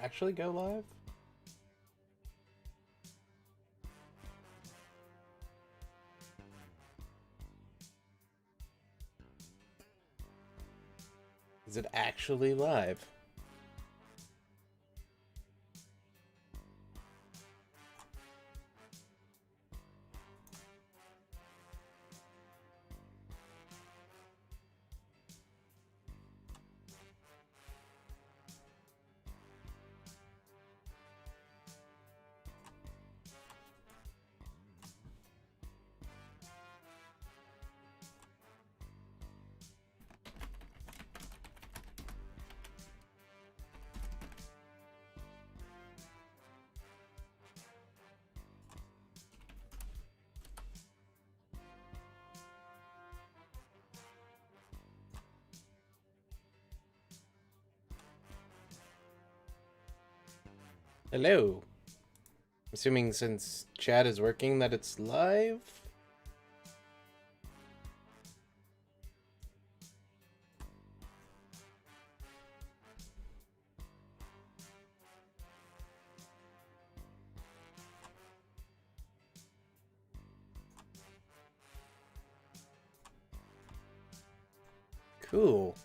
actually go live? Is it actually live? Hello. Assuming since chat is working that it's live? Cool.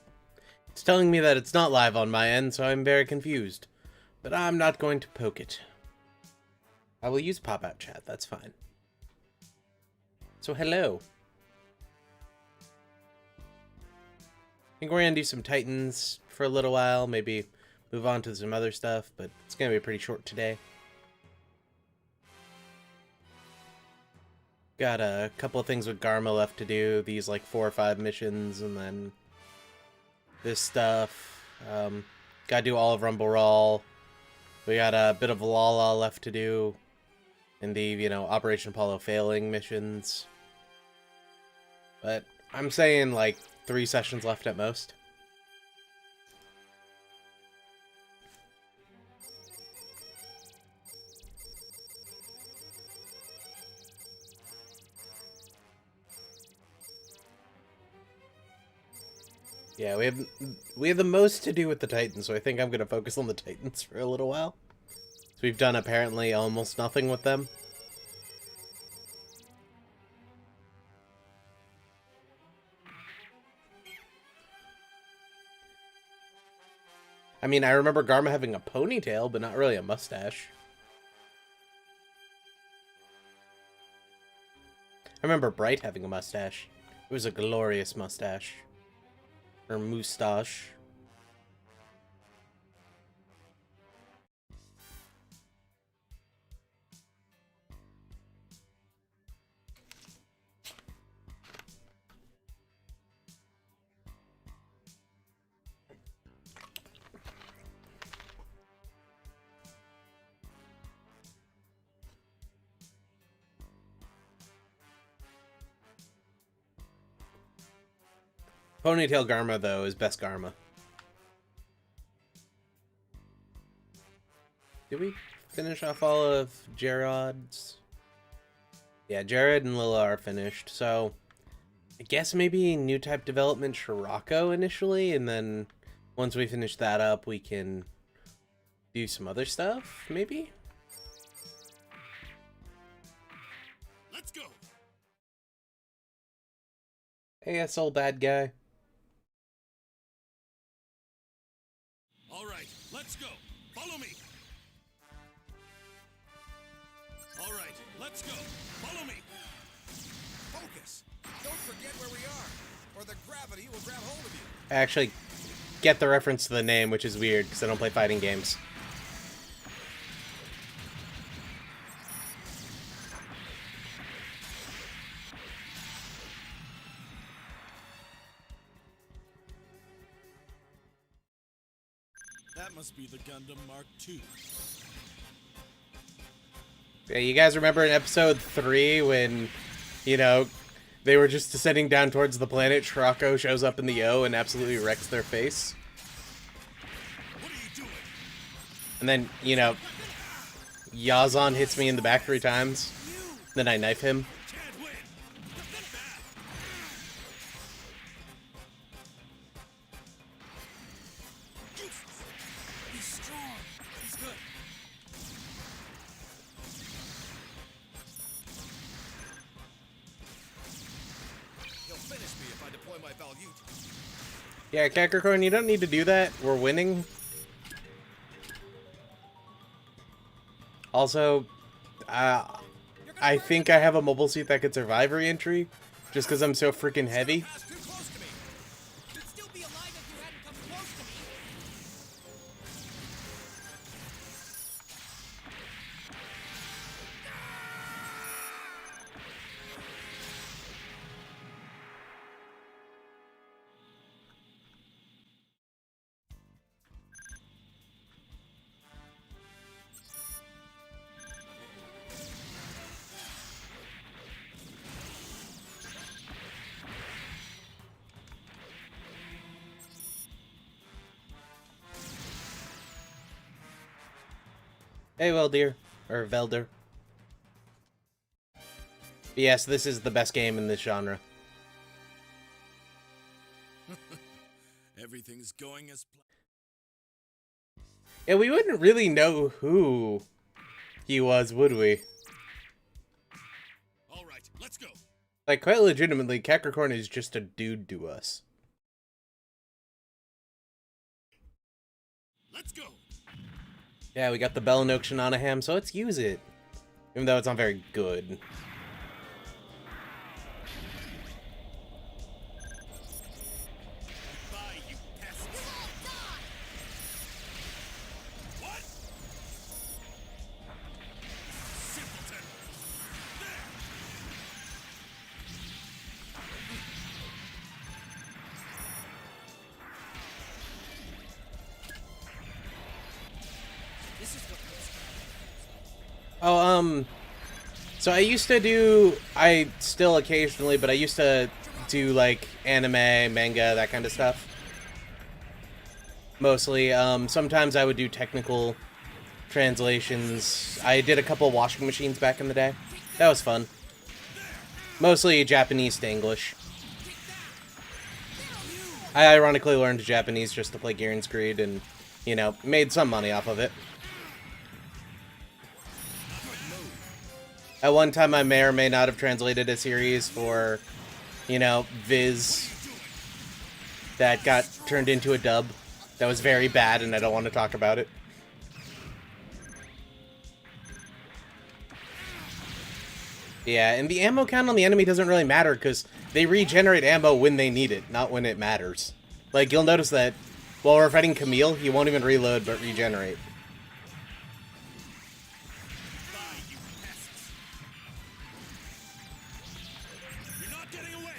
It's telling me that it's not live on my end, so I'm very confused. But I'm not going to poke it. I will use pop-out chat, that's fine. So hello. I think we're gonna do some Titans for a little while, maybe move on to some other stuff, but it's gonna be pretty short today. Got a couple of things with Garma left to do, these like 4 or 5 missions, and then this stuff. Gotta do all of Rumble Raw. We got a bit of Lala left to do in the, you know, Operation Apollo failing missions. But I'm saying like 3 sessions left at most. Yeah, we have the most to do with the Titans, so I think I'm gonna focus on the Titans for a little while. So we've done apparently almost nothing with them. I mean, I remember Garma having a ponytail, but not really a mustache. I remember Bright having a mustache. It was a glorious mustache. Or moustache. Ponytail Garma, though, is best Garma. Did we finish off all of Jarod's? Yeah, Jared and Lila are finished, so I guess maybe new type development Shirako initially, and then once we finish that up, we can do some other stuff, maybe? Let's go. Hey, old bad guy. All right, let's go. Follow me. All right, let's go. Follow me. Focus. Don't forget where we are, or the gravity will grab hold of you. I actually get the reference to the name, which is weird, because I don't play fighting games. That must be the Gundam Mark II. Yeah, you guys remember in episode 3 when, you know, they were just descending down towards the planet, Shirako shows up in the O and absolutely wrecks their face? What are you doing? And then, you know, Yazan hits me in the back 3 times. Then I knife him. Can't win. He's strong. He's you. Yeah, Capricorn, you don't need to do that. We're winning. Also, I think I have a mobile suit that could survive re-entry, just because I'm so freaking heavy. Pass too close to me. You'd still be alive if you hadn't come close to me. Hey, Veldir. Or Velder. Yes, this is the best game in this genre. Everything's going as planned. Yeah, we wouldn't really know who he was, would we? All right, let's go. Like, quite legitimately, Capricorn is just a dude to us. Let's go. Yeah, we got the Bellinok Shinanaham, so let's use it. Even though it's not very good. Bye, you pests. What? Simpleton. This is what makes Oh, so I still occasionally, but I used to do, like, anime, manga, that kind of stuff. Mostly, sometimes I would do technical translations. I did a couple washing machines back in the day. That was fun. Mostly Japanese to English. I ironically learned Japanese just to play Garen Screed and, you know, made some money off of it. At one time, I may or may not have translated a series for, you know, Viz that got turned into a dub. That was very bad, and I don't want to talk about it. Yeah, and the ammo count on the enemy doesn't really matter, because they regenerate ammo when they need it, not when it matters. Like, you'll notice that while we're fighting Camille, he won't even reload, but regenerate. Bye, you pests. You're not getting away.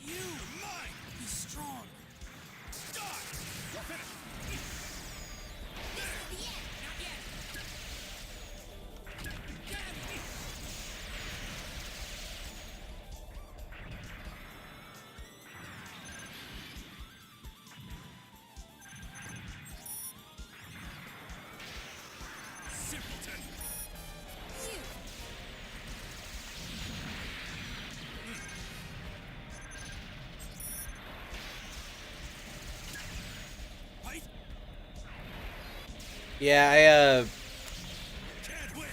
you. Mine. Be strong. Die. You're finished. Not yet. Simpleton. Fight. Yeah, Can't win.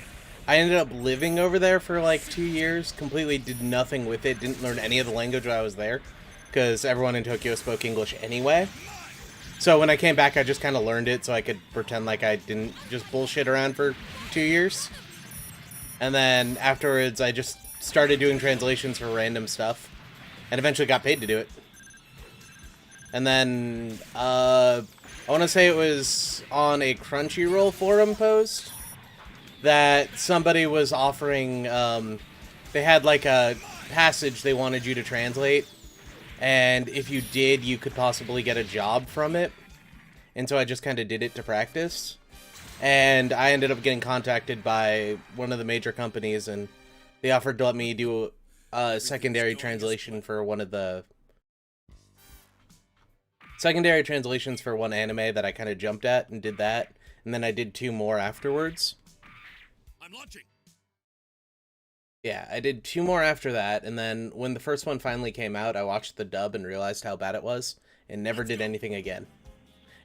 I ended up living over there for like 2 years, completely did nothing with it, didn't learn any of the language while I was there, because everyone in Tokyo spoke English anyway. So when I came back, I just kind of learned it so I could pretend like I didn't just bullshit around for 2 years. And then afterwards, I just started doing translations for random stuff, and eventually got paid to do it. And then, I want to say it was on a Crunchyroll forum post that somebody was offering, they had like a passage they wanted you to translate, and if you did, you could possibly get a job from it. And so I just kind of did it to practice. And I ended up getting contacted by one of the major companies, and they offered to let me do a secondary translation for one of the secondary translations for one anime that I kind of jumped at and did that. And then I did 2 more afterwards. I'm launching. Yeah, I did 2 more after that, and then when the first one finally came out, I watched the dub and realized how bad it was, and never did anything again.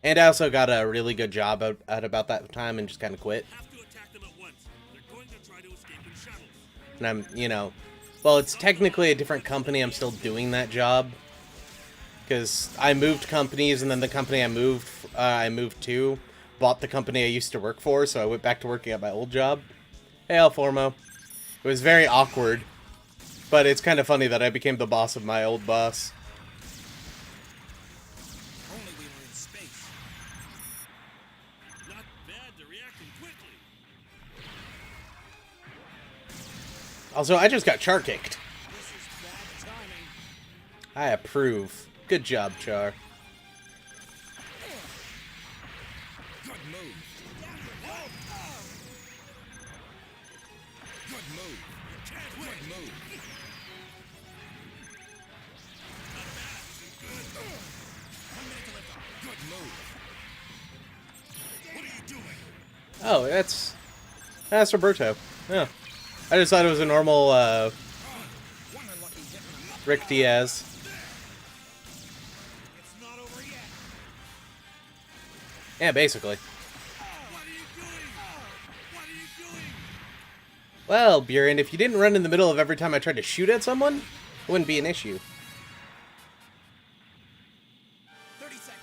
And I also got a really good job at about that time and just kind of quit. Have to attack them at once. They're going to try to escape in And I'm, you know, well, it's technically a different company. I'm still doing that job. Because I moved companies, and then the company I moved to bought the company I used to work for, so I went back to working at my old job. Hey, Alformo. It was very awkward, but it's kind of funny that I became the boss of my old boss. Only we were in space. Not bad to reacting quickly. Also, I just got char kicked. This is bad timing. I approve. Good job, Char. Good move. Good move. Good move. Good move. What are you doing? Oh, that's Roberto. Yeah. I just thought it was a normal One unlucky hit and I'm Rick Diaz. It's not over yet. Yeah, basically. What are you doing? What are you doing? Well, Buren, if you didn't run in the middle of every time I tried to shoot at someone, it wouldn't be an issue. 30 seconds.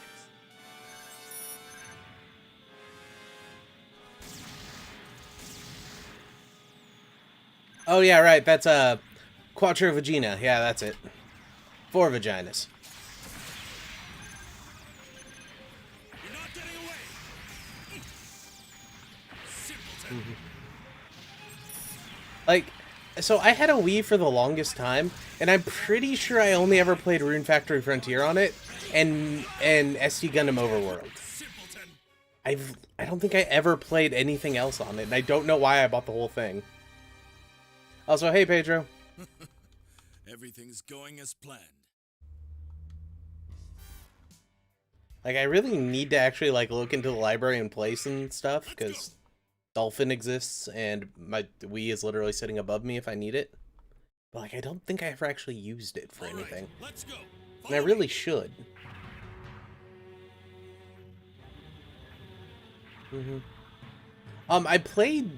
Oh, yeah, right. That's Quattro Vagina. Yeah, that's it. 4 vaginas. You're not getting away. Simpleton. Like, so I had a Wii for the longest time, and I'm pretty sure I only ever played Rune Factory Frontier on it, and SD Gundam Overworld. Simpleton. I don't think I ever played anything else on it, and I don't know why I bought the whole thing. Also, hey Pedro. Everything's going as planned. Like, I really need to actually, like, look into the library and play some stuff, because Dolphin exists, and my Wii is literally sitting above me if I need it. But, like, I don't think I ever actually used it for All right, anything. let's go. And I really should. I played...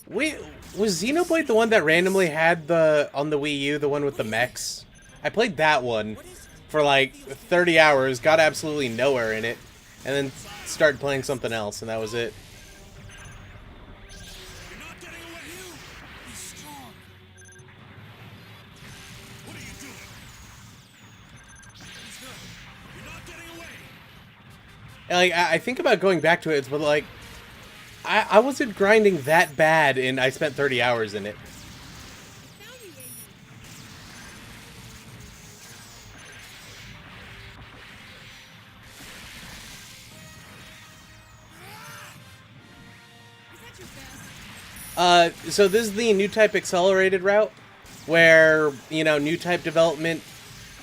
Wait, was Xenoblade the one that randomly had on the Wii U, the one with the mechs? I played that one for like 30 hours, got absolutely nowhere in it, and then started playing something else, and that was it. You're not getting away. Be strong. What are you doing? He's good. You're not getting away. And, like, I think about going back to it, but like, I wasn't grinding that bad, and I spent 30 hours in it. Now you win. Is that your best? So this is the new type accelerated route, where, you know, new type development,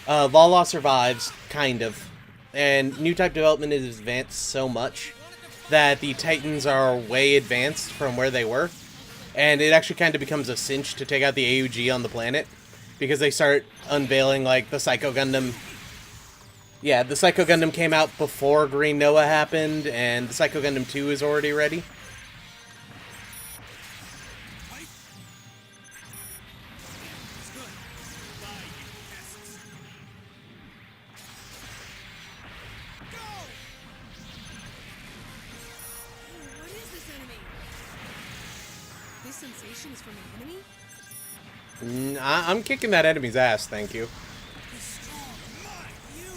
Lala survives, kind of. And new type development is advanced so much that the Titans are way advanced from where they were. And it actually kind of becomes a cinch to take out the AUG on the planet, because they start unveiling, like, the Psycho Gundam. Yeah, the Psycho Gundam came out before Green Noah happened, and the Psycho Gundam 2 is already ready. Fight. He's good. Bye, you pests. Go! What is this enemy? This sensation is from an enemy? I'm kicking that enemy's ass, thank you. Be strong. Mine. You.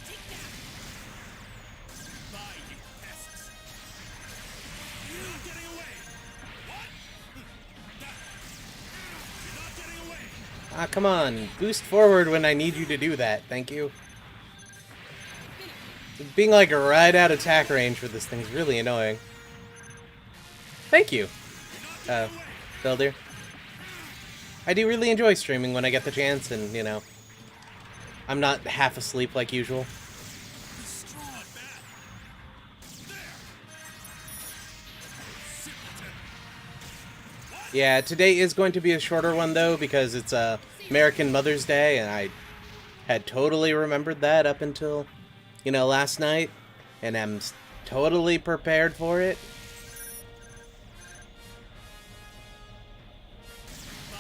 Take that! Bye, you pests. You're not getting away. What? You're not getting away. Ah, come on. Boost forward when I need you to do that, thank you. Being, like, right out of attack range for this thing's really annoying. Thank you, Builder. I do really enjoy streaming when I get the chance, and, you know, I'm not half asleep like usual. Be strong. Not bad. There. Simpleton. Yeah, today is going to be a shorter one, though, because it's American Mother's Day, and I had totally remembered that up until, you know, last night, and I'm totally prepared for it.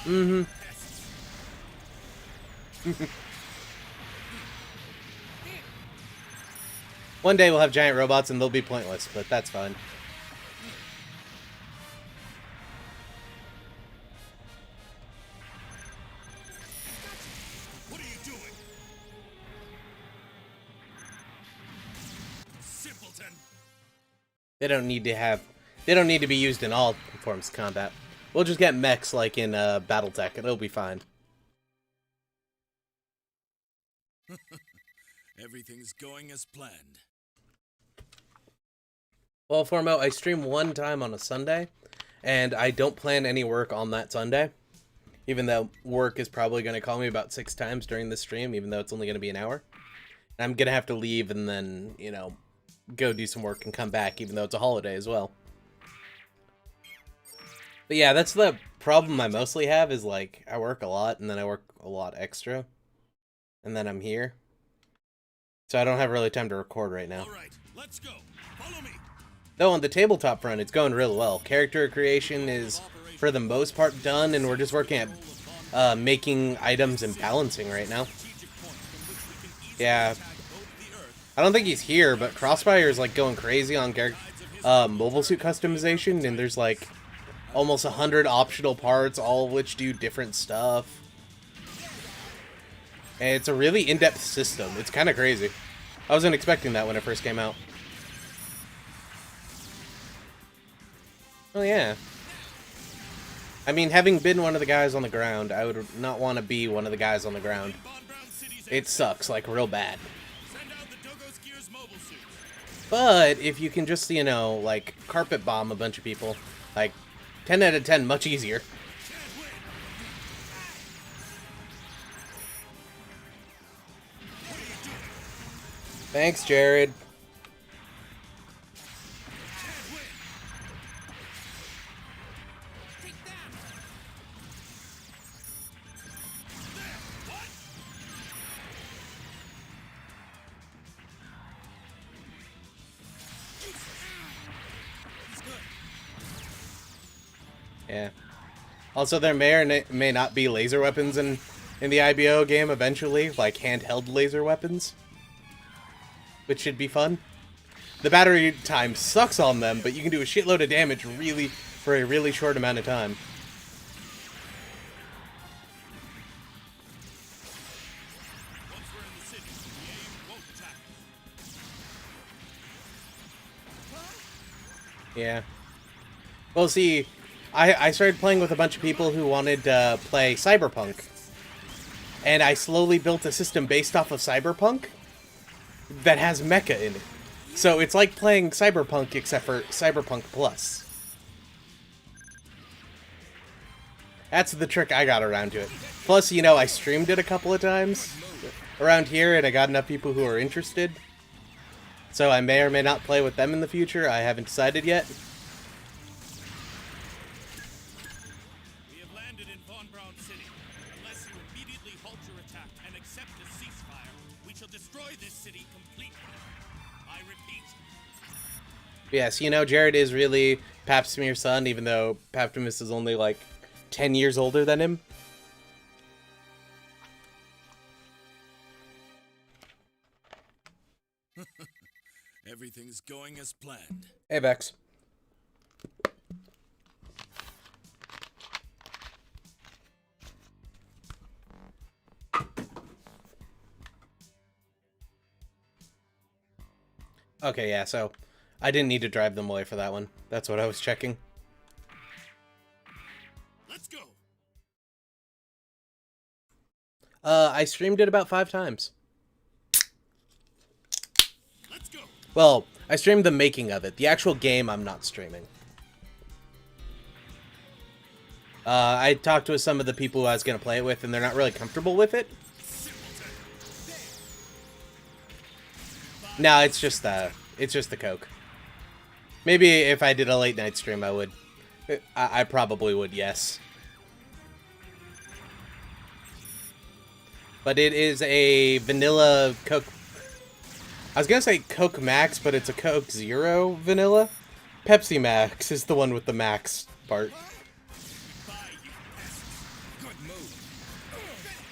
Mm-hmm. One day we'll have giant robots and they'll be pointless, but that's fine. What are you doing? Simpleton. They don't need to be used in all forms of combat. We'll just get mechs like in BattleTech and it'll be fine. Everything's going as planned. Well, Formo, I stream one time on a Sunday, and I don't plan any work on that Sunday. Even though work is probably going to call me about 6 times during the stream, even though it's only going to be an hour. And I'm going to have to leave and then, you know, go do some work and come back, even though it's a holiday as well. But yeah, that's the problem I mostly have is, like, I work a lot, and then I work a lot extra. And then I'm here. So I don't have really time to record right now. All right, let's go. Follow me. Though on the tabletop front, it's going really well. Character creation is, for the most part, done, and we're just working at making items and balancing right now. Yeah. I don't think he's here, but Crossfire is, like, going crazy on mobile suit customization, and there's, like, almost 100 optional parts, all of which do different stuff. And it's a really in-depth system. It's kind of crazy. I wasn't expecting that when it first came out. Oh, yeah. I mean, having been one of the guys on the ground, I would not want to be one of the guys on the ground. It sucks, like, real bad. But if you can just, you know, like, carpet bomb a bunch of people, like, 10 out of 10, much easier. Thanks, Jared. Yeah. Also, there may or may not be laser weapons in the IBO game eventually, like handheld laser weapons, which should be fun. The battery time sucks on them, but you can do a shitload of damage for a really short amount of time. Yeah. Well, see, I started playing with a bunch of people who wanted to play Cyberpunk. And I slowly built a system based off of Cyberpunk that has mecha in it. So it's like playing Cyberpunk except for Cyberpunk Plus. That's the trick I got around to it. Plus, you know, I streamed it a couple of times around here and I got enough people who are interested. So I may or may not play with them in the future. I haven't decided yet. We have landed in Von Braun City. Unless you immediately halt your attack and accept a ceasefire, we shall destroy this city completely. I repeat. Yes, you know, Jared is really Papsmir's son, even though Paptimus is only like 10 years older than him. Everything's going as planned. Hey, Vex. Okay, yeah, so I didn't need to drive them away for that one. That's what I was checking. Let's go. I streamed it about 5 times. Let's go. Well, I streamed the making of it. The actual game I'm not streaming. I talked with some of the people who I was going to play it with, and they're not really comfortable with it. No, it's just the coke. Maybe if I did a late night stream, I would. I probably would, yes. But it is a vanilla Coke. I was gonna say Coke Max, but it's a Coke Zero vanilla. Pepsi Max is the one with the Max part.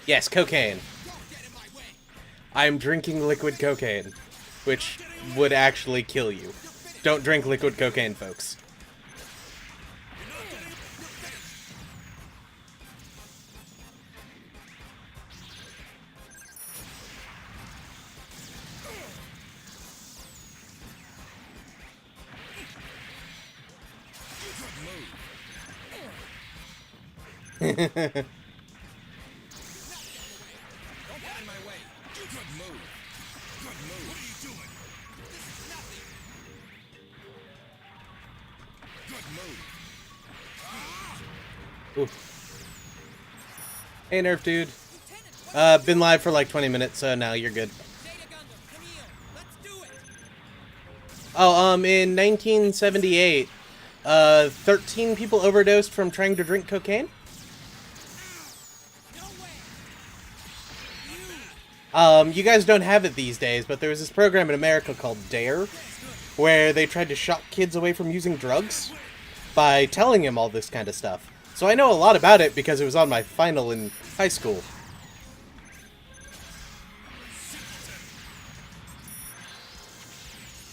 Yes, cocaine. Don't get in my way. I'm drinking liquid cocaine, which would actually kill you. Don't drink liquid cocaine, folks. Don't get in my way. Good move. Good move. What are you doing? This is nothing. Good move. Oof. Hey, Nerf dude. Been live for like 20 minutes, so now you're good. Zeta Gundam, Camille, let's do it. Oh, in 1978, 13 people overdosed from trying to drink cocaine. No way. You guys don't have it these days, but there was this program in America called DARE, where they tried to shock kids away from using drugs by telling them all this kind of stuff. So I know a lot about it because it was on my final in high school.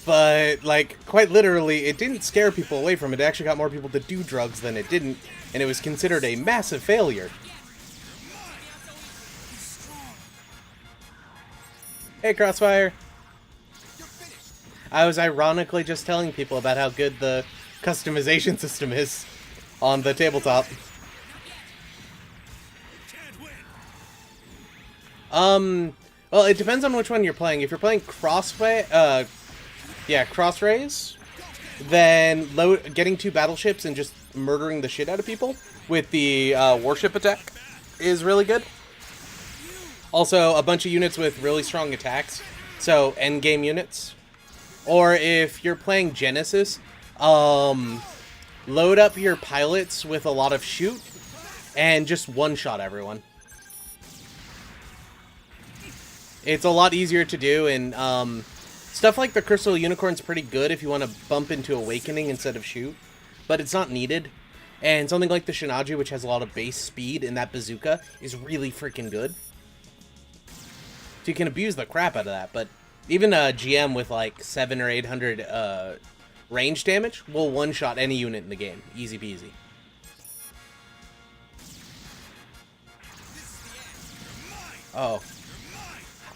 But, like, quite literally, it didn't scare people away from it. It actually got more people to do drugs than it didn't, and it was considered a massive failure. Hey, Crossfire. I was ironically just telling people about how good the customization system is on the tabletop. Well, it depends on which one you're playing. If you're playing Crossrays, then getting 2 battleships and just murdering the shit out of people with the warship attack is really good. Also, a bunch of units with really strong attacks, so endgame units. Or if you're playing Genesis, load up your pilots with a lot of shoot and just one-shot everyone. It's a lot easier to do, and stuff like the Crystal Unicorn's pretty good if you want to bump into Awakening instead of shoot, but it's not needed. And something like the Shinaji, which has a lot of base speed, and that bazooka is really freaking good. So you can abuse the crap out of that, but even a GM with like 700 or 800 range damage will one-shot any unit in the game. Easy peasy. Oh.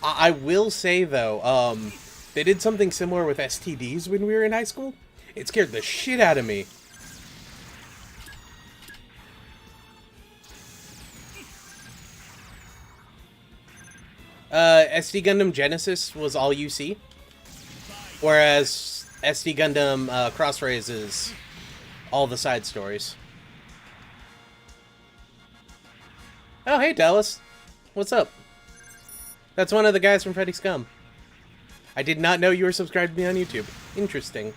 I will say, though, they did something similar with STDs when we were in high school. It scared the shit out of me. SD Gundam Genesis was all UC, whereas SD Gundam Crossrays is all the side stories. Oh, hey, Dallas. What's up? That's one of the guys from Freddy Scum. I did not know you were subscribed to me on YouTube. Interesting.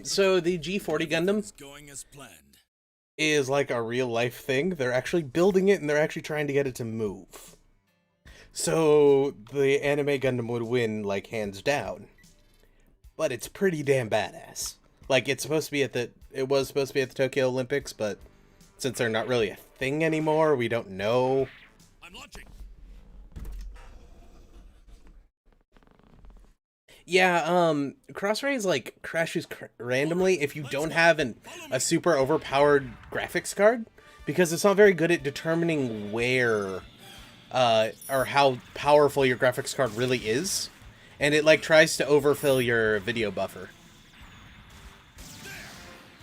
So the G40 Gundam Going as planned. is like a real life thing. They're actually building it and they're actually trying to get it to move. So the anime Gundam would win, like, hands down. But it's pretty damn badass. Like, it was supposed to be at the Tokyo Olympics, but since they're not really a thing anymore, we don't know. I'm launching. Yeah, Crossrays, like, crashes randomly if you don't have a super overpowered graphics card, because it's not very good at determining where, or how powerful your graphics card really is, and it, like, tries to overfill your video buffer.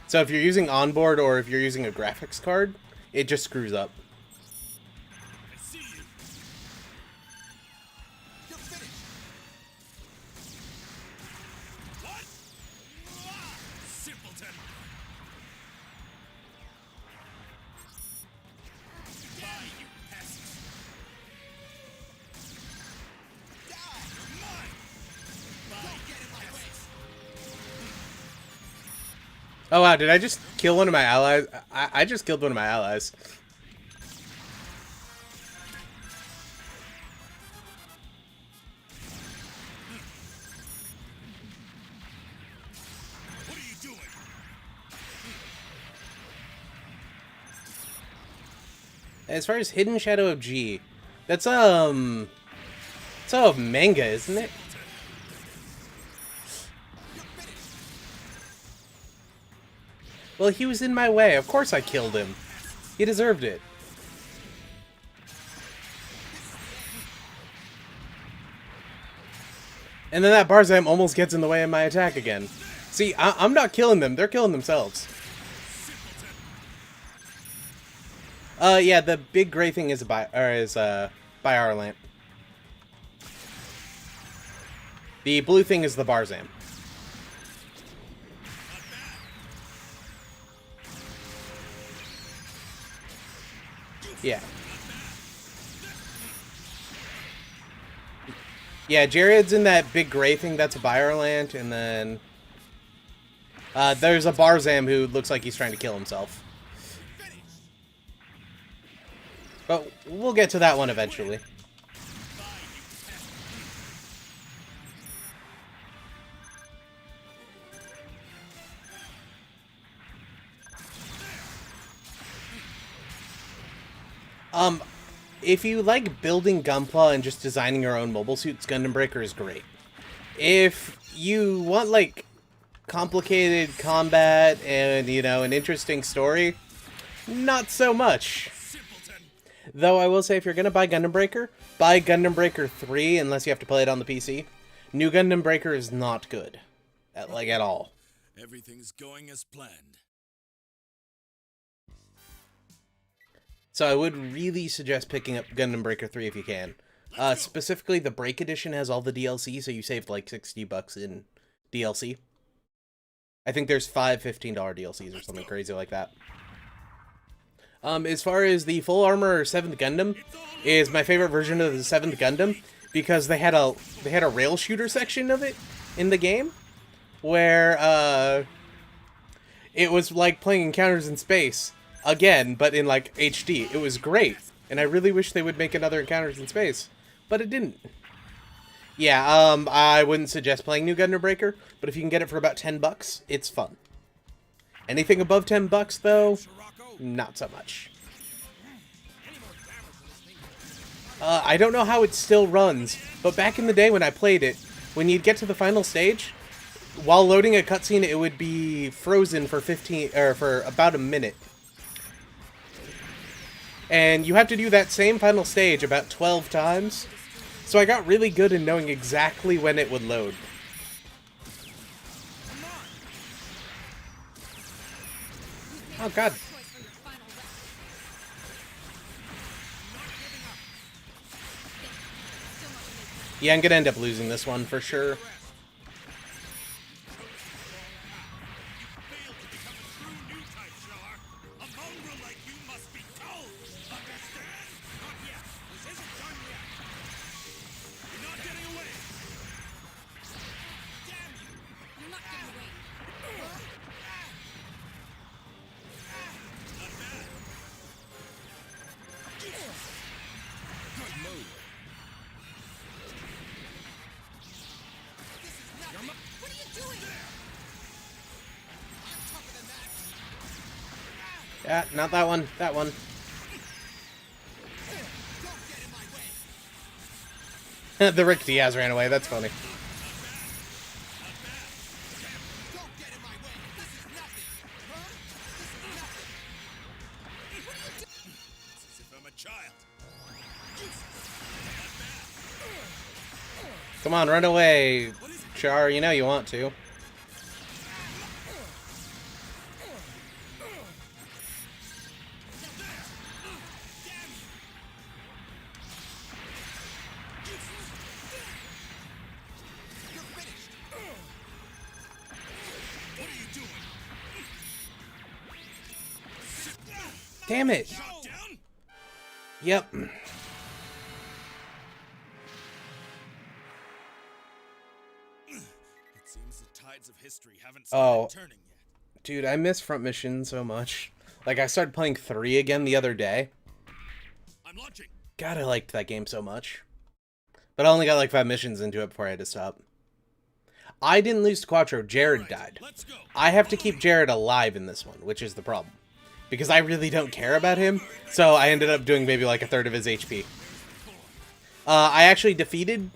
So if you're using onboard or if you're using a graphics card, it just screws up. I see you. You're finished. What? Ah, simpleton. Oh wow, did I just kill one of my allies? I just killed one of my allies. What are you doing? As far as Hidden Shadow of G, that's it's a manga, isn't it? Well, he was in my way. Of course I killed him. He deserved it. And then that Barzam almost gets in the way of my attack again. See, I'm not killing them. They're killing themselves. Yeah, the big gray thing is by our lamp. The blue thing is the Barzam. Yeah. Yeah, Jared's in that big gray thing. That's a Byerland, and then there's a Barzam who looks like he's trying to kill himself. But we'll get to that one eventually. If you like building Gunpla and just designing your own mobile suits, Gundam Breaker is great. If you want, like, complicated combat and, you know, an interesting story, not so much. Though I will say, if you're going to buy Gundam Breaker 3, unless you have to play it on the PC. New Gundam Breaker is not good. At all. Everything's going as planned. So I would really suggest picking up Gundam Breaker 3 if you can. Specifically, the Break Edition has all the DLC, so you saved like $60 in DLC. I think there's 5 $15 DLCs or something crazy like that. As far as the Full Armor 7th Gundam, is my favorite version of the 7th Gundam, because they had a rail shooter section of it in the game, where it was like playing Encounters in Space. Again, but in, like, HD. It was great. And I really wish they would make another Encounters in Space. But it didn't. Yeah, I wouldn't suggest playing New Gundam Breaker, but if you can get it for about $10, it's fun. Anything above $10, though, not so much. I don't know how it still runs, but back in the day when I played it, when you'd get to the final stage, while loading a cutscene, it would be frozen for for about a minute. And you have to do that same final stage about 12 times. So I got really good in knowing exactly when it would load. Oh god. Yeah, I'm gonna end up losing this one for sure. Yeah, not that one. That one. The Rick Diaz ran away. That's funny. Come on, run away, Char. You know you want to. Damn it! Yep. It seems the tides of history haven't started turning yet. Dude, I miss Front Mission so much. Like, I started playing 3 again the other day. I'm launching. God, I liked that game so much. But I only got like 5 missions into it before I had to stop. I didn't lose to Quattro. Jared died. Let's go. I have to keep Jared alive in this one, which is the problem. Because I really don't care about him, so I ended up doing maybe like a third of his HP. I actually defeated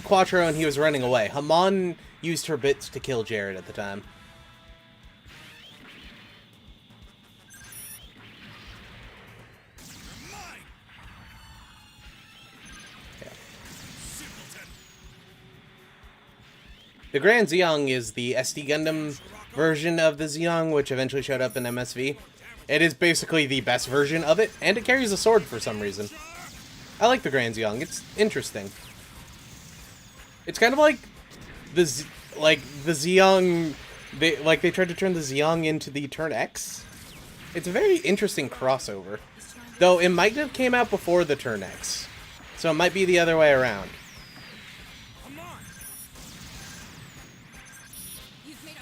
Quattro and he was running away. Haman used her bits to kill Jared at the time. Mine. Simpleton. The Grand Zeong is the SD Gundam version of the Zeong, which eventually showed up in MSV. It is basically the best version of it, and it carries a sword for some reason. I like the Grand Zeong. It's interesting. It's kind of like the Zeong. They tried to turn the Zeong into the Turn X. It's a very interesting crossover, though it might have came out before the Turn X, so it might be the other way around.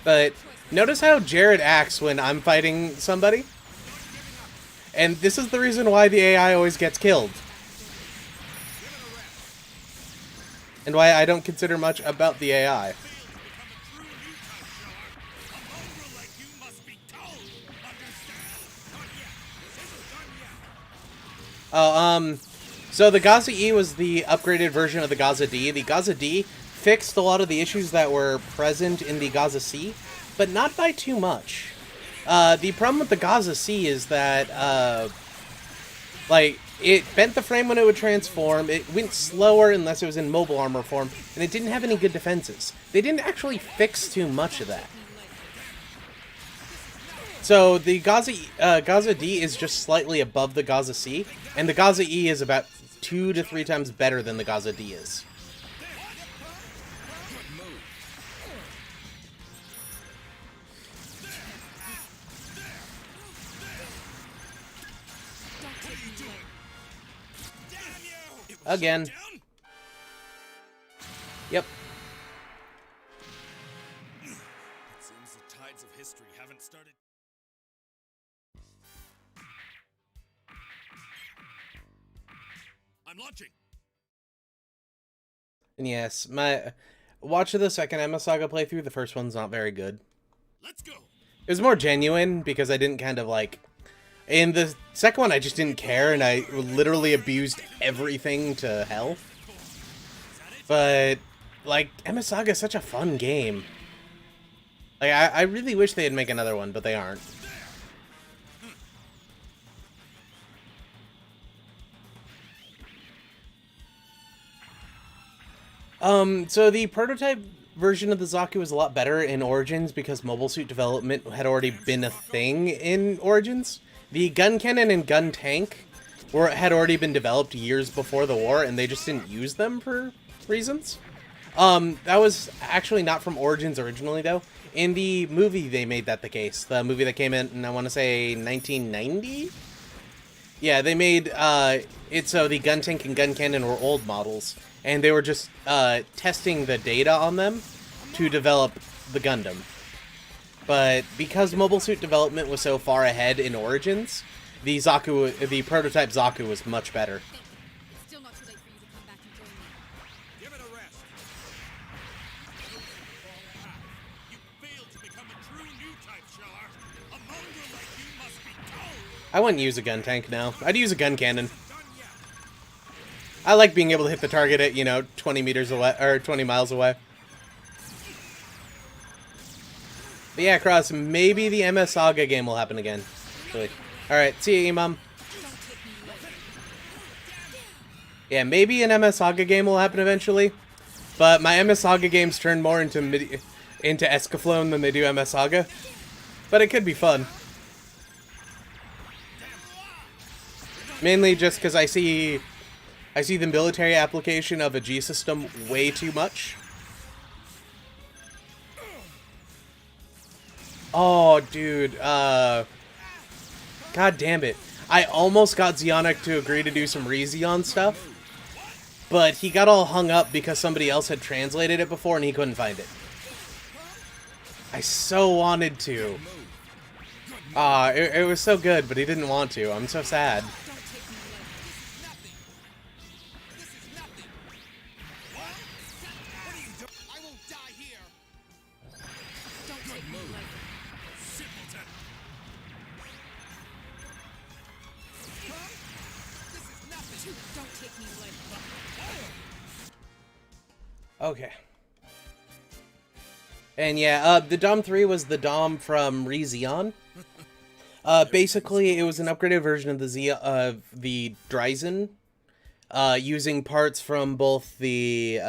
But notice how Jared acts when I'm fighting somebody. And this is the reason why the AI always gets killed. And why I don't consider much about the AI. So the Gaza E was the upgraded version of the Gaza D. The Gaza D fixed a lot of the issues that were present in the Gaza C, but not by too much. The problem with the Gaza C is that, it bent the frame when it would transform, it went slower unless it was in mobile armor form, and it didn't have any good defenses. They didn't actually fix too much of that. So the Gaza D is just slightly above the Gaza C, and the Gaza E is about 2 to 3 times better than the Gaza D is. Again. Yep. It seems the tides of history haven't started. I'm launching. And yes, my watch of the second MS Saga playthrough, the first one's not very good. Let's go. It was more genuine because I didn't kind of like... In the second one, I just didn't care, and I literally abused everything to hell. But, like, MS Saga is such a fun game. Like, I really wish they'd make another one, but they aren't. So the prototype version of the Zaku was a lot better in Origins because mobile suit development had already been a thing in Origins. The gun cannon and gun tank had already been developed years before the war, and they just didn't use them for reasons. That was actually not from Origins originally, though. In the movie, they made that the case. The movie that came in, I want to say, 1990? Yeah, they made it so the gun tank and gun cannon were old models, and they were just testing the data on them to develop the Gundam. But because mobile suit development was so far ahead in Origins, the prototype Zaku was much better. It's still not too late for you to come back and join me. Give it a rest. You failed to become a true new type, Char. A mongrel like you must be told. I wouldn't use a gun tank now. I'd use a gun cannon. I like being able to hit the target at, 20 meters away, or 20 miles away. But yeah, Cross, maybe the MS Saga game will happen again. Really. Alright, see you, Imam. Yeah, maybe an MS Saga game will happen eventually. But my MS Saga games turn more into Escaflowne than they do MS Saga. But it could be fun. Mainly just because I see the military application of a G system way too much. Oh, dude. God damn it. I almost got Zeonic to agree to do some Rezeon stuff. But he got all hung up because somebody else had translated it before and he couldn't find it. I so wanted to. It was so good, but he didn't want to. I'm so sad. Don't take me lightly. This is nothing. What? What are you doing? I won't die here. Don't take me lightly. Simpleton. Huh? This is nothing. Don't take me lightly. Okay. And yeah, the Dom 3 was the Dom from Re-Zeon. Basically, it was an upgraded version of the Dryzen, using parts from both the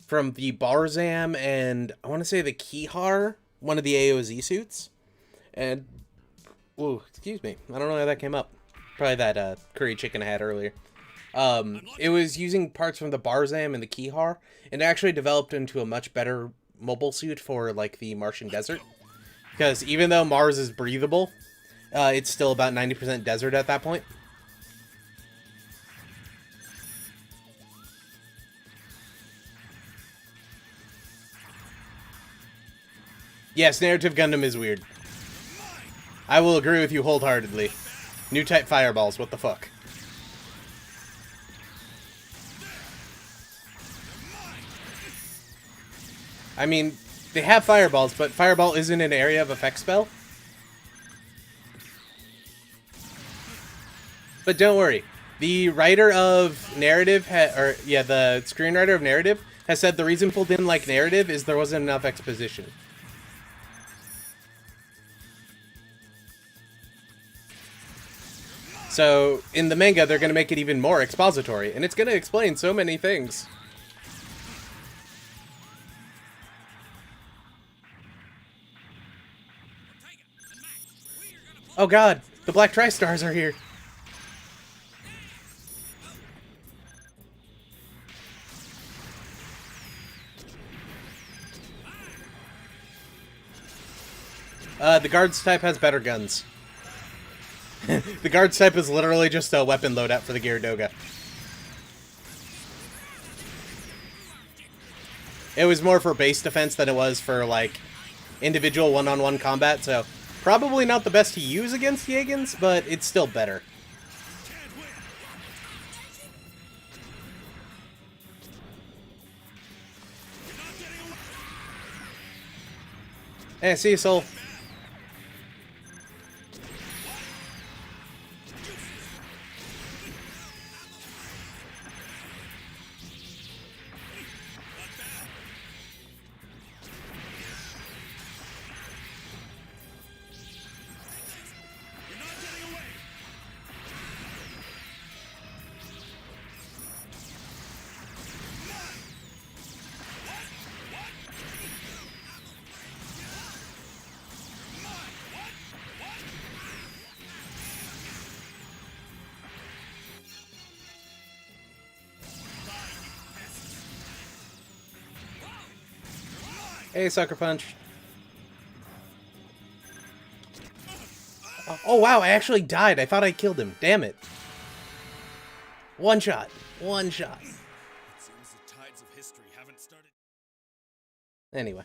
Barzam and I want to say the Kihar, one of the AOZ suits. And, ooh, excuse me, I don't know how that came up. Probably that curry chicken I had earlier. It was using parts from the Barzam and the Kihar, and it actually developed into a much better mobile suit for like the Martian desert. Because even though Mars is breathable, it's still about 90% desert at that point. Yes, narrative Gundam is weird. I will agree with you wholeheartedly. New type fireballs, what the fuck? I mean, they have fireballs, but fireball isn't an area of effect spell. But don't worry, the writer of narrative, the screenwriter of narrative has said the reason people didn't like narrative is there wasn't enough exposition. So in the manga, they're going to make it even more expository, and it's going to explain so many things. Oh god, the Black Tri-Stars are here. The Guards type has better guns. The Guards type is literally just a weapon loadout for the Gyaradoga. It was more for base defense than it was for, like, individual one-on-one combat, so probably not the best to use against Yagans, but it's still better. Hey, see you, Soul. Hey, Sucker Punch. Oh, wow, I actually died. I thought I killed him. Damn it. One shot. One shot. It seems the tides of history haven't started. Anyway.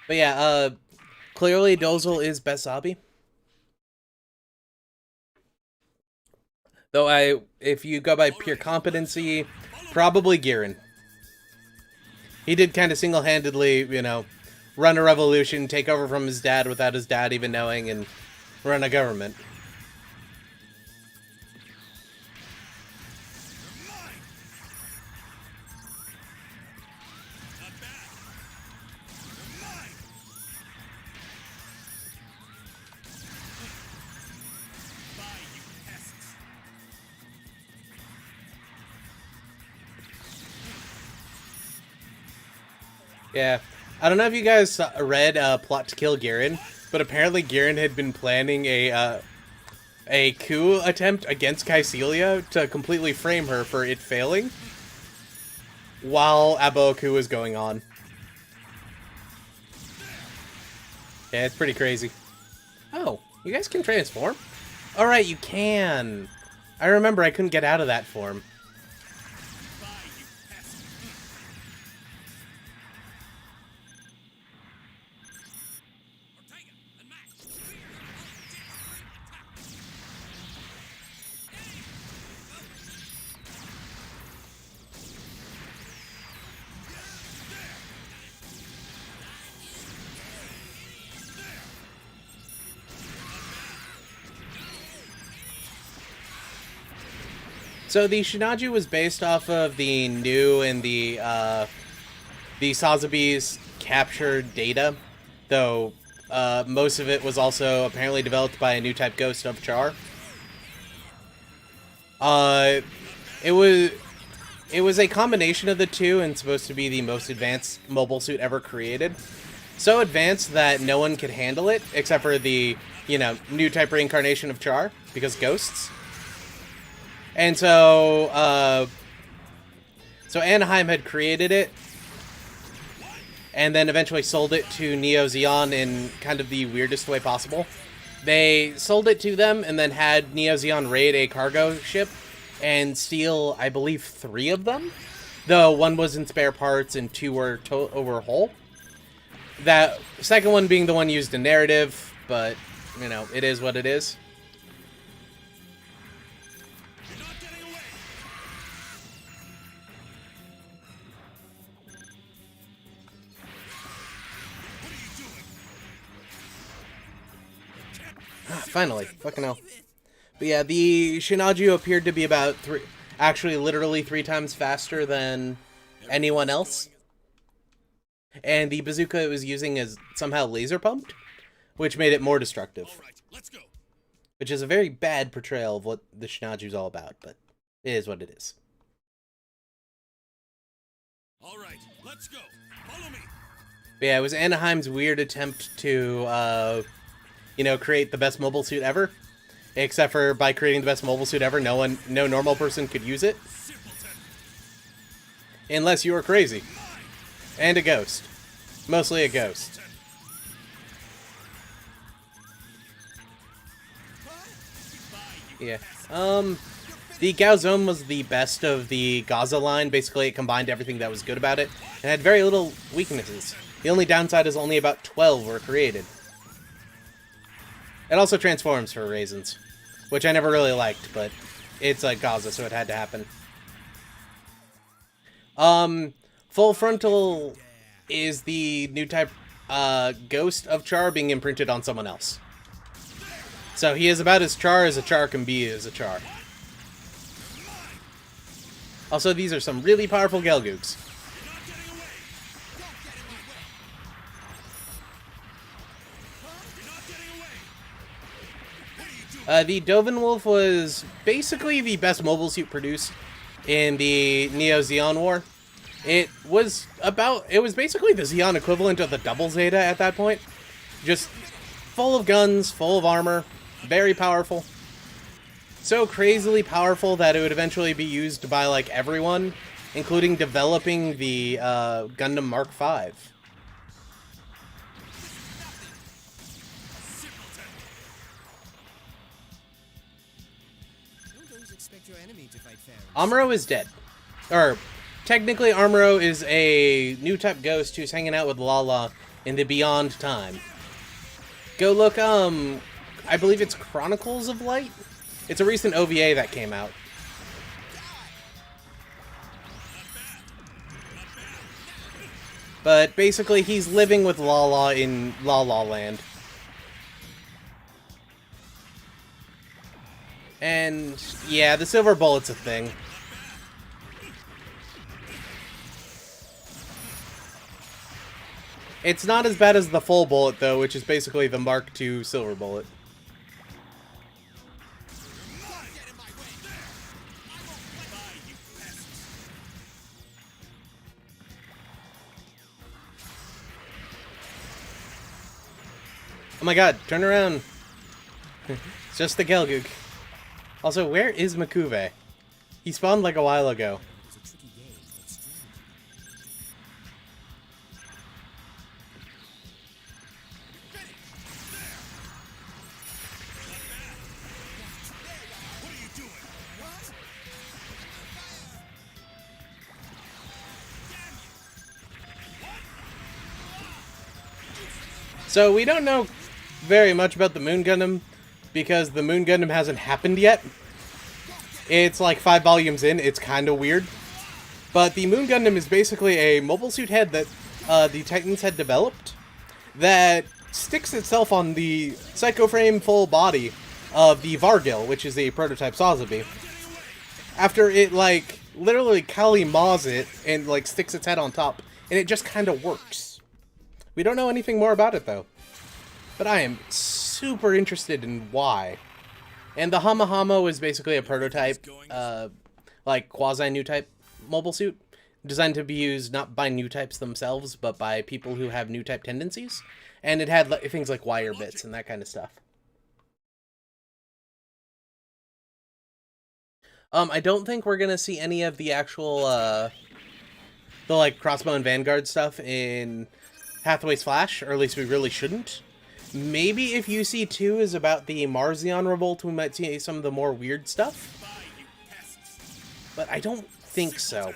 But yeah, clearly Dozel is best Zabi. Though if you go by pure competency, probably Girin. He did kind of single-handedly, you know, run a revolution, take over from his dad without his dad even knowing, and run a government. Yeah. I don't know if you guys read Plot to Kill Girin, but apparently Girin had been planning a coup attempt against Kycelia to completely frame her for it failing while Aboku was going on. Yeah, it's pretty crazy. Oh, you guys can transform? Alright, you can. I remember I couldn't get out of that form. So the Shinaju was based off of the new and the Sazabi's captured data, though most of it was also apparently developed by a new type ghost of Char. It was a combination of the two and supposed to be the most advanced mobile suit ever created. So advanced that no one could handle it except for the, new type reincarnation of Char, because ghosts. And so Anaheim had created it, and then eventually sold it to Neo Zeon in kind of the weirdest way possible. They sold it to them and then had Neo Zeon raid a cargo ship and steal, I believe, 3 of them, though 1 was in spare parts and 2 were over whole. That second one being the one used in narrative, but, it is what it is. Finally, fucking hell. But yeah, the Shinaju appeared to be about literally 3 times faster than anyone else. And the bazooka it was using is somehow laser pumped, which made it more destructive. All right, let's go. Which is a very bad portrayal of what the Shinaju's all about, but it is what it is. All right, let's go. Follow me. But yeah, it was Anaheim's weird attempt to, create the best mobile suit ever. Except for by creating the best mobile suit ever, no normal person could use it. Unless you were crazy. And a ghost. Mostly a ghost. Yeah. The Gaozone was the best of the Gaza line. Basically, it combined everything that was good about it, and had very little weaknesses. The only downside is only about 12 were created. It also transforms for reasons, which I never really liked, but it's like Gaza, so it had to happen. Full Frontal is the new type ghost of Char being imprinted on someone else. So he is about as Char as a Char can be as a Char. Also, these are some really powerful Gelgoogs. The Dovin Wolf was basically the best mobile suit produced in the Neo Zeon War. It was basically the Zeon equivalent of the double Zeta at that point. Just full of guns, full of armor, very powerful. So crazily powerful that it would eventually be used by, like, everyone, including developing the Gundam Mark V. Amuro is dead. Or, technically Amuro is a new type ghost who's hanging out with Lala in the Beyond Time. Go look, I believe it's Chronicles of Light? It's a recent OVA that came out. But basically, he's living with Lala in La La Land. And, yeah, the silver bullet's a thing. It's not as bad as the full bullet, though, which is basically the Mark II silver bullet. Oh my god, turn around. It's just the Gelgoog. Also, where is Makuve? He spawned like a while ago. So we don't know very much about the Moon Gundam because the Moon Gundam hasn't happened yet. It's like 5 volumes in, it's kind of weird. But the Moon Gundam is basically a mobile suit head that the Titans had developed that sticks itself on the Psycho Frame full body of the Vargil, which is a prototype Sazabi. after it, like, literally Kali maws it and, like, sticks its head on top, and it just kind of works. We don't know anything more about it, though. But I am super interested in why. And the Hama Hama was basically a prototype, like, quasi-new type mobile suit, designed to be used not by new types themselves, but by people who have new type tendencies. And it had things like wire bits and that kind of stuff. I don't think we're gonna see any of the actual, the, like, crossbow and vanguard stuff in Hathaway's Flash, or at least we really shouldn't. Maybe if UC2 is about the Marzion revolt, we might see some of the more weird stuff. But I don't think so.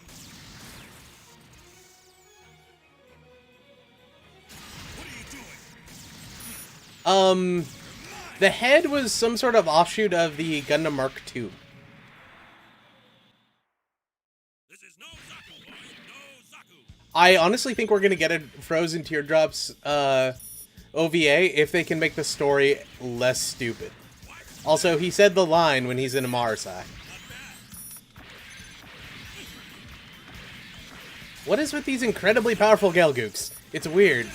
The head was some sort of offshoot of the Gundam Mark II. I honestly think we're gonna get a Frozen Teardrops OVA if they can make the story less stupid. Also, he said the line when he's in a Marsai. What is with these incredibly powerful Gelgooks? It's weird.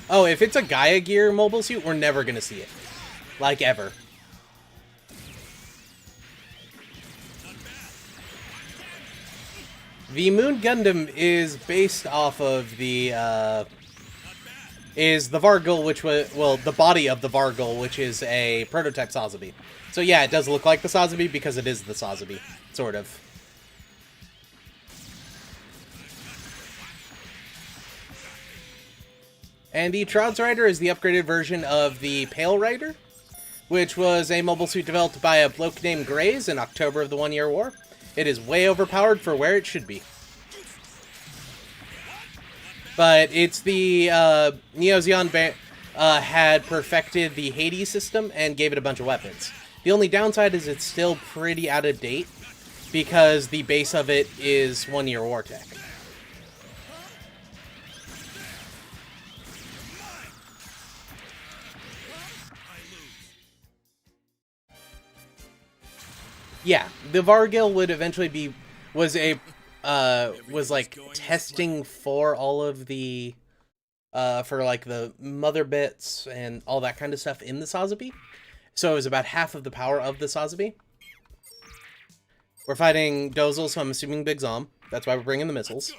Oh, if it's a Gaia Gear mobile suit, we're never gonna see it. Like, ever. The Moon Gundam is based off of the, is the Vargul, which was, well, the body of the Vargul, which is a prototype Sazabi. So yeah, it does look like the Sazabi because it is the Sazabi, sort of. And the Troud's Rider is the upgraded version of the Pale Rider, which was a mobile suit developed by a bloke named Grays in October of the One Year War. It is way overpowered for where it should be. But it's the Neo Zeon had perfected the Hades system and gave it a bunch of weapons. The only downside is it's still pretty out of date because the base of it is One Year War tech. Yeah, the Vargil would eventually was like testing for all of the for like the mother bits and all that kind of stuff in the Sazabi. So it was about half of the power of the Sazabi. We're fighting Dozel, so I'm assuming Big Zom. That's why we're bringing the missiles.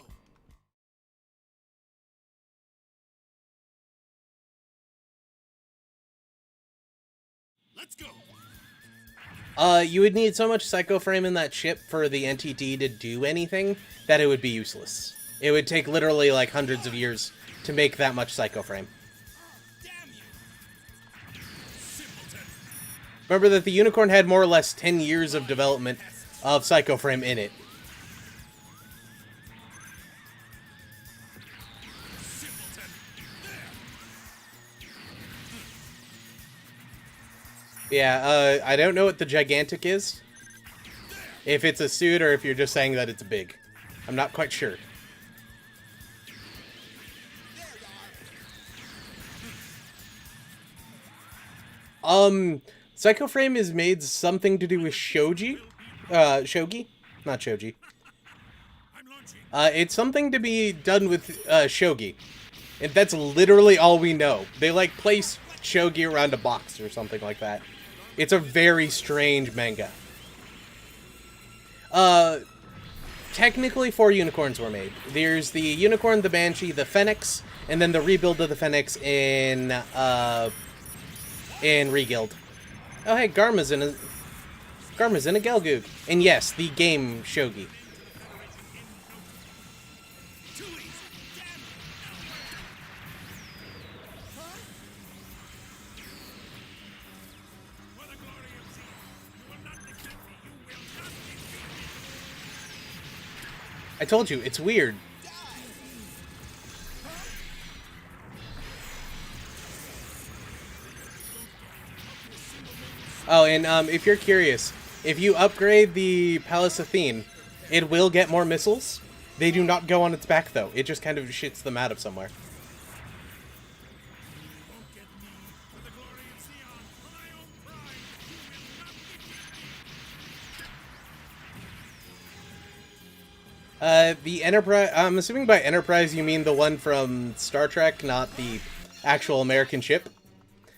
Let's go. You would need so much Psycho Frame in that ship for the NTD to do anything that it would be useless. It would take literally like hundreds of years to make that much Psycho Frame. Remember that the Unicorn had more or less 10 years of development of Psycho Frame in it. Yeah, I don't know what the gigantic is. If it's a suit or if you're just saying that it's big. I'm not quite sure. Psycho Frame is made something to do with Shogi? Not Shogi. It's something to be done with, Shogi. And that's literally all we know. They, like, place Shogi around a box or something like that. It's a very strange manga. Technically 4 unicorns were made. There's the Unicorn, the Banshee, the Phoenix, and then the rebuild of the Phoenix in Reguild. Oh hey, Garma's in a Gelgoog. And yes, the game Shogi. I told you, it's weird. Oh, and if you're curious, if you upgrade the Palace Athene, it will get more missiles. They do not go on its back, though. It just kind of shits them out of somewhere. The Enterprise... I'm assuming by Enterprise you mean the one from Star Trek, not the actual American ship.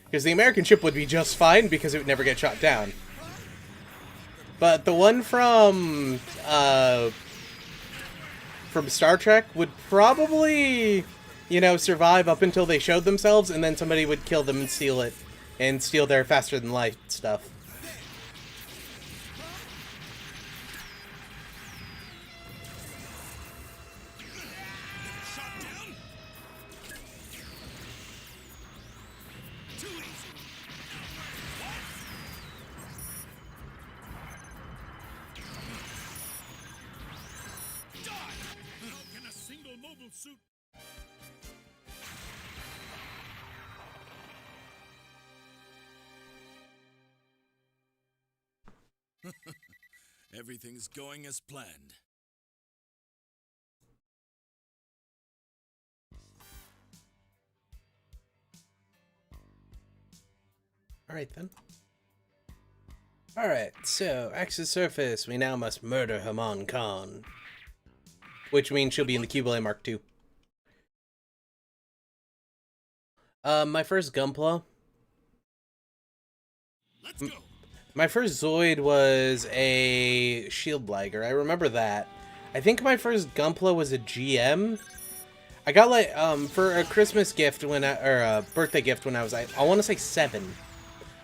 Because the American ship would be just fine because it would never get shot down. But the one from Star Trek would probably, you know, survive up until they showed themselves, and then somebody would kill them and steal it, and steal their faster-than-light stuff. Shot down. Too easy. Die. How can a single mobile suit? Everything's going as planned. Alright then. Alright, so, Axis Surface, we now must murder Haman Khan. Which means she'll be in the Qubelay Mark II. My first Gunpla. Let's go. My first Zoid was a Shield Blagger. I remember that. I think my first Gunpla was a GM. I got like, for a Christmas gift or a birthday gift when I was, I want to say 7.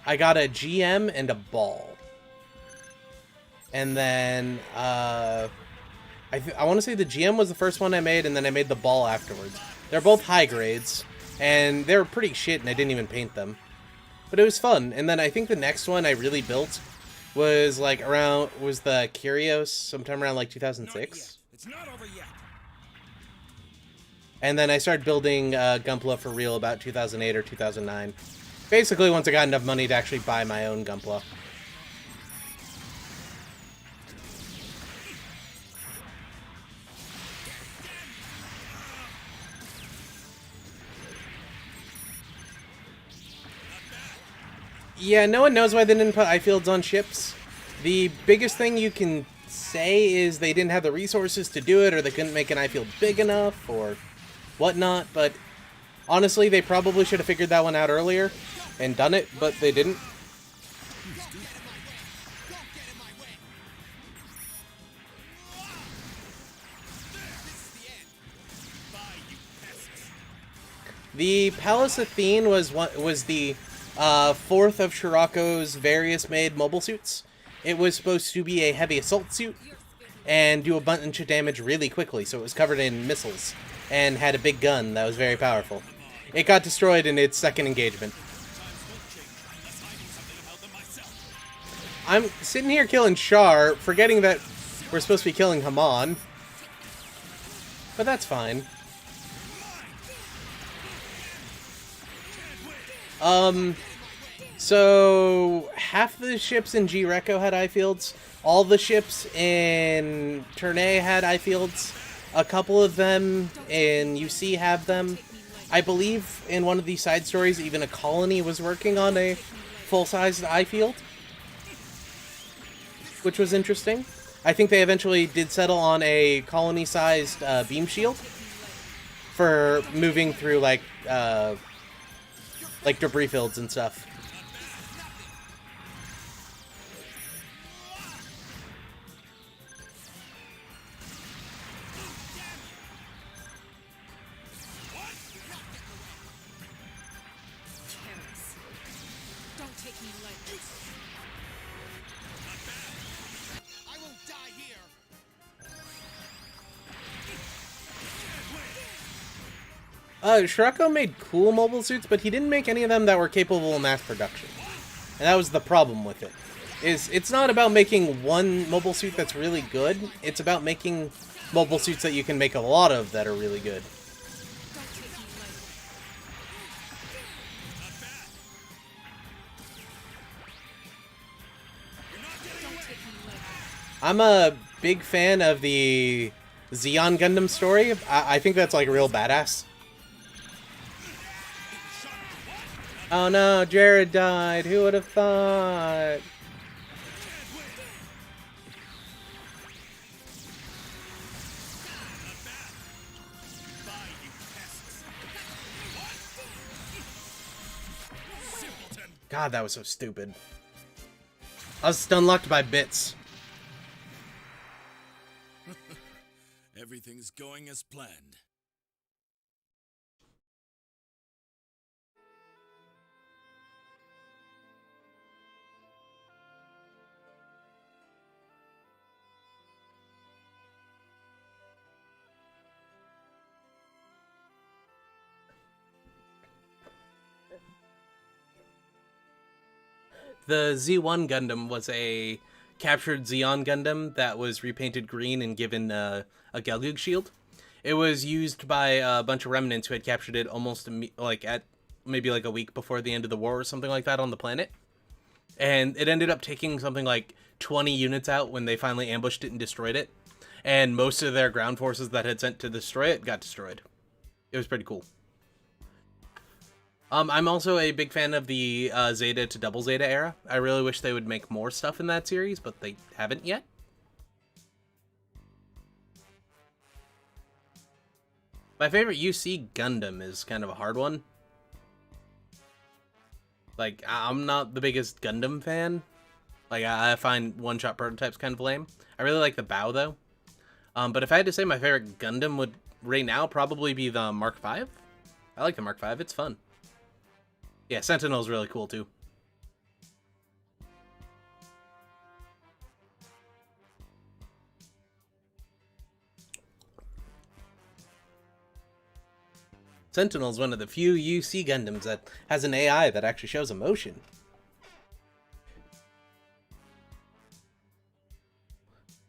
I got a GM and a ball. And then, I want to say the GM was the first one I made, and then I made the ball afterwards. They're both high grades, and they were pretty shit, and I didn't even paint them. But it was fun. And then I think the next one I really built was like was the Kyrios, sometime around like 2006. It's not over yet. And then I started building Gunpla for real about 2008 or 2009. Basically, once I got enough money to actually buy my own Gunpla. Yeah, no one knows why they didn't put I-fields on ships. The biggest thing you can say is they didn't have the resources to do it, or they couldn't make an I-field big enough, or whatnot, but honestly, they probably should have figured that one out earlier and done it, but they didn't. The Palace Athene was the fourth of Shirako's various made mobile suits. It was supposed to be a heavy assault suit and do a bunch of damage really quickly, so it was covered in missiles and had a big gun that was very powerful. It got destroyed in its second engagement. I'm sitting here killing Char, forgetting that we're supposed to be killing Haman. But that's fine. So half the ships in G-Reco had I-fields. All the ships in Tournai had I-fields. A couple of them in UC have them. I believe in one of these side stories, even a colony was working on a full-sized I-field, which was interesting. I think they eventually did settle on a colony-sized beam shield for moving through like debris fields and stuff. Don't take me like this. I won't die here. Shirako made cool mobile suits, but he didn't make any of them that were capable of mass production. And that was the problem with it. It's not about making one mobile suit that's really good, it's about making mobile suits that you can make a lot of that are really good. Don't take me lightly. Don't take me lightly. I'm a big fan of the Xeon Gundam story. I think that's like real badass. Oh no, Jared died. Who would have thought? God, that was so stupid. I was stun locked by bits. Everything's going as planned. The Z1 Gundam was a captured Xeon Gundam that was repainted green and given a Gelgoog shield. It was used by a bunch of remnants who had captured it almost like at maybe like a week before the end of the war or something like that on the planet. And it ended up taking something like 20 units out when they finally ambushed it and destroyed it. And most of their ground forces that had sent to destroy it got destroyed. It was pretty cool. I'm also a big fan of the Zeta to Double Zeta era. I really wish they would make more stuff in that series, but they haven't yet. My favorite UC Gundam is kind of a hard one. Like, I'm not the biggest Gundam fan. Like, I find one-shot prototypes kind of lame. I really like the bow, though. But if I had to say my favorite Gundam would, right now, probably be the Mark V. I like the Mark V. It's fun. Yeah, Sentinel's really cool, too. Sentinel's one of the few UC Gundams that has an AI that actually shows emotion.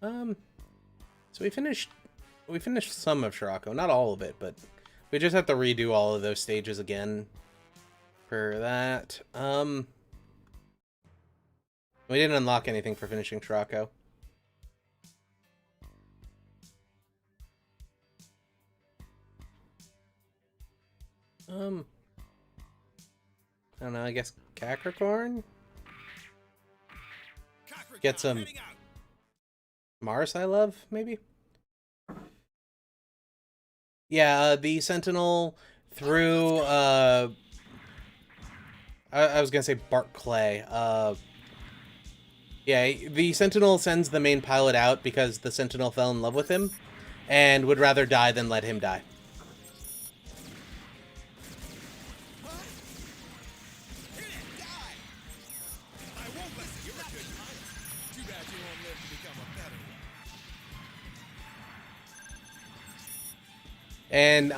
So we finished some of Shirako, not all of it, but we just have to redo all of those stages again for that. We didn't unlock anything for finishing Shirako. I don't know, I guess Capricorn? Get some Mars I love, maybe? Yeah, the Sentinel through, I was gonna say Bart Clay. Yeah, the Sentinel sends the main pilot out because the Sentinel fell in love with him and would rather die than let him die. And,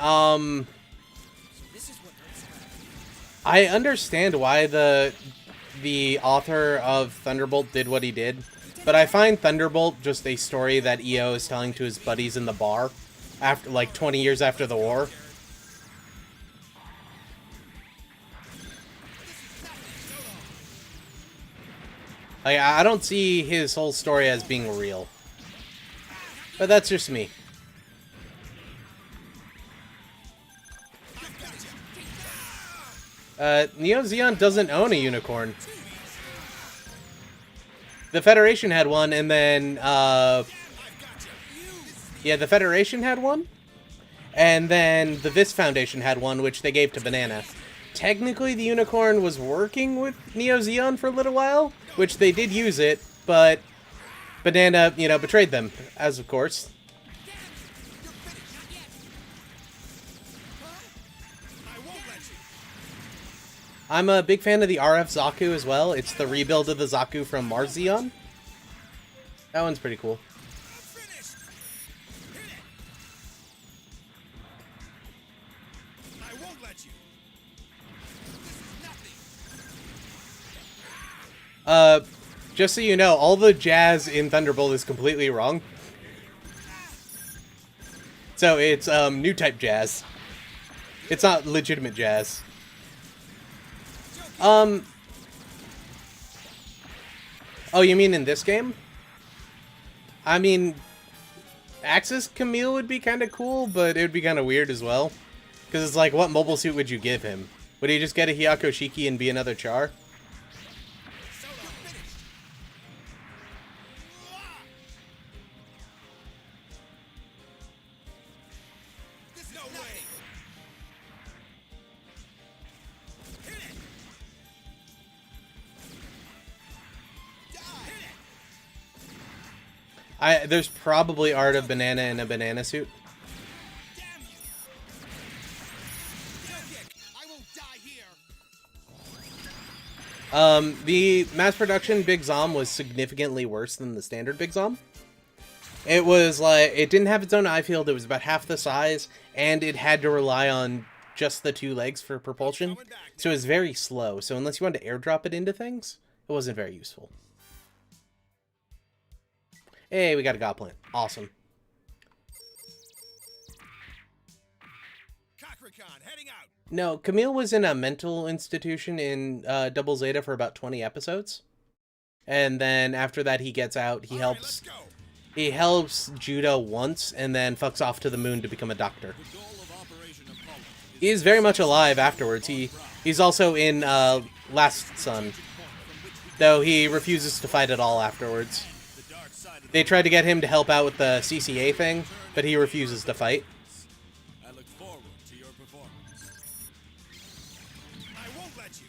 I understand why the author of Thunderbolt did what he did, but I find Thunderbolt just a story that EO is telling to his buddies in the bar after, like, 20 years after the war. Like, I don't see his whole story as being real. But that's just me. Neo Zeon doesn't own a unicorn. The Federation had one, and then, yeah, the Federation had one, and then the Vis Foundation had one, which they gave to Banana. Technically, the unicorn was working with Neo Zeon for a little while, which they did use it, but Banana, you know, betrayed them, as of course. I'm a big fan of the RF Zaku as well. It's the rebuild of the Zaku from Mars Zeon. That one's pretty cool. I won't let you. Just so you know, all the jazz in Thunderbolt is completely wrong. So it's new type jazz. It's not legitimate jazz. Oh, you mean in this game? I mean, Axis Camille would be kind of cool, but it would be kind of weird as well. Because it's like, what mobile suit would you give him? Would he just get a Hyako Shiki and be another Char? No way. Hit it. Hit it. There's probably Art of Banana in a banana suit. Damn you. I won't die here. The mass production Big Zom was significantly worse than the standard Big Zom. It was like, it didn't have its own eye field, it was about half the size, and it had to rely on just the 2 legs for propulsion, so it was very slow, so unless you wanted to airdrop it into things, it wasn't very useful. Hey, we got a God Plant. Awesome. Kakarikon, heading out. No, Camille was in a mental institution in Double Zeta for about 20 episodes. And then after that he gets out, he All right, let's helps... go. He helps Judah once, and then fucks off to the moon to become a doctor. He is very much alive afterwards. He's also in Last Son, though he refuses to fight at all afterwards. They tried to get him to help out with the CCA thing, but he refuses to fight. I look forward to your performance. I won't let you.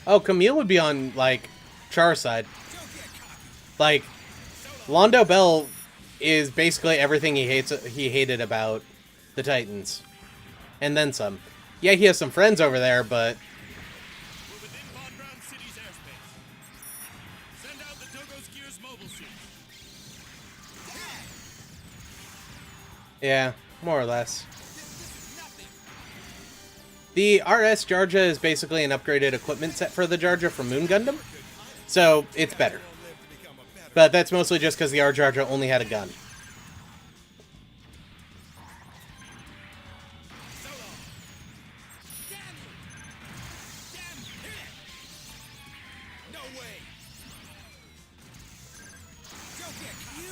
Oh, Camille would be on, like, Char's side. Don't get cocky. Like, Londo Bell is basically everything he hated about the Titans. And then some. Yeah, he has some friends over there, but... We're within Von Braun City's airspace. Send out the Dogo's Gears mobile suit. Yeah, more or less. This is nothing. The RS Jarja is basically an upgraded equipment set for the Jarja from Moon Gundam. So, it's better. Live to become a better. But that's mostly just because the R Jarja only had a gun. Damn you. Damn you. Hit it. No way. Don't get cocky.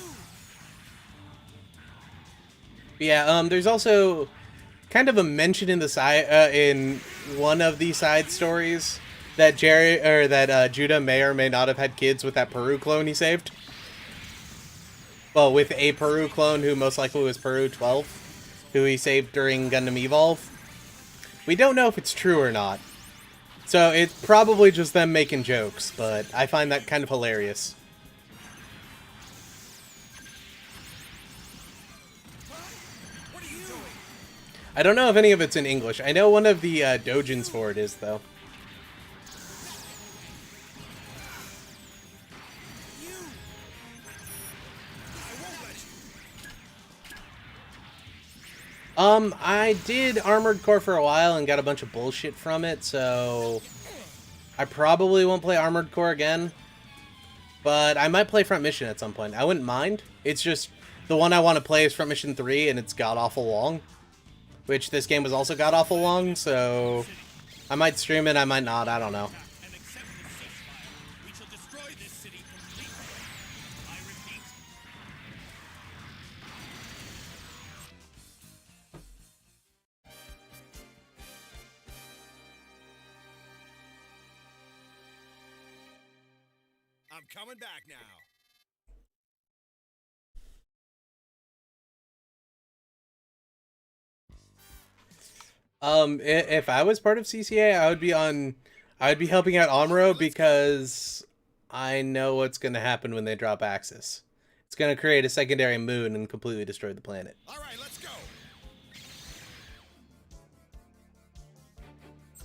Yeah, there's also kind of a mention in the side in one of the side stories that Judah may or may not have had kids with that Peru clone he saved. Well, with a Peru clone who most likely was Peru 12, who he saved during Gundam Evolve. We don't know if it's true or not. So it's probably just them making jokes, but I find that kind of hilarious. What are you doing? I don't know if any of it's in English. I know one of the dojins for it is, though. You. I won't let you. I did Armored Core for a while and got a bunch of bullshit from it, so I probably won't play Armored Core again. But I might play Front Mission at some point. I wouldn't mind. It's just the one I want to play is Front Mission 3, and it's god-awful long. Which this game was also god-awful long, so I might stream it, I might not, I don't know. And accept the ceasefire. We shall destroy this city completely. I repeat. I'm coming back now. If I was part of CCA, I would be helping out Amuro because I know what's going to happen when they drop Axis. It's going to create a secondary moon and completely destroy the planet. All right, let's go.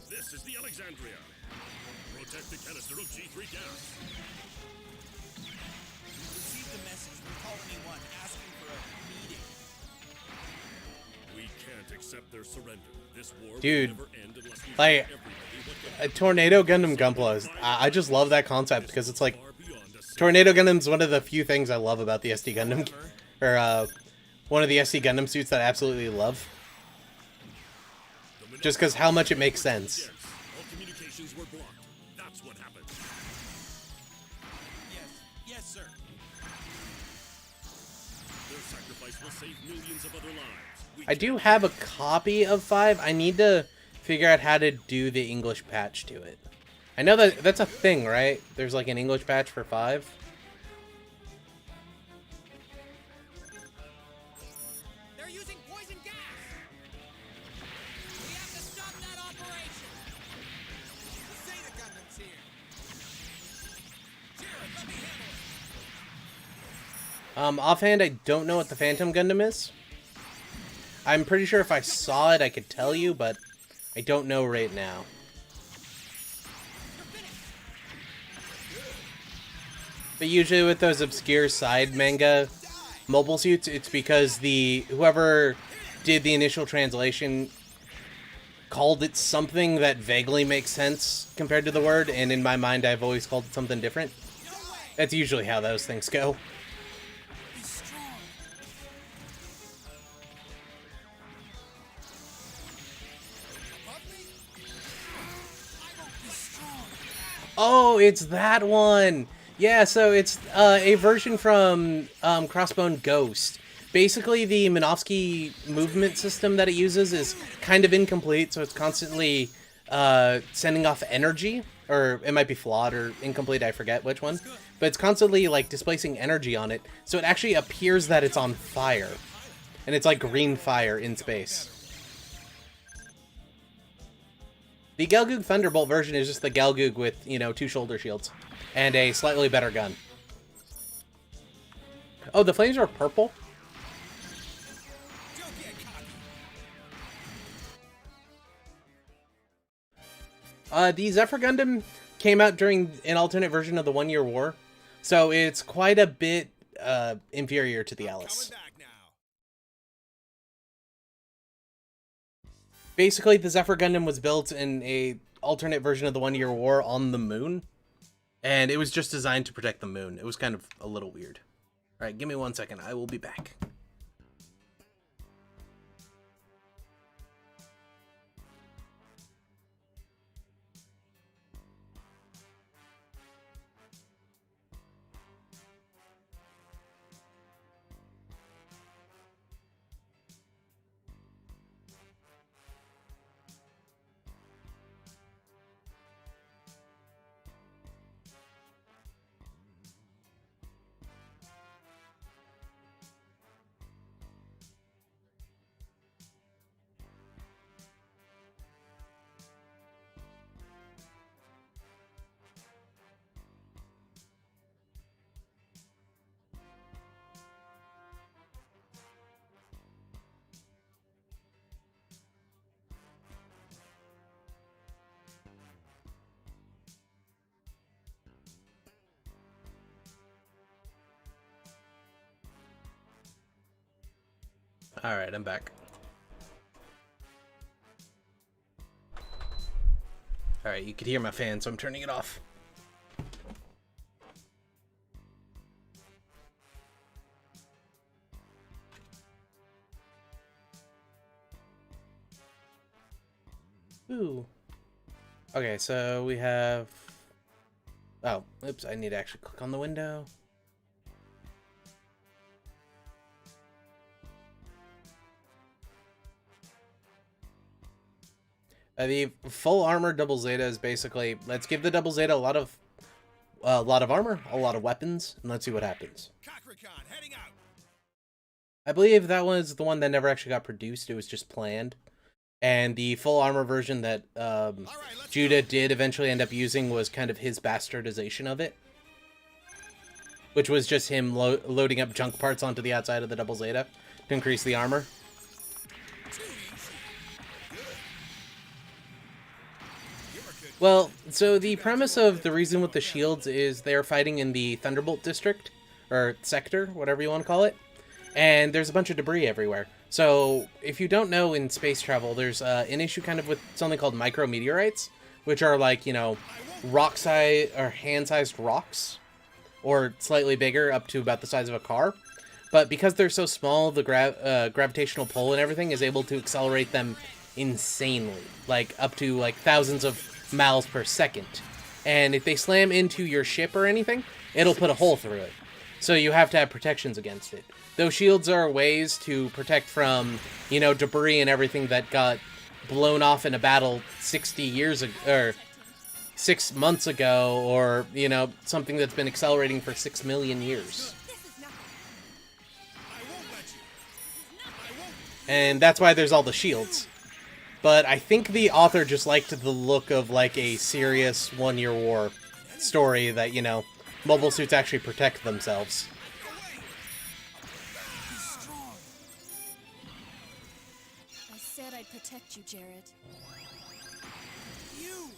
This is the Alexandria. Protect the canister of G3 gas. Received a message from Colony 1 asking for a meeting. We can't accept their surrender. This war Dude, will never end unless we like, tell everybody what a Tornado Gundam Gunpla is, I just love that concept because it's like, far beyond us. Tornado Gundam's one of the few things I love about the SD Gundam, or one of the SD Gundam suits that I absolutely love. Just because how much it makes sense. All communications were blocked. That's what happened. Yes, yes, sir. Their sacrifice will save millions of other lives. We I do have a copy of 5. I need to figure out how to do the English patch to it. I know that that's a thing, right? There's like an English patch for 5. They're using poison gas! We have to stop that operation! The Zeta Gundam's here! Jared, let me handle it! Offhand, I don't know what the Phantom Gundam is. I'm pretty sure if I saw it, I could tell you, but I don't know right now. But usually with those obscure side manga mobile suits, it's because whoever did the initial translation called it something that vaguely makes sense compared to the word, and in my mind I've always called it something different. That's usually how those things go. Be strong! Above me? I won't be strong! Oh, it's that one! Yeah, so it's a version from Crossbone Ghost. Basically, the Minovsky movement system that it uses is kind of incomplete, so it's constantly sending off energy. Or it might be flawed or incomplete, I forget which one. But it's constantly, like, displacing energy on it, so it actually appears that it's on fire. And it's like green fire in space. The Gelgoog Thunderbolt version is just the Gelgoog with, 2 shoulder shields. And a slightly better gun. Oh, the flames are purple? Don't get cocky. The Zephyr Gundam came out during an alternate version of the 1 Year War. So it's quite a bit inferior to the Alice. Coming back now. Basically, the Zephyr Gundam was built in a alternate version of the 1 Year War on the moon. And it was just designed to protect the moon. It was kind of a little weird. Alright, give me 1 second. I will be back. Alright, I'm back. Alright, you could hear my fan, so I'm turning it off. Ooh. Okay, so we have... Oh, oops, I need to actually click on the window. The full armor double Zeta is basically, let's give the double Zeta a lot of armor, a lot of weapons, and let's see what happens. Kakarikon, heading out. I believe that was the one that never actually got produced. It was just planned. And the full armor version that Judah did eventually end up using was kind of his bastardization of it. Which was just him loading up junk parts onto the outside of the double Zeta to increase the armor. Well, so the premise of the reason with the shields is they're fighting in the Thunderbolt district, or sector, whatever you want to call it, and there's a bunch of debris everywhere. So, if you don't know, in space travel, there's an issue kind of with something called micrometeorites, which are like, rock size or hand-sized rocks, or slightly bigger, up to about the size of a car. But because they're so small, the gravitational pull and everything is able to accelerate them insanely, like up to like thousands of miles per second. And if they slam into your ship or anything, it'll put a hole through it. So you have to have protections against it. Those shields are ways to protect from, you know, debris and everything that got blown off in a battle 60 years ago, or 6 months ago, or, you know, something that's been accelerating for 6 million years. I won't let you. I won't. And that's why there's all the shields. But I think the author just liked the look of, like, a serious one-year war story that, you know, mobile suits actually protect themselves. He's strong. I said I'd protect you, Jared. You.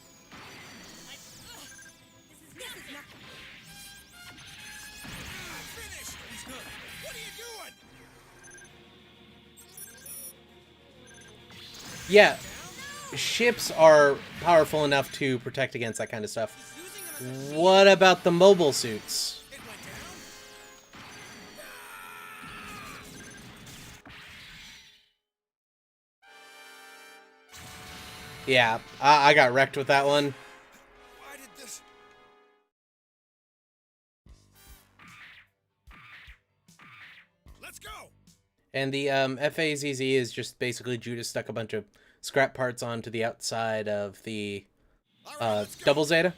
This is nothing. Finish. He's good. What are you doing? Yeah, ships are powerful enough to protect against that kind of stuff. What about the mobile suits? It went down. Yeah, I got wrecked with that one. Why did this? Let's go. And the FAZZ is just basically Judas stuck a bunch of scrap parts onto the outside of the All right, let's go. double Zeta.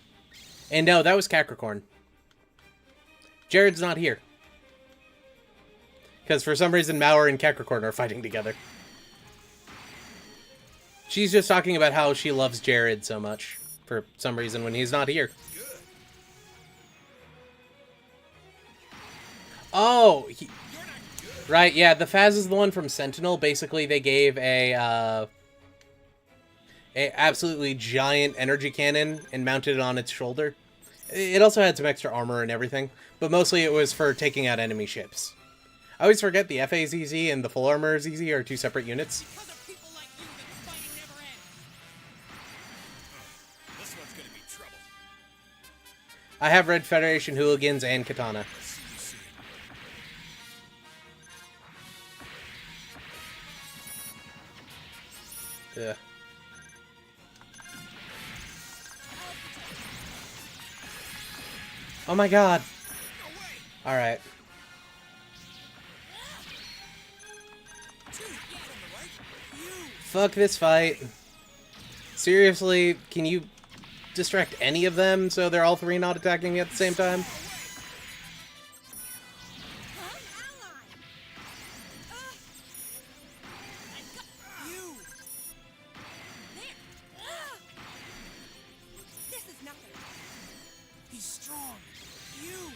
And no, that was Capricorn. Jared's not here. Because for some reason, Mauer and Capricorn are fighting together. She's just talking about how she loves Jared so much for some reason when he's not here. Good. Oh, You're not good. right, yeah, the Faz is the one from Sentinel. Basically, they gave a absolutely giant energy cannon and mounted it on its shoulder. It also had some extra armor and everything, but mostly it was for taking out enemy ships. I always forget the FAZZ and the full armor ZZ are two separate units. Because of people like you that the fighting never ends. This one's gonna be trouble. I have Red Federation Hooligans and Katana. Let's see you soon. Ugh. Oh my god. No way. Alright. Two. On the right. You. Fuck this fight. Seriously, can you distract any of them so they're all three not attacking me at the same time? You. This is nothing. He's strong. You.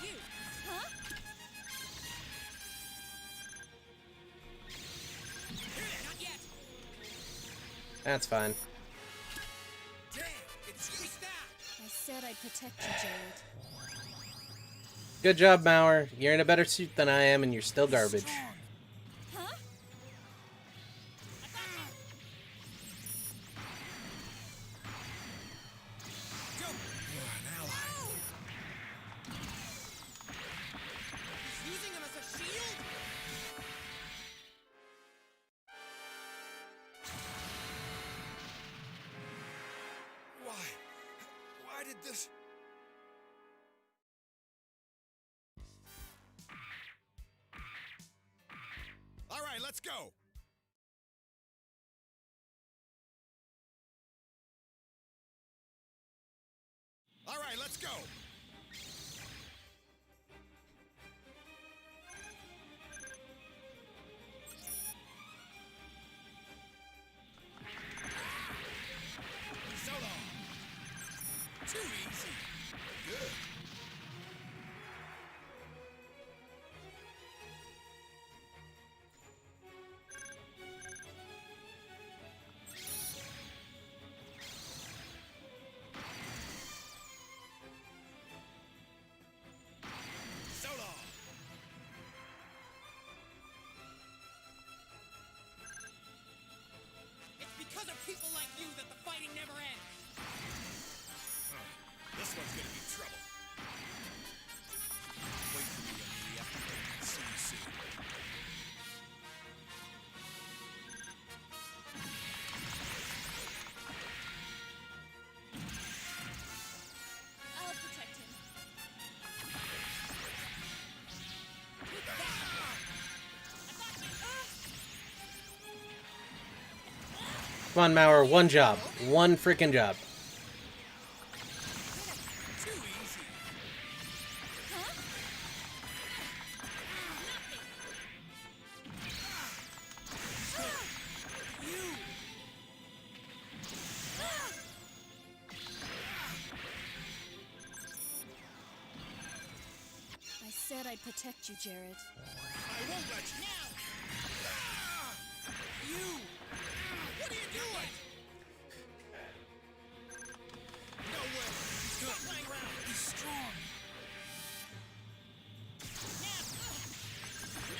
You. Huh? Not yet. That's fine. Damn. It's you. Stop. I said I'd protect you, Jared. Good job, Mauer. You're in a better suit than I am, and you're still garbage. Strong. Huh? Go. You're an ally. He's using him as a shield. Why? Why did this? All right, let's go. All right, let's go. So long. Too easy. Good. Come on, Mauer, one job. One freaking job. Too easy. I said I'd protect you, Jared. I won't let you. You! What are you doing? No way! Stop playing around! He's strong!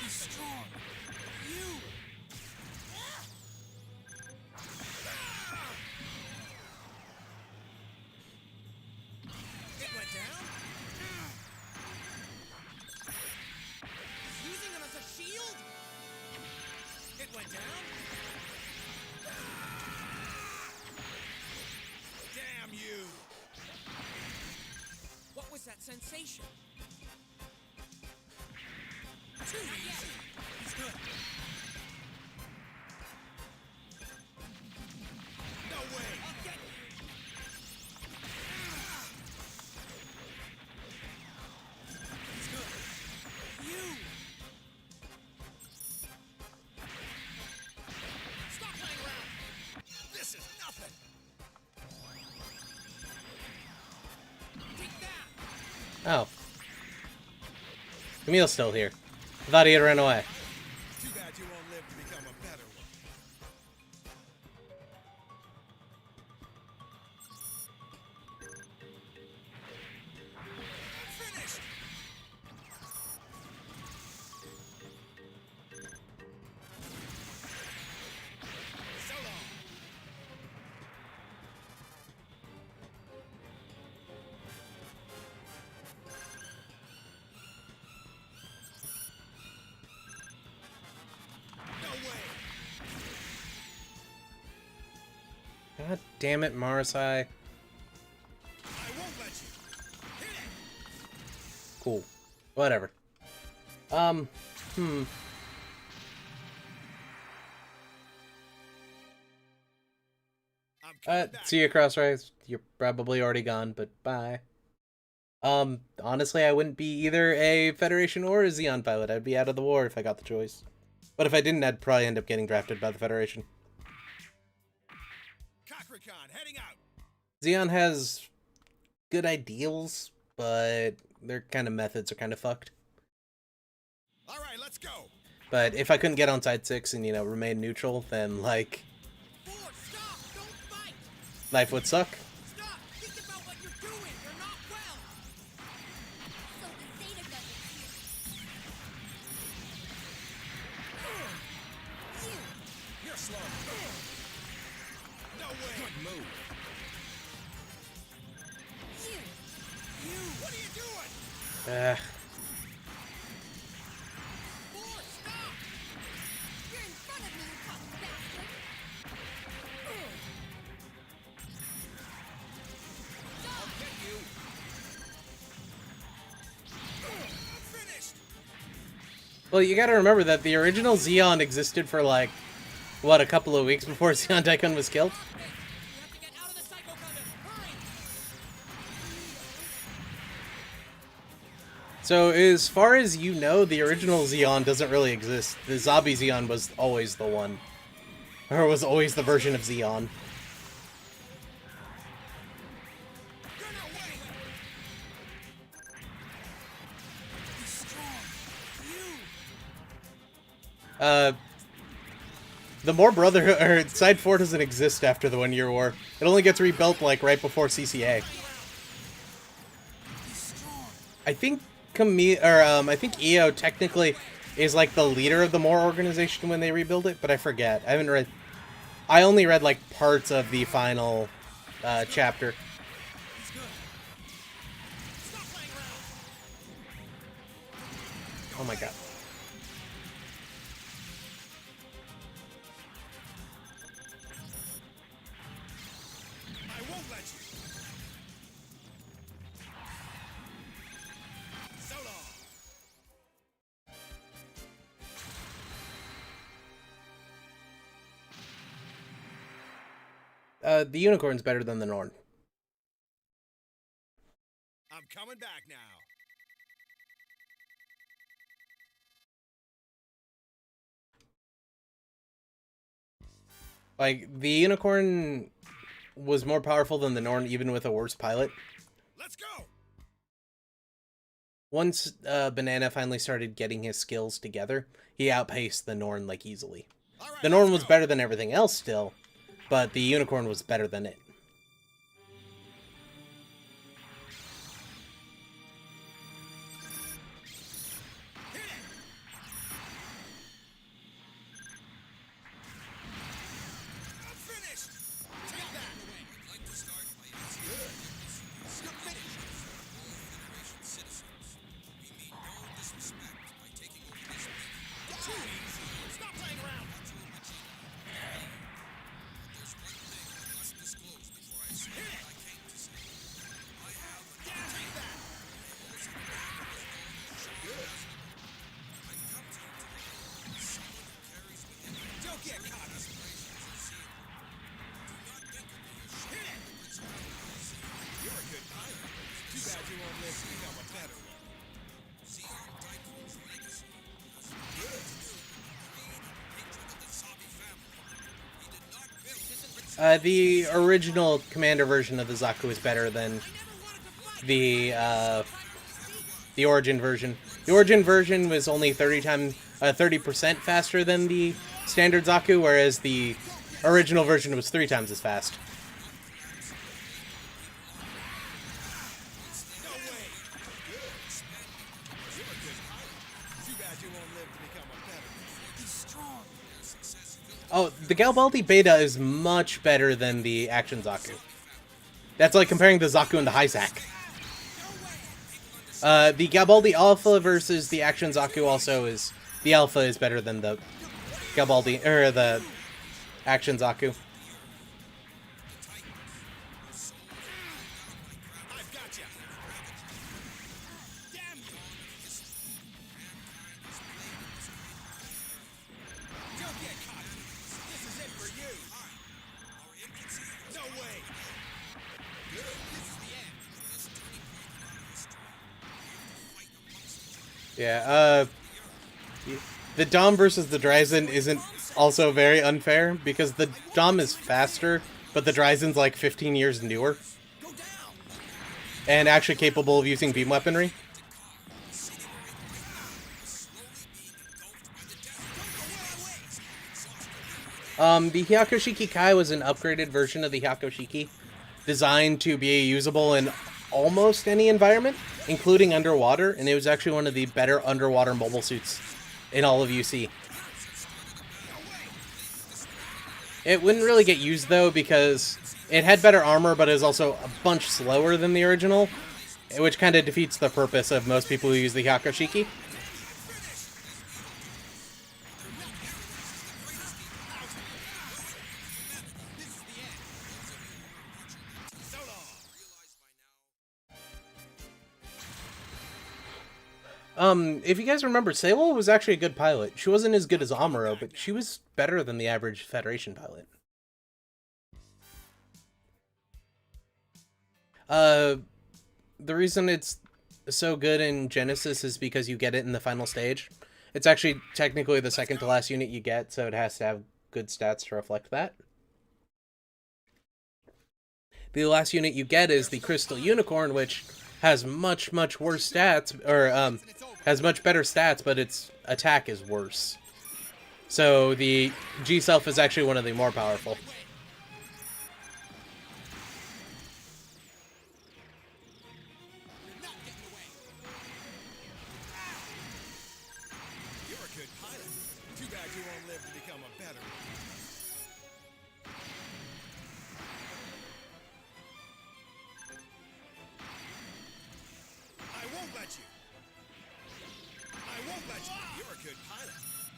He's strong! You! It went down? He's using him as a shield? It went down? Damn you! What was that sensation? Too easy. He's good. No way. I'll get you. He's good. You. Stop playing around. This is nothing. Take that. Oh. Camille's still here. I thought he had run away. Too bad you won't live to become a better one. Finished. So long. No way. God damn it, Marsai. I won't let you. Hit it. Cool. Whatever. Hmm. I'm coming back. See you, Crossrise. You're probably already gone, but bye. Honestly, I wouldn't be either a Federation or a Xeon pilot. I'd be out of the war if I got the choice. But if I didn't, I'd probably end up getting drafted by the Federation. Kakarikon, heading out. Xeon has good ideals, but their kind of methods are kind of fucked. All right, let's go. But if I couldn't get on side 6 and, you know, remain neutral, then, like, Ford, stop! Don't fight! life would suck. Stop! Think about what you're doing! You're not well! So the Zeta Gundam's here. You're slow. No way. Good move. You. What are you doing? Ford, stop! You're in front of me, you cock bastard! I'll get you. Finished. Well, you gotta remember that the original Xeon existed for, like, what, a couple of weeks before Xeon Tycoon was killed? Hey, you have to get out of the Psycho Gundam! Hurry! So, as far as you know, the original Xeon doesn't really exist. The zombie Xeon was always the one. Or was always the version of Xeon. You're no way. He's strong. You. The More Brotherhood, or Side 4 doesn't exist after the 1 Year War. It only gets rebuilt, like, right before CCA. He's strong. I think I think EO technically is, like, the leader of the More organization when they rebuild it, but I forget. I only read, like, parts of the final, chapter. He's good. Stop playing around. Oh my god. I won't let you. So long. The Unicorn's better than the Norn. I'm coming back now. Like, the Unicorn was more powerful than the Norn, even with a worse pilot. Let's go. Once Banana finally started getting his skills together, he outpaced the Norn, like, easily. All right, The Norn let's was go. better than everything else still, but the Unicorn was better than it. I'm finished. Take that. I'd like to start by asking good. You're finished. All Federation citizens, we mean no disrespect by taking over this place. Too easy. Stop playing around. There's one thing I must disclose before I say what I came to say. I have a take that. Good. I've come to you today as someone who carries within him. Don't get caught. Aspirations of Zeta. Do not think of me as sharing the principalities. You're a good pilot. Too bad you won't live to become a better one. Zeon Tycoon's legacy has good to do with greed and hatred of the Sabi family. He did not build The original Commander version of the Zaku is better than the Origin version. The Origin version was only 30% faster than the standard Zaku, whereas the original version was 3 times as fast. No way. Good. You're a good pilot. Too bad you won't live to become a better one. He's strong. Oh, the Garibaldi Beta is much better than the Action Zaku. That's like comparing the Zaku and the Hyzak. The Garibaldi Alpha versus the Action Zaku also is... The Alpha is better than the Garibaldi... or the Action Zaku. I've got you. Damn you. Don't get caught. This is it for you. No way. Good. This is the end. This turning point in our history. We have to fight amongst each other. Yeah, the Dom versus the Dryzen isn't also very unfair, because the Dom is faster, but the Dryzen's like 15 years newer, Go down. and actually capable of using beam weaponry. The Hyakushiki Kai was an upgraded version of the Hyakushiki, designed to be usable in almost any environment, including underwater, and it was actually one of the better underwater mobile suits in all of UC. It wouldn't really get used, though, because it had better armor, but it was also a bunch slower than the original, which kind of defeats the purpose of most people who use the Hyakushiki. So long. If you guys remember, Sable was actually a good pilot. She wasn't as good as Amuro, but she was better than the average Federation pilot. The reason it's so good in Genesis is because you get it in the final stage. It's actually technically the second to last unit you get, so it has to have good stats to reflect that. The last unit you get is the Crystal Unicorn, which has much worse stats, or has much better stats, but its attack is worse. So the G-Self is actually one of the more powerful. You're a good pilot. Too bad you won't live to become a better one. I won't let you. I won't let you. You're a good pilot.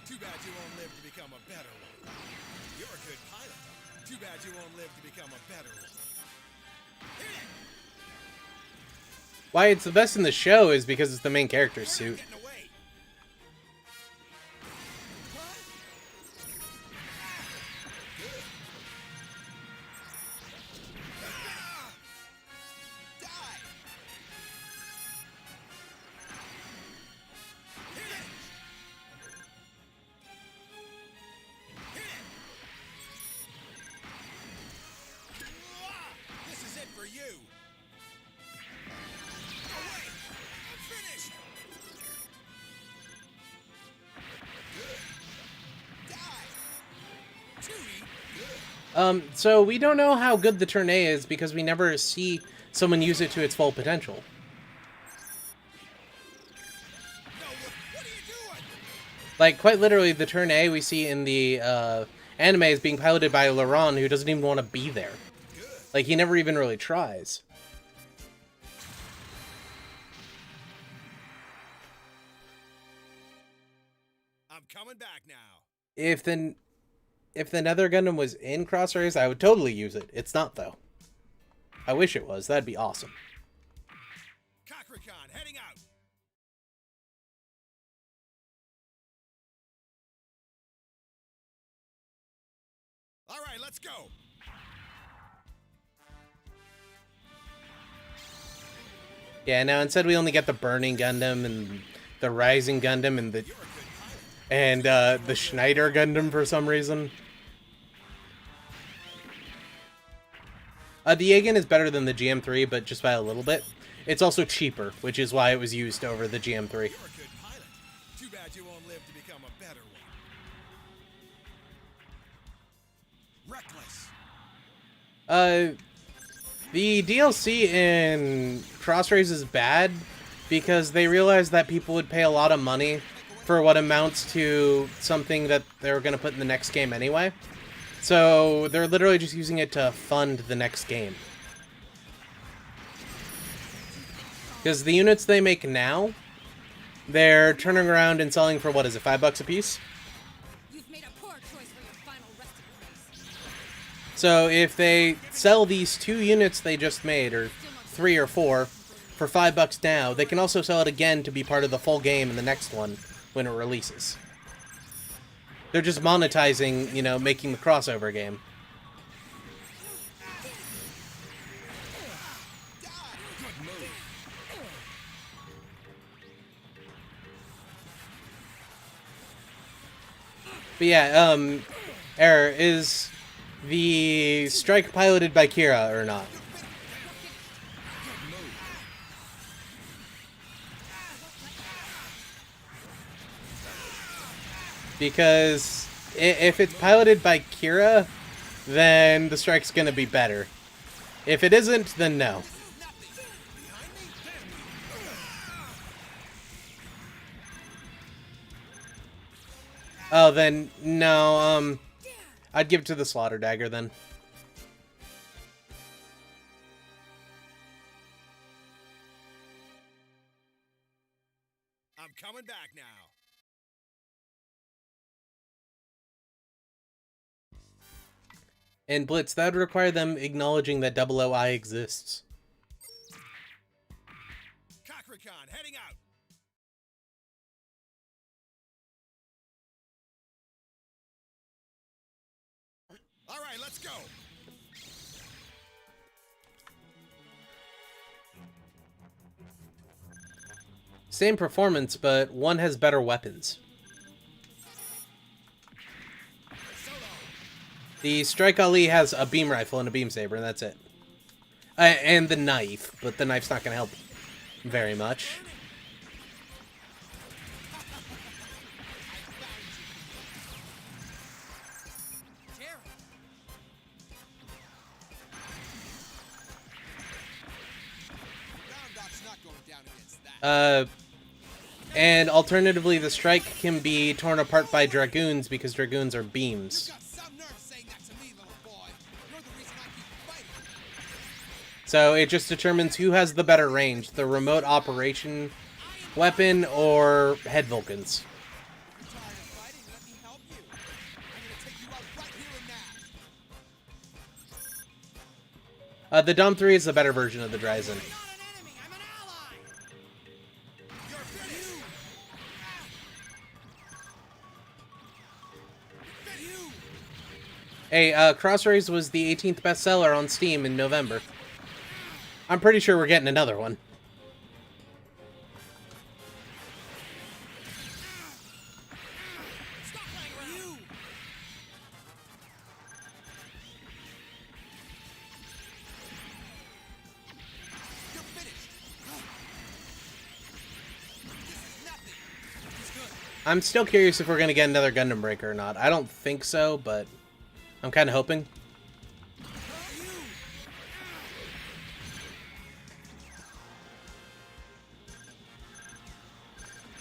Too bad you won't live to become a better one. You're a good pilot. Too bad you won't live to become a better one. Hit it! Why it's the best in the show is because it's the main character's suit. Getting away. So we don't know how good the Turn A is because we never see someone use it to its full potential. No, what are you doing? Like, quite literally, the Turn A we see in the anime is being piloted by Laurent, who doesn't even want to be there. Like, he never even really tries. I'm coming back now. If the Nether Gundam was in Cross Race, I would totally use it. It's not, though. I wish it was. That'd be awesome. Kakarikon, heading out. All right, let's go. Yeah, now instead we only get the Burning Gundam and the Rising Gundam and the Schneider Gundam for some reason. The Jagen is better than the GM3, but just by a little bit. It's also cheaper, which is why it was used over the GM3. You're a good pilot. Too bad you won't live to become a better one. Reckless. The DLC in Cross Race is bad because they realized that people would pay a lot of money for what amounts to something that they were going to put in the next game anyway. So they're literally just using it to fund the next game. Because the units they make now, they're turning around and selling for, what is it, $5 a piece? You've made a poor choice for your final resting place. So if they sell these 2 units they just made, or 3 or 4, for $5 now, they can also sell it again to be part of the full game in the next one when it releases. They're just monetizing, you know, making the crossover game. But yeah, Error, is the strike piloted by Kira or not? Because if it's piloted by Kira, then the strike's gonna be better. If it isn't, then no. Oh, then no, I'd give it to the Slaughter Dagger then. I'm coming back now. And Blitz, that would require them acknowledging that OOI exists. Kakarikon, heading out. All right, let's go. Same performance, but one has better weapons. The Strike Ali has a beam rifle and a beam saber, and that's it. And the knife, but the knife's not going to help very much. And alternatively, the strike can be torn apart by dragoons because dragoons are beams. So it just determines who has the better range, the remote operation weapon or head Vulcans. The Dom 3 is the better version of the Dryzen. Hey, Cross Race was the 18th bestseller on Steam in November. I'm pretty sure we're getting another one. I'm still curious if we're going to get another Gundam Breaker or not. I don't think so, but I'm kind of hoping.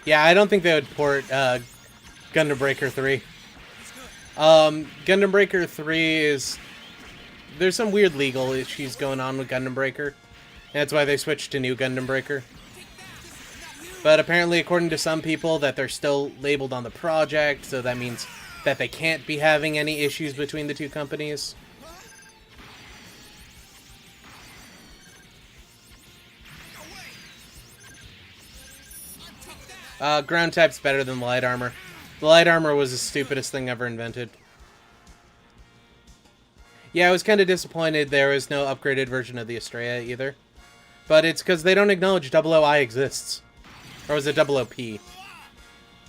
Yeah, I don't think they would port Gundam Breaker 3. Gundam Breaker 3 is... There's some weird legal issues going on with Gundam Breaker. That's why they switched to New Gundam Breaker. But apparently, according to some people, that they're still labeled on the project, so that means that they can't be having any issues between the two companies. Ground type's better than light armor. The light armor was the stupidest thing ever invented. Yeah, I was kind of disappointed there was no upgraded version of the Estrella either. But it's because they don't acknowledge 00I exists. Or was it 00P?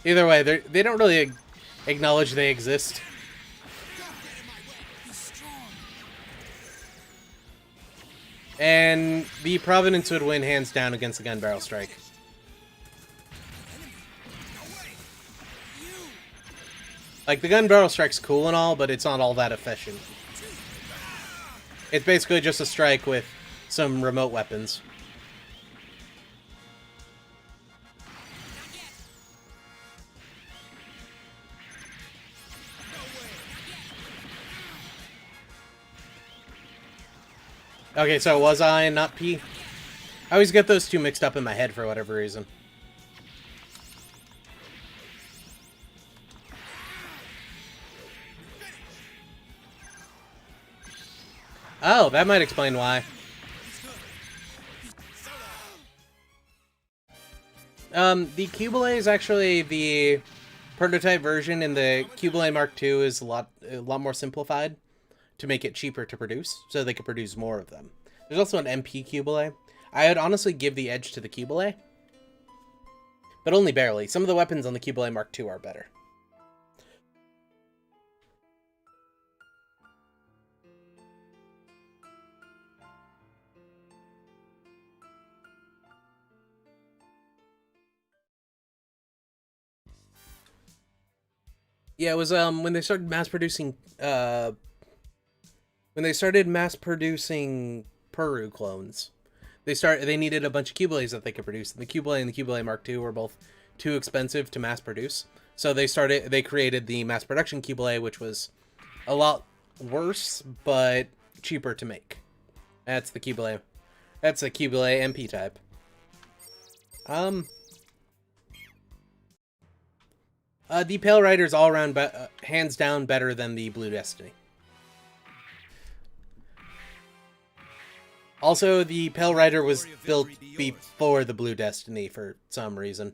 Either way, they don't really acknowledge they exist. And the Providence would win hands down against the Gun Barrel Strike. Like, the Gun Barrel Strike's cool and all, but it's not all that efficient. It's basically just a strike with some remote weapons. Okay, so was I and not P? I always get those two mixed up in my head for whatever reason. Oh, that might explain why. The Cubile is actually the prototype version, and the Cubile Mark II is a lot more simplified to make it cheaper to produce, so they could produce more of them. There's also an MP Cubile. I would honestly give the edge to the Cubile, but only barely. Some of the weapons on the Cubile Mark II are better. Yeah, it was when they started mass producing Peru clones. They needed a bunch of Cubiles that they could produce. And the Cubile and the Cubile Mark II were both too expensive to mass produce. So they created the mass production Cubile, which was a lot worse but cheaper to make. That's the Cubile. That's a Cubile MP type. The Pale Rider's all around, hands down, better than the Blue Destiny. Also, the Pale Rider was built before the Blue Destiny for some reason.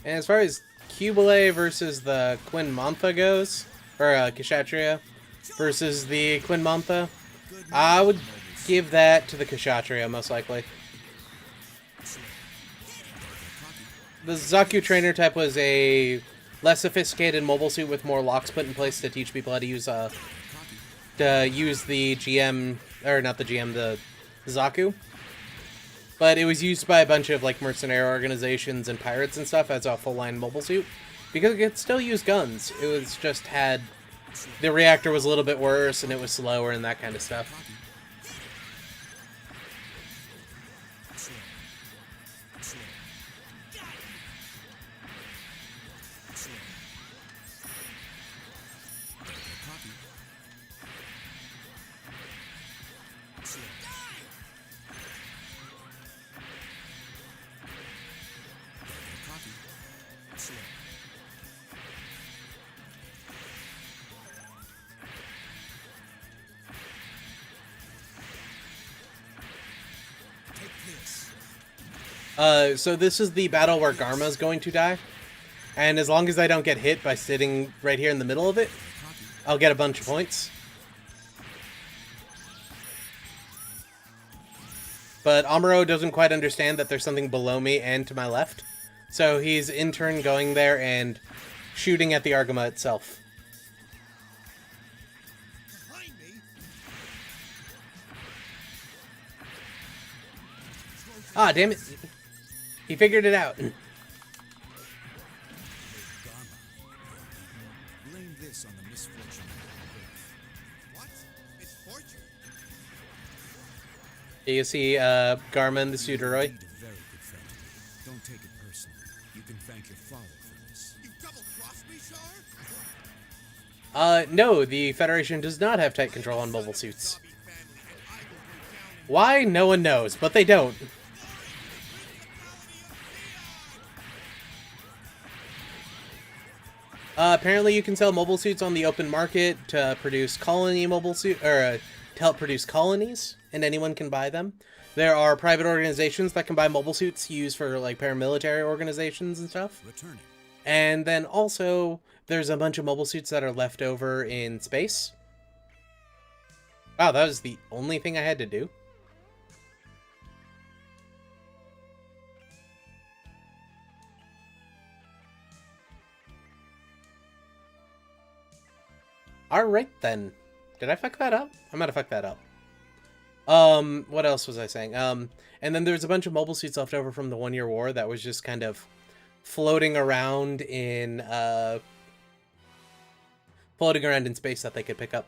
And as far as Cubile versus the Quin Mantha goes, or Kshatriya versus the Quin Mantha, I would give that to the Kshatriya, most likely. The Zaku trainer type was a less sophisticated mobile suit with more locks put in place to teach people how to use the GM, or not the GM, the Zaku. But it was used by a bunch of like mercenary organizations and pirates and stuff as a full-line mobile suit, because it could still use guns. It was just the reactor was a little bit worse and it was slower and that kind of stuff. So this is the battle where Garma's going to die. And as long as I don't get hit by sitting right here in the middle of it, I'll get a bunch of points. But Amuro doesn't quite understand that there's something below me and to my left. So he's in turn going there and shooting at the Argama itself. Ah, damn it. He figured it out. Dharma. Blame this on the misfortune of Earth. What? Misfortune? You see Garmin, the Suderoi. Indeed a very good friend. Don't take it personally. You can thank your father for this. You double-crossed me, Char? No, the Federation does not have tight control on mobile suits. Lobby family, and I will go down in Why? No one knows, but they don't. Apparently you can sell mobile suits on the open market to produce colony mobile suit, or to help produce colonies, and anyone can buy them. There are private organizations that can buy mobile suits used for like paramilitary organizations and stuff. Returning. And then also there's a bunch of mobile suits that are left over in space. Wow, that was the only thing I had to do. Alright then. Did I fuck that up? I might have fucked that up. What else was I saying? And then there's a bunch of mobile suits left over from the 1 Year War that was just kind of floating around in space that they could pick up.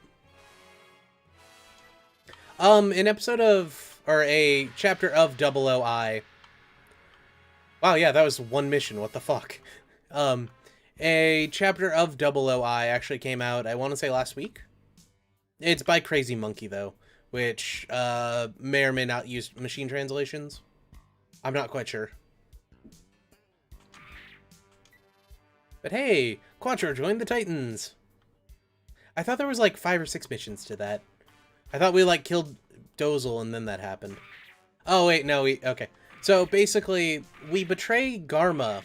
An episode of, or a chapter of 00I. Wow, yeah, that was one mission. What the fuck? A chapter of 00I actually came out, I want to say last week. It's by Crazy Monkey, though, which may or may not use machine translations. I'm not quite sure. But hey, Quattro joined the Titans. I thought there was like 5 or 6 missions to that. I thought we like killed Dozel and then that happened. Oh wait, no, okay. So basically, we betray Garma,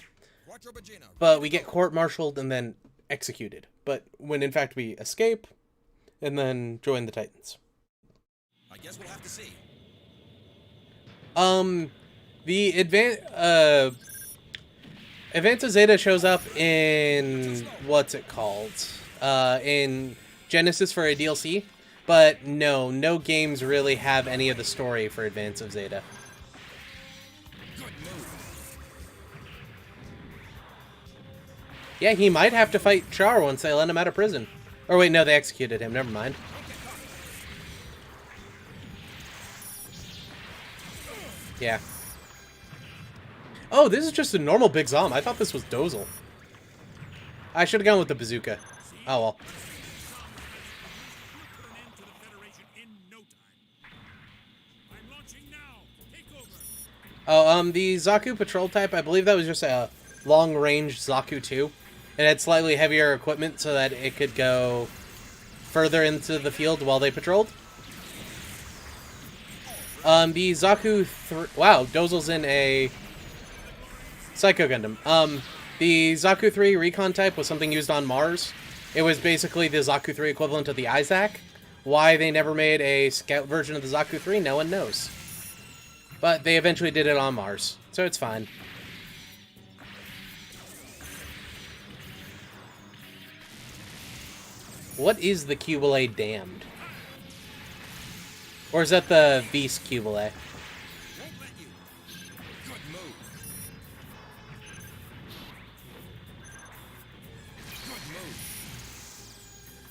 Quattro Bagina. but we get court-martialed and then executed. But when in fact we escape, and then join the Titans. I guess we'll have to see. The Advance of Zeta shows up in, what's it called? In Genesis for a DLC, but no games really have any of the story for Advance of Zeta. Good move. Yeah, he might have to fight Char once they let him out of prison. Or wait, no, they executed him, never mind. Yeah. Oh, this is just a normal Big Zom. I thought this was Dozel. I should have gone with the bazooka. Oh well. Put an end to the Federation in no time. I'm launching now. Take over. Oh, the Zaku patrol type, I believe that was just a long-range Zaku 2. It had slightly heavier equipment so that it could go further into the field while they patrolled. The Zaku 3... Wow, Dozel's in a Psycho Gundam. The Zaku 3 recon type was something used on Mars. It was basically the Zaku 3 equivalent of the Isaac. Why they never made a scout version of the Zaku 3, no one knows. But they eventually did it on Mars, so it's fine. What is the Cubile Damned? Or is that the Beast Cubile? Won't let you. Good move.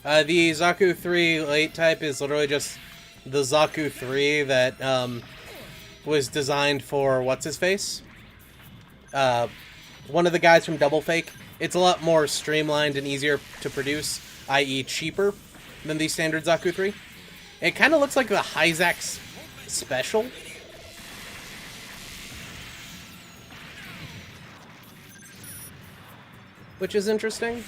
Good move. The Zaku 3 late type is literally just the Zaku 3 that was designed for what's-his-face? One of the guys from Double Fake. It's a lot more streamlined and easier to produce, i.e. cheaper, than the standard Zaku 3. It kind of looks like the Hyzax Special. Which is interesting.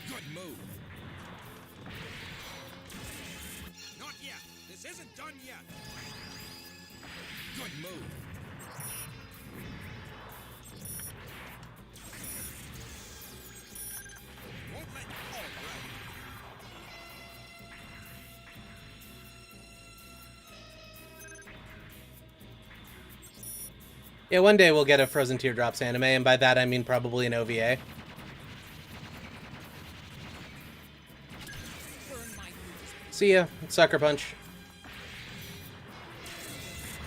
Good move. Not yet. This isn't done yet. Good move. Won't let you. All right. Yeah, one day we'll get a Frozen Teardrops anime, and by that I mean probably an OVA. Burn my moves. See ya, Sucker Punch.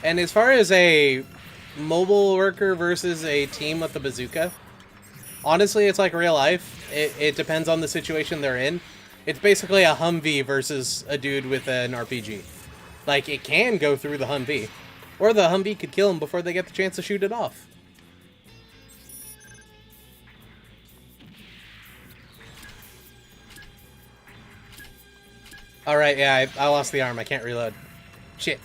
And as far as a mobile worker versus a team with the bazooka, honestly, it's like real life. It depends on the situation they're in. It's basically a Humvee versus a dude with an RPG. Like, it can go through the Humvee. Or the Humvee could kill him before they get the chance to shoot it off. Alright, yeah, I lost the arm. I can't reload. Shit.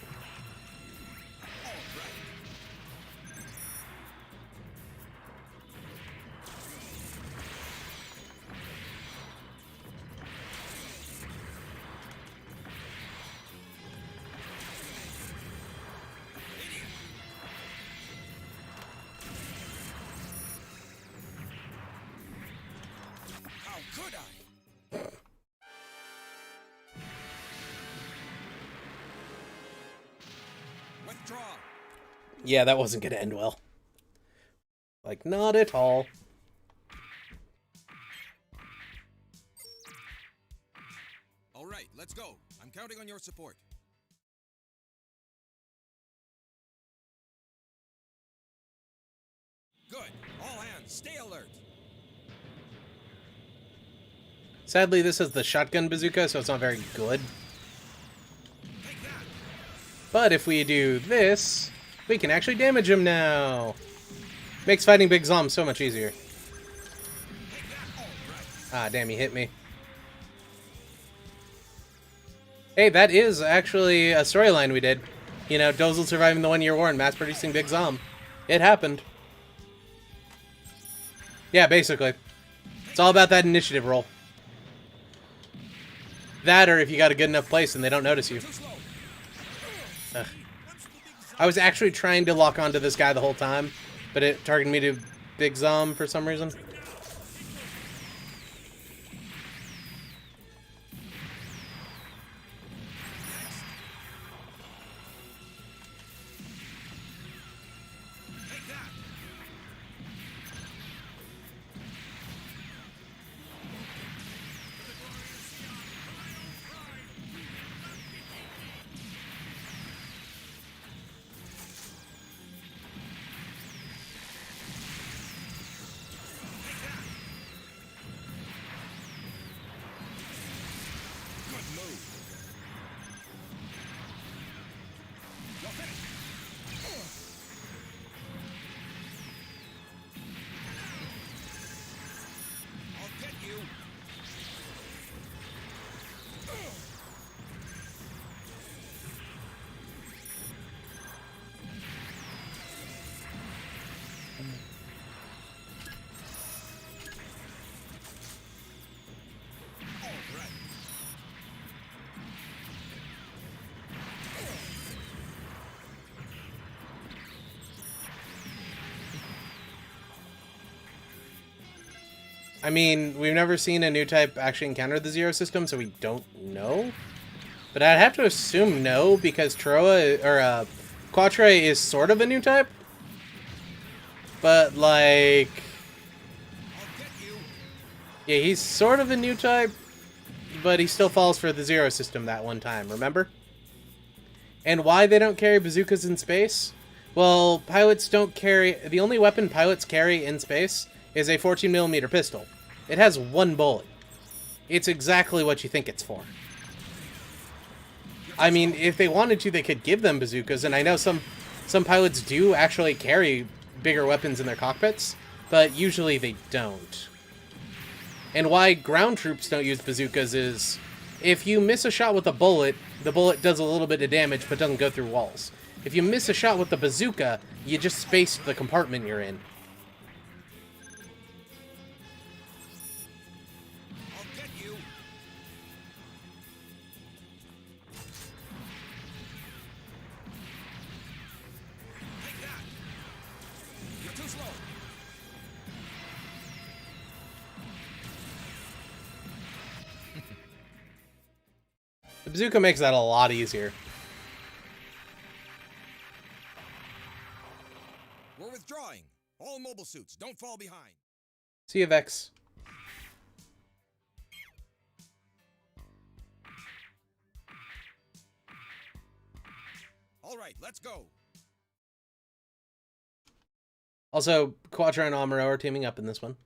How could I? Withdraw. Yeah, that wasn't gonna end well. Like, not at all. All right, let's go. I'm counting on your support. Good. All hands, stay alert. Sadly, this is the shotgun bazooka, so it's not very good. Take that. But if we do this, we can actually damage him now. Makes fighting Big Zom so much easier. Take that. All right. Ah, damn, he hit me. Hey, that is actually a storyline we did. You know, Dozel surviving the 1-year war and mass-producing Big Zom. It happened. Yeah, basically. It's all about that initiative roll. That, or if you got a good enough place and they don't notice you. Too slow. Ugh. I was actually trying to lock onto this guy the whole time, but it targeted me to Big Zom for some reason. Take that. Good move. You're finished. I'll get you. All right. I mean, we've never seen a new type actually encounter the Zero system, so we don't know. But I'd have to assume no, because Troa, or Quattro is sort of a new type. But, like, I'll get you. yeah, he's sort of a new type, but he still falls for the Zero system that one time, remember? And why they don't carry bazookas in space? Well, pilots don't carry... The only weapon pilots carry in space is a 14mm pistol. It has one bullet. It's exactly what you think it's for. I mean, if they wanted to, they could give them bazookas, and I know some pilots do actually carry bigger weapons in their cockpits, but usually they don't. And why ground troops don't use bazookas is, if you miss a shot with a bullet, the bullet does a little bit of damage, but doesn't go through walls. If you miss a shot with the bazooka, you just spaced the compartment you're in. I'll get you. Take that. You're too slow. The bazooka makes that a lot easier. We're withdrawing. All mobile suits, don't fall behind. See you, Vex. All right, let's go. Also, Quattro and Amuro are teaming up in this one.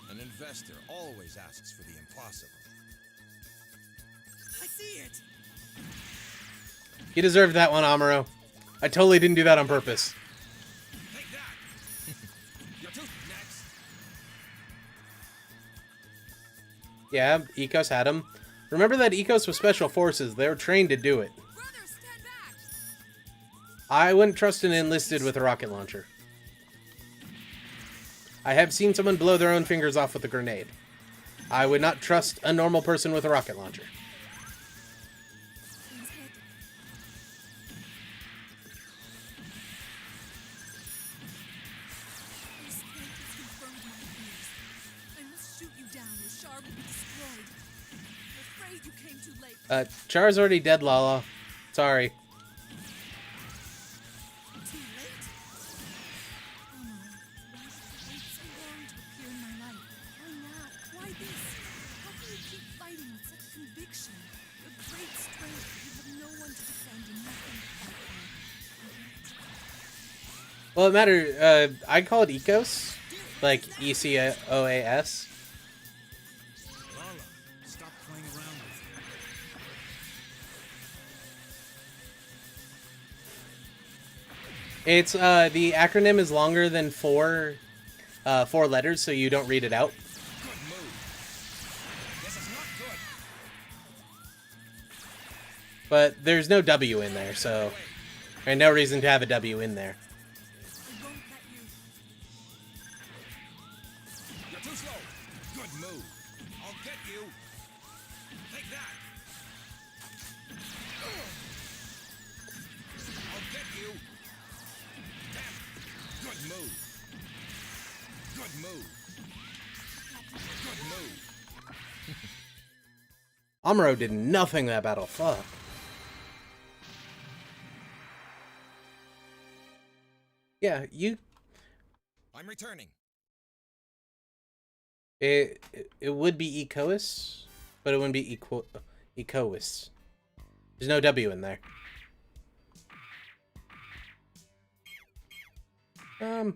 An investor always asks for the impossible. I see it. You deserved that one, Amuro. I totally didn't do that on purpose. Take that! You're too next. Yeah, Ecos had him. Remember that Ecos was Special Forces. They were trained to do it. Brother, stand back! I wouldn't trust an enlisted with a rocket launcher. I have seen someone blow their own fingers off with a grenade. I would not trust a normal person with a rocket launcher. Please hit. This strength has confirmed my fears. I must shoot you down or Shar will be destroyed. I'm afraid you came too late. Char's already dead, Lala. Sorry. Too late? Oh no. Why should you wait so long to appear in my life? Why now? Why this? How can you keep fighting with such conviction? Your great strength, you have no one to defend and nothing to fight for. Well, it matters. I call it Ecos. Like, E-C-O-A-S. Lala, stop playing around with it. It's, the acronym is longer than four letters, so you don't read it out. Good move. This is not good. But there's no W in there, so there's no reason to have a W in there. I won't let you. You're too slow. Good move. I'll get you. Take that. I'll get you. Damn. Good move. Good move. Good move. Amuro did nothing that battle. Fuck. Yeah, I'm returning. it would be Ecois, but it wouldn't be Ecois. There's no W in there. All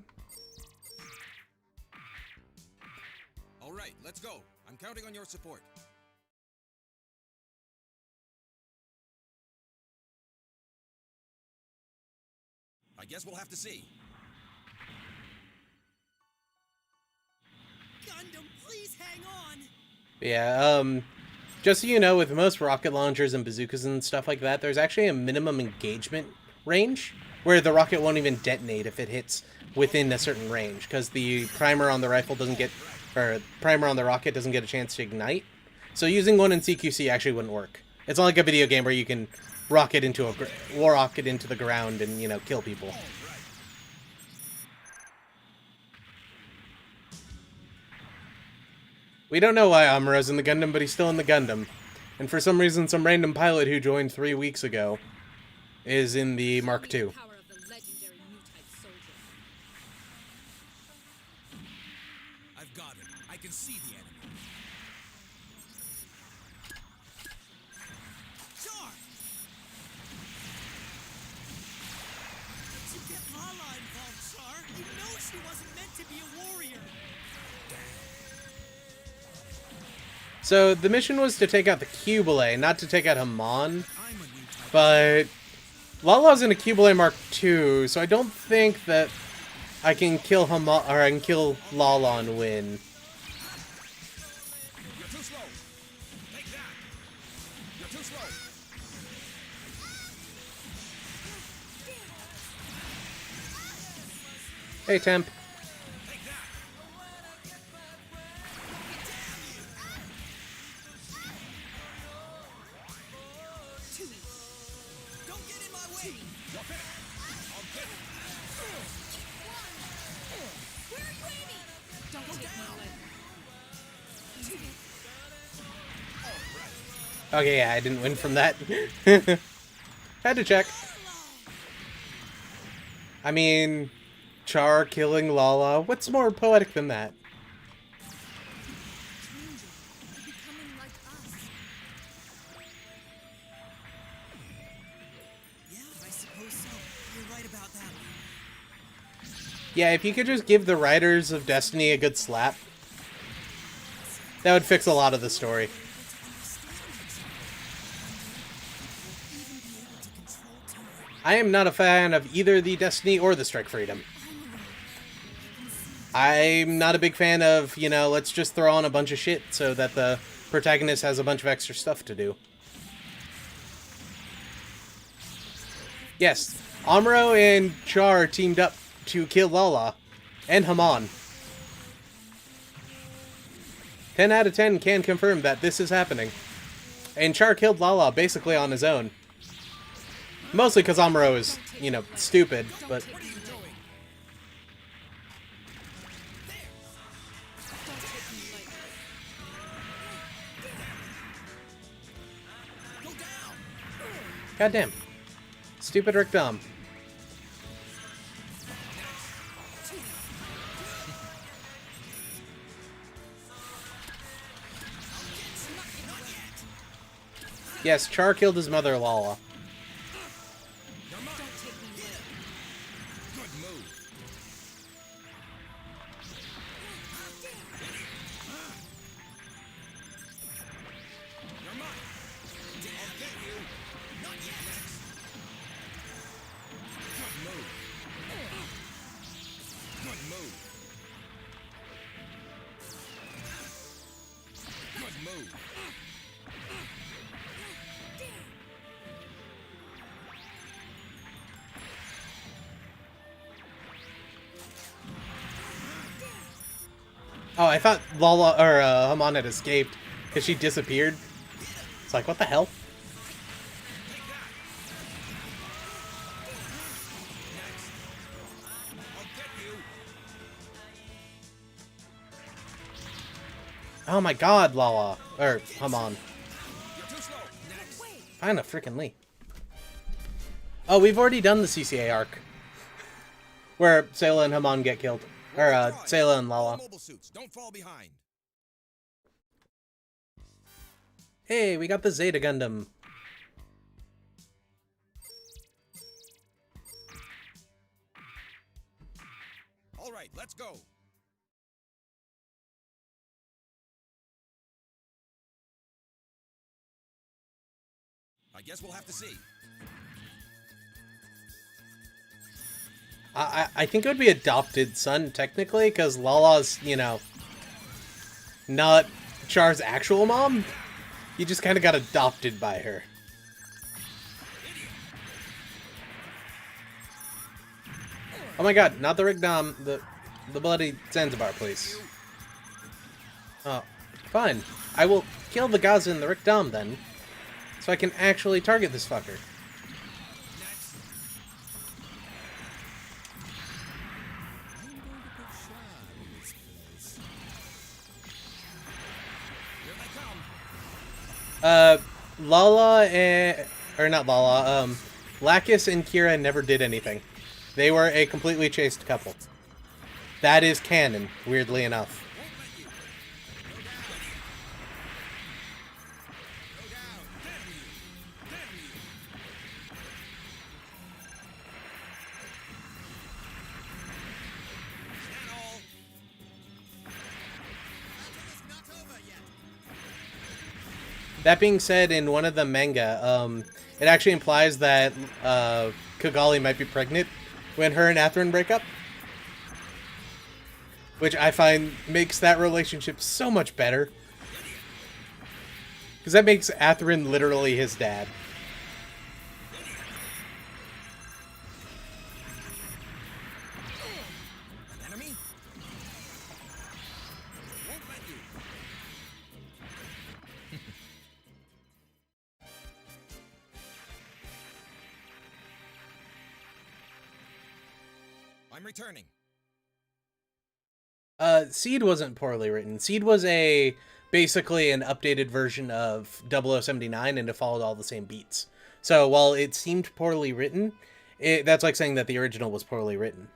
right, let's go. I'm counting on your support. I guess we'll have to see. Gundam, please hang on. Yeah, just so you know, with most rocket launchers and bazookas and stuff like that, there's actually a minimum engagement range where the rocket won't even detonate if it hits within a certain range, because the primer on the rifle doesn't get, or primer on the rocket doesn't get a chance to ignite. So using one in CQC actually wouldn't work. It's not like a video game where you can rocket into the ground and, you know, kill people. We don't know why Amuro's in the Gundam, but he's still in the Gundam. And for some reason, some random pilot who joined 3 weeks ago is in the Mark II. Power of the legendary new-type soldier. I've got it. I can see the enemy. Char! Did you get Lala involved, Char? You know she wasn't meant to be a warrior. So the mission was to take out the Cubile, not to take out Haman. I'm a new type. But Lala's in a Cubile Mark II, so I don't think that I can kill Haman, or I can kill Lala and win. You're too slow. Take that. You're too slow. Hey, Temp. Take that. Don't get in my way. You're finished. I'll get it. Where are you aiming? Don't get in my way. Okay, yeah, I didn't win from that. Had to check. I mean, Char killing Lala. What's more poetic than that? Changing. You're becoming like us. Yeah, I suppose so. You're right about that. Yeah, if you could just give the writers of Destiny a good slap, that would fix a lot of the story. I am not a fan of either the Destiny or the Strike Freedom. I'm not a big fan of, you know, let's just throw on a bunch of shit so that the protagonist has a bunch of extra stuff to do. Yes, Amuro and Char teamed up to kill Lala and Haman. 10 out of 10 can confirm that this is happening. And Char killed Lala basically on his own. Mostly because Amuro is, you know, stupid, but... What are you doing? Go down! Goddamn. Stupid Rick Dom. Yes, Char killed his mother, Lala. Good move. You're mine. I'll get you. Not yet. Good move. Good move. Good move. Oh, I thought Lala or Haman had escaped because she disappeared. It's like, what the hell? I'll get you. Oh my god, Lala. Or Haman. You're too slow. Next. Find a freaking Lee. Oh, we've already done the CCA arc. Where Sayla and Haman get killed. Or, Sayla and Lala. Mobile suits. Don't fall behind. Hey, we got the Zeta Gundam. All right, let's go. I guess we'll have to see. I think it would be adopted son, technically, because Lala's, you know, not Char's actual mom. You just kind of got adopted by her. Oh my god, not the Rigdom, the bloody Zanzibar, please. Oh, fine. I will kill the Gaza and the Rigdom then, so I can actually target this fucker. Here they come. Lala and... Or not Lala, Lacus and Kira never did anything. They were a completely chaste couple. That is canon, weirdly enough. Stand all. That being said, in one of the manga, it actually implies that Kigali might be pregnant when her and Athrun break up. Which I find makes that relationship so much better. Because that makes Athrun literally his dad. An enemy? Won't let you. I'm returning. Seed wasn't poorly written. Seed was basically an updated version of 0079, and it followed all the same beats. So while it seemed poorly written, that's like saying that the original was poorly written.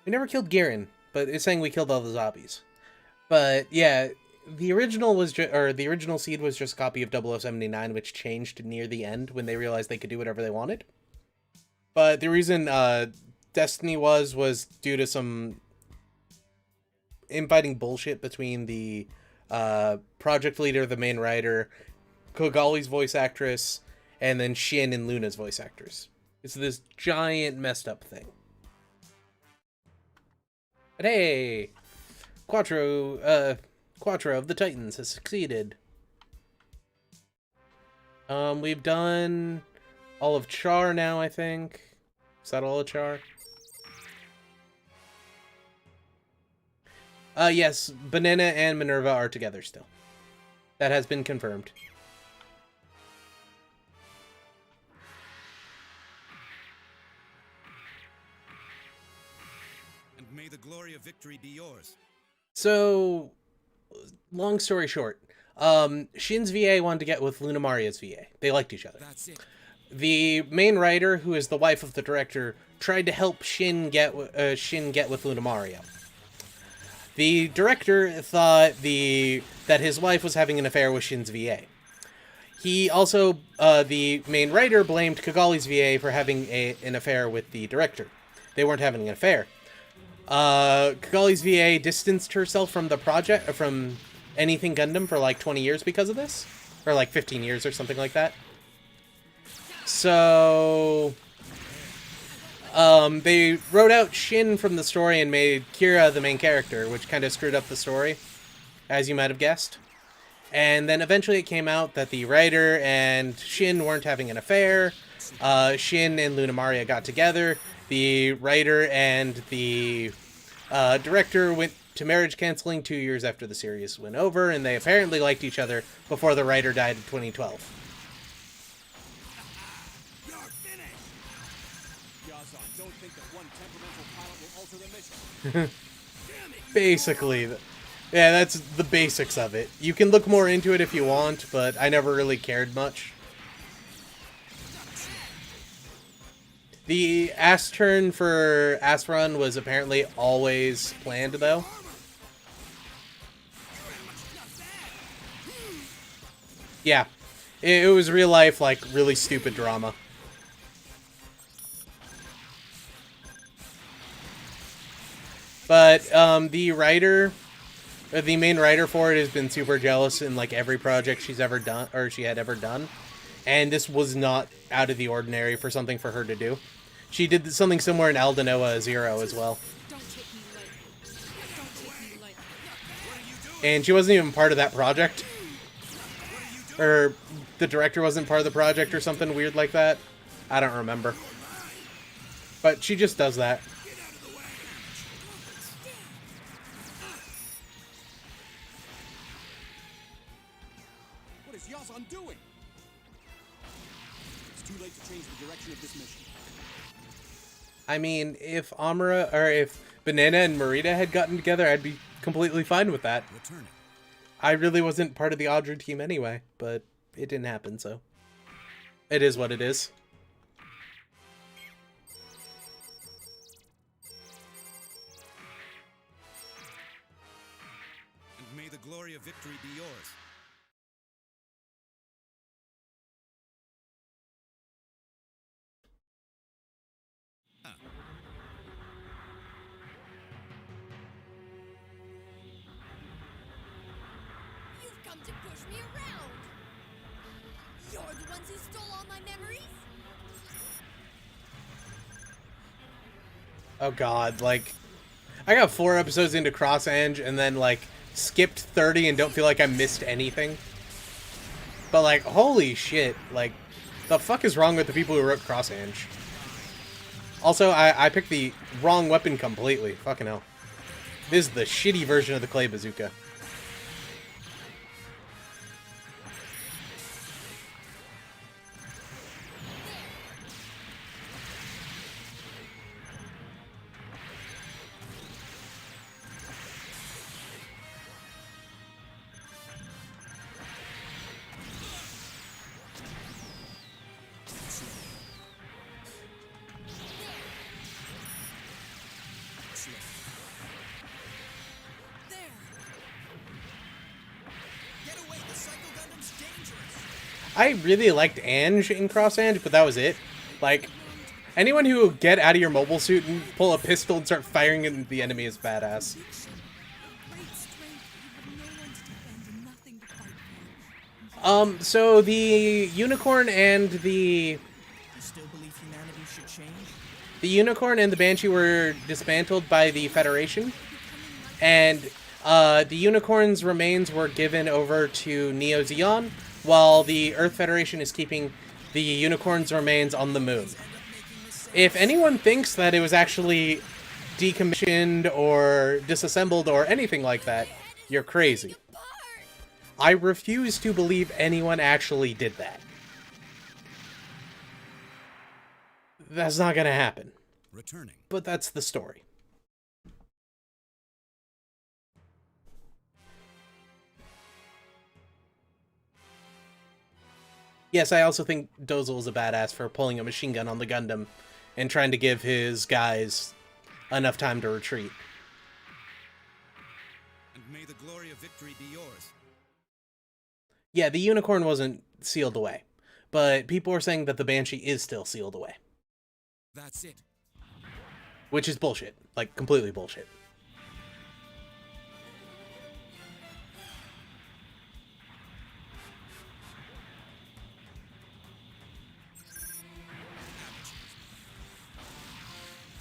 We never killed Garen, but it's saying we killed all the zombies. But yeah, the original was the original Seed was just a copy of 0079, which changed near the end when they realized they could do whatever they wanted. But the reason Destiny was due to some infighting bullshit between the project leader, the main writer, Kogali's voice actress, and then Shin and Luna's voice actors. It's this giant messed up thing. But hey, Quattro of the Titans has succeeded. We've done all of Char now, I think. Is that all of Char? Yes, Banana and Minerva are together still. That has been confirmed. And may the glory of victory be yours. So, long story short, Shin's VA wanted to get with Luna Maria's VA. They liked each other. That's it. The main writer, who is the wife of the director, tried to help Shin get with Luna Maria. The director thought that his wife was having an affair with Shin's VA. He also, the main writer, blamed Kogali's VA for having an affair with the director. They weren't having an affair. Kogali's VA distanced herself from the project, from anything Gundam for like 20 years because of this. Or like 15 years or something like that. So, they wrote out Shin from the story and made Kira the main character, which kind of screwed up the story, as you might have guessed. And then eventually it came out that the writer and Shin weren't having an affair. Shin and Luna Maria got together. The writer and the director went to marriage counseling 2 years after the series went over, and they apparently liked each other before the writer died in 2012. You're finished! Yazan, don't think that one temperamental pilot will alter the mission. Damn it! Basically, yeah, that's the basics of it. You can look more into it if you want, but I never really cared much. The ass turn for Ass Run was apparently always planned, though. Yeah, it was real life, like, really stupid drama. But, the writer, or the main writer for it has been super jealous in, like, every project she's ever done, or she had ever done. And this was not out of the ordinary for something for her to do. She did something similar in Aldanoa Zero as well. Don't take me lightly. Don't take me lightly. And she wasn't even part of that project. Or the director wasn't part of the project or something weird like that. I don't remember. But she just does that. What is Yazan doing? It's too late to change the direction of this mission. I mean, if Amara, or if Banana and Marita had gotten together, I'd be completely fine with that. Returning. I really wasn't part of the Audrey team anyway, but it didn't happen, so. It is what it is. And may the glory of victory be yours. You've come to push me around. You're the ones who stole all my memories? Oh god, like, I got 4 episodes into Cross Eng and then, like, skipped 30 and don't feel like I missed anything. But, like, holy shit, like, the fuck is wrong with the people who wrote Cross Eng? Also, I picked the wrong weapon completely. Fucking hell. This is the shitty version of the clay bazooka. There. Get away, the Psycho Gundam's dangerous. I really liked Ange in Cross Ange, but that was it. Like, Anyone who will get out of your mobile suit and pull a pistol and start firing at the enemy is badass. Conviction. Great strength. You have no one to defend and nothing to fight for. So the unicorn and the You still believe humanity should change? unicorn and the banshee were dismantled by the Federation, and the unicorn's remains were given over to Neo Zeon, while the Earth Federation is keeping the unicorn's remains on the moon. If anyone thinks that it was actually decommissioned or disassembled or anything like that, you're crazy. I refuse to believe anyone actually did that. That's not gonna happen. Returning. But that's the story. Yes, I also think Dozel is a badass for pulling a machine gun on the Gundam and trying to give his guys enough time to retreat. And may the glory of victory be yours. Yeah, the unicorn wasn't sealed away, but people are saying that the Banshee is still sealed away, That's it. which is bullshit. Like, completely bullshit.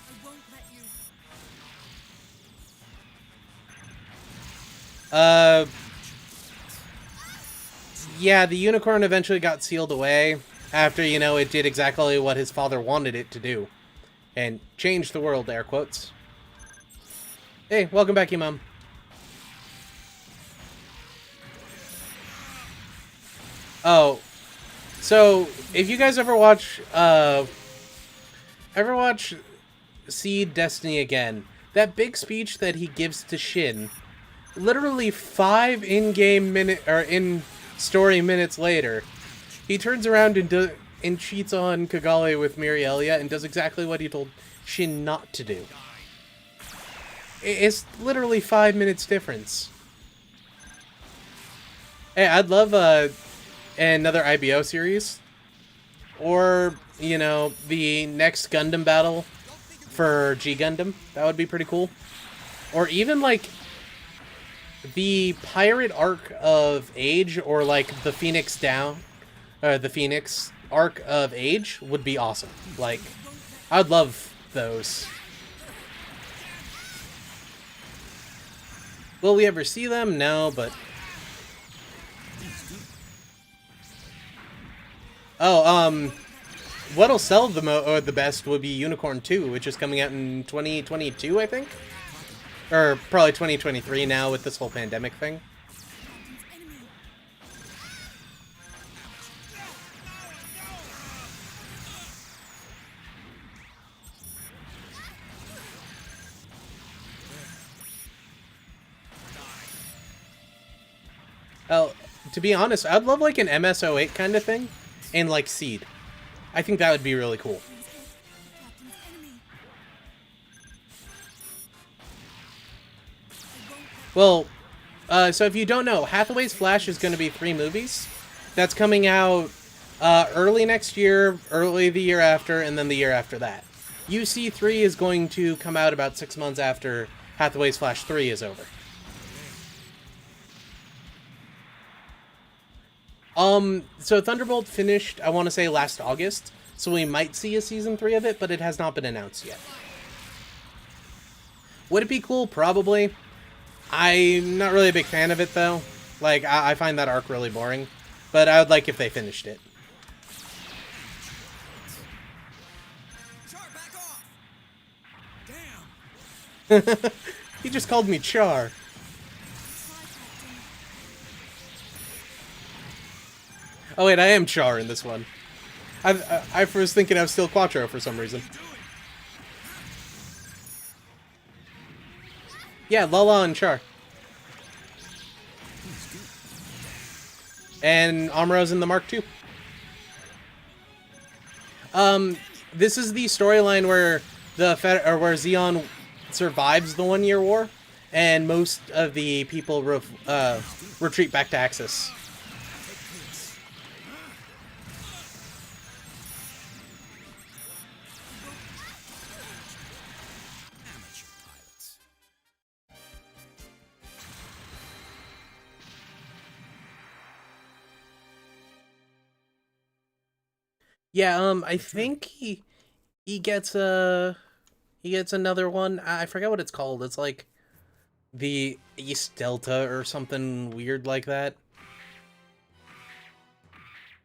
I won't let you. Yeah, the unicorn eventually got sealed away after, you know, it did exactly what his father wanted it to do. And changed the world, air quotes. Hey, welcome back, Imam. Oh, so if you guys ever watch Seed Destiny Again, that big speech that he gives to Shin, literally 5 in-game minute or in-story minutes later, he turns around and cheats on Kagale with Mirielia and does exactly what he told Shin not to do. It's literally 5 minutes difference. Hey, I'd love another IBO series, or, you know, the next Gundam battle for G Gundam. That would be pretty cool. Or even like the pirate arc of Age, or like the Phoenix Down, the Phoenix arc of Age would be awesome. Like, I'd love those. Will we ever see them? No, but what'll sell the best would be Unicorn 2, which is coming out in 2022, I think? Or probably 2023 now with this whole pandemic thing. Oh, to be honest, I'd love like an MS-08 kind of thing in like Seed. I think that would be really cool. Captain's enemy. Well, so if you don't know, Hathaway's Flash is going to be 3 movies. That's coming out early next year, early the year after, and then the year after that. UC3 is going to come out about 6 months after Hathaway's Flash 3 is over. So Thunderbolt finished, I want to say, last August, so we might see a Season 3 of it, but it has not been announced yet. Would it be cool? Probably. I'm not really a big fan of it, though. Like, I find that arc really boring, but I would like if they finished it. Char, back off! Damn! He just called me Char. Oh wait, I am Char in this one. I was thinking I was still Quattro for some reason. Yeah, Lala and Char. And Amuro's in the Mark II. This is the storyline where where Zeon survives the 1-year war, and most of the people retreat back to Axis. Yeah, I think he gets he gets another one. I forget what it's called. It's like the East Delta or something weird like that.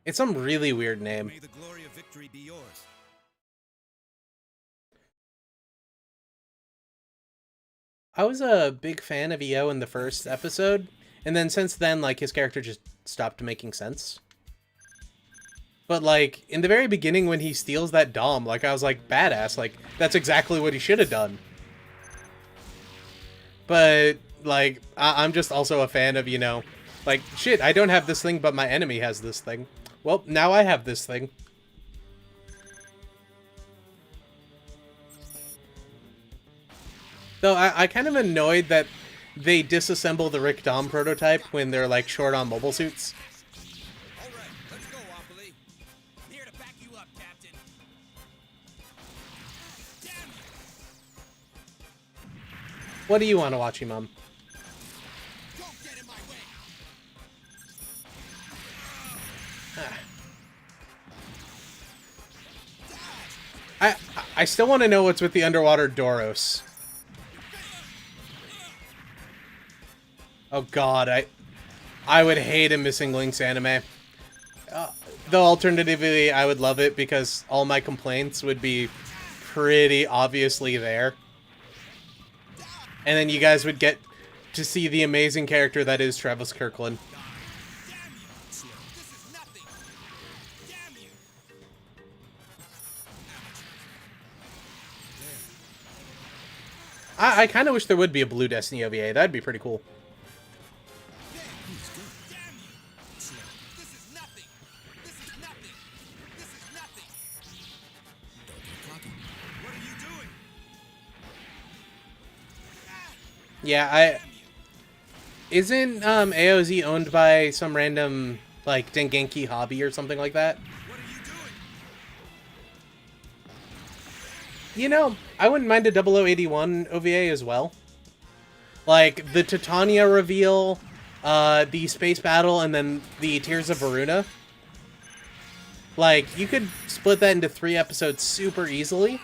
It's some really weird name. May the glory of victory be yours. I was a big fan of EO in the first episode, and then since then, like, his character just stopped making sense. But, like, in the very beginning when he steals that Dom, like, I was like, badass, like, that's exactly what he should have done. But, like, I'm just also a fan of, you know, like, shit, I don't have this thing, but my enemy has this thing. Well, now I have this thing. Though I kind of annoyed that they disassemble the Rick Dom prototype when they're, like, short on mobile suits. All right, let's go, Opoly. I'm here to back you up, Captain. Damn you! What do you want to watch, Mom? Don't get in my way. I still want to know what's with the underwater Doros. Oh god, I would hate a Missing Links anime. Though alternatively, I would love it because all my complaints would be pretty obviously there. And then you guys would get to see the amazing character that is Travis Kirkland. Damn you! This is nothing! Damn you! I kind of wish there would be a Blue Destiny OVA. That'd be pretty cool. Damn you! This is nothing! This is nothing! This is nothing! Don't get cocky. What are you doing? Yeah, Isn't AOZ owned by some random, like, Dengenki Hobby or something like that? What are you doing? You know, I wouldn't mind a 0081 OVA as well. Like, the Titania reveal, the space battle, and then the Tears of Varuna. Like, you could split that into 3 episodes super easily.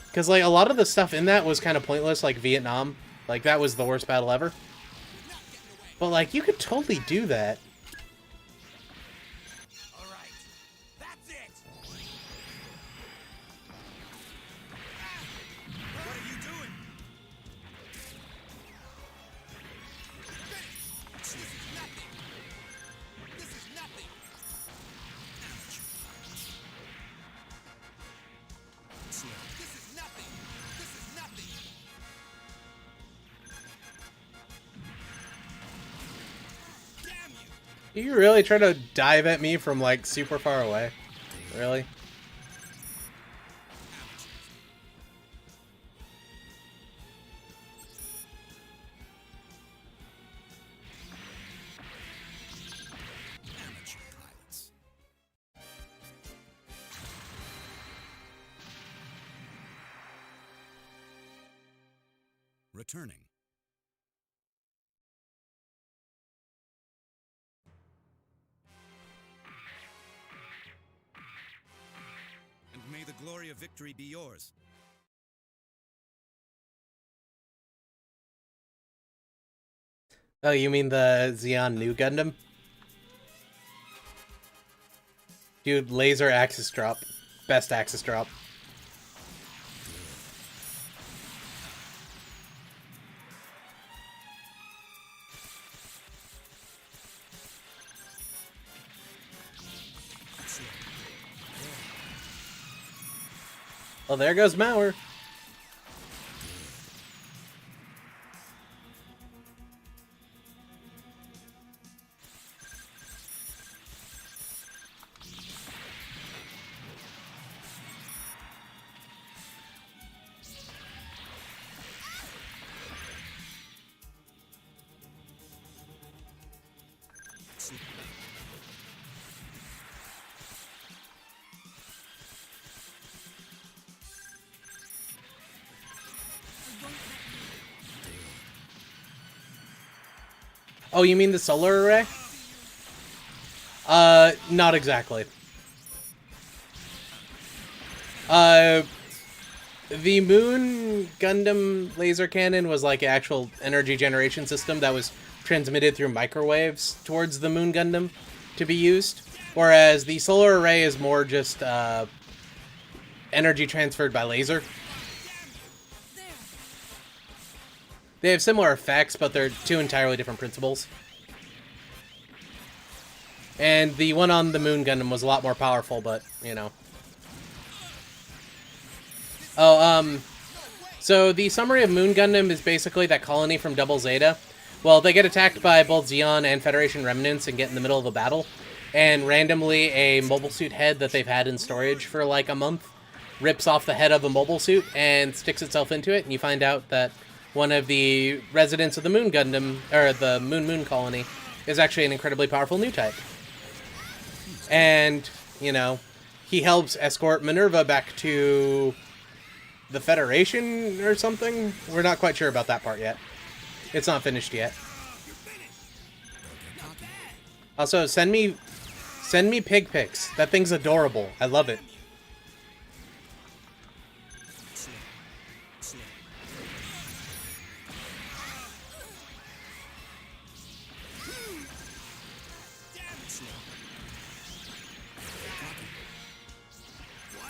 Because, like, a lot of the stuff in that was kind of pointless, like Vietnam. Like, that was the worst battle ever. But, like, you could totally do that. All right, that's it! What are you doing? This is nothing! This is nothing! This is nothing! This is nothing! Damn you! You really try to dive at me from, like, super far away? Really? Amateur pilots. Returning. And may the glory of victory be yours. Oh, you mean the Xeon New Gundam? Dude, laser axis drop. Best axis drop. Well, there goes Mauer. Oh, you mean the solar array? Not exactly. The Moon Gundam laser cannon was like an actual energy generation system that was transmitted through microwaves towards the Moon Gundam to be used, whereas the solar array is more just energy transferred by laser. They have similar effects, but they're two entirely different principles. And the one on the Moon Gundam was a lot more powerful, but, you know. Oh, so the summary of Moon Gundam is basically that colony from Double Zeta. Well, they get attacked by both Zeon and Federation remnants and get in the middle of a battle. And randomly, a mobile suit head that they've had in storage for like a month rips off the head of a mobile suit and sticks itself into it. And you find out that one of the residents of the Moon Gundam, or the Moon colony, is actually an incredibly powerful new type. And, you know, he helps escort Minerva back to the Federation or something? We're not quite sure about that part yet. It's not finished yet. Also, send me pig pics. That thing's adorable. I love it.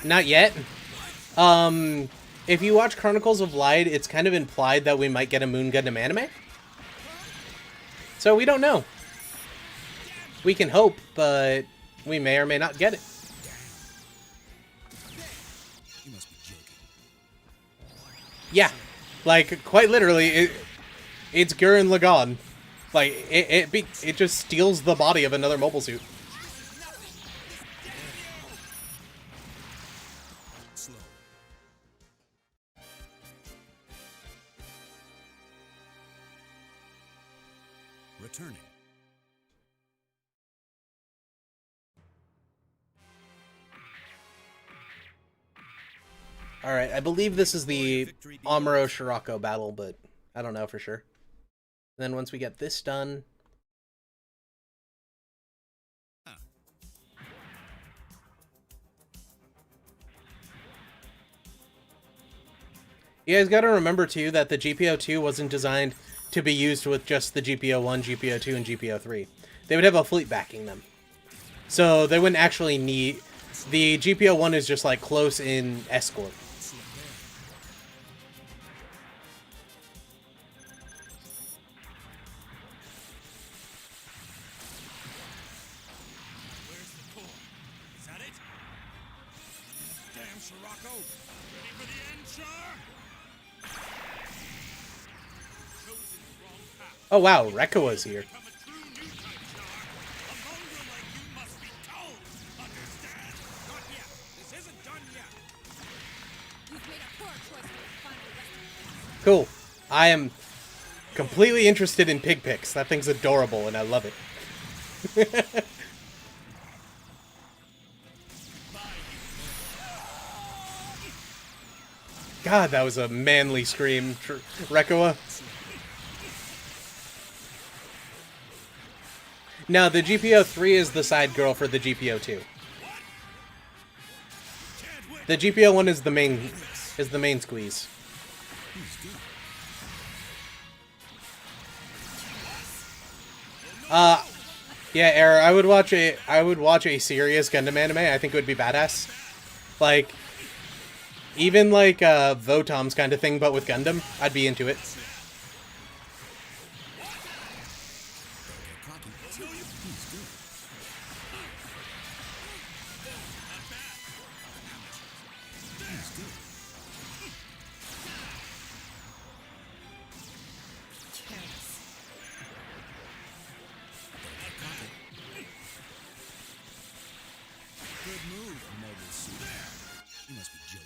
Not yet. If you watch Chronicles of Light, it's kind of implied that we might get a Moon Gundam anime. So we don't know. We can hope, but we may or may not get it. You must be joking. Yeah. Like, quite literally, it's Gurren Lagann. Like, it just steals the body of another mobile suit. Slow. Returning. Alright, I believe this is the Amuro Shirako battle, but I don't know for sure. And then once we get this done... You guys gotta remember, too, that the GPO-2 wasn't designed to be used with just the GPO-1, GPO-2, and GPO-3. They would have a fleet backing them. So they wouldn't actually need... The GPO-1 is just, like, close-in escort. Where's the core? Is that it? Damn, Shirako! Ready for the end, Char? Chosen the wrong path. Oh, wow, Rekkawa's here. Become a true new type, Char. A mongrel like you must be told. Understand? Not yet. This isn't done yet. You've made a poor choice for your final resting. Cool. I am completely interested in pig pics. That thing's adorable, and I love it. God, that was a manly scream, Rekkawa. No, the GPO-3 is the side girl for the GPO-2. The GPO-1 is the main squeeze. Yeah, Era, I would watch a serious Gundam anime. I think it would be badass. Like, even like Votom's kind of thing, but with Gundam, I'd be into it. Good move, mobile suit. You must be joking.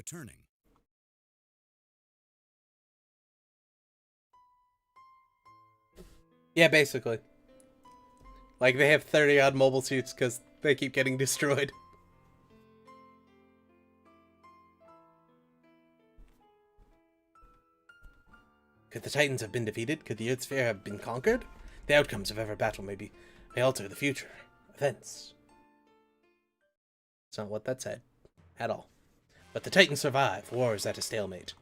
returning. Yeah, basically. Like, they have 30-odd mobile suits because they keep getting destroyed. Could the Titans have been defeated? Could the Earth Sphere have been conquered? The outcomes of every battle may alter the future events. It's not what that said. At all. But the Titans survive. War is at a stalemate.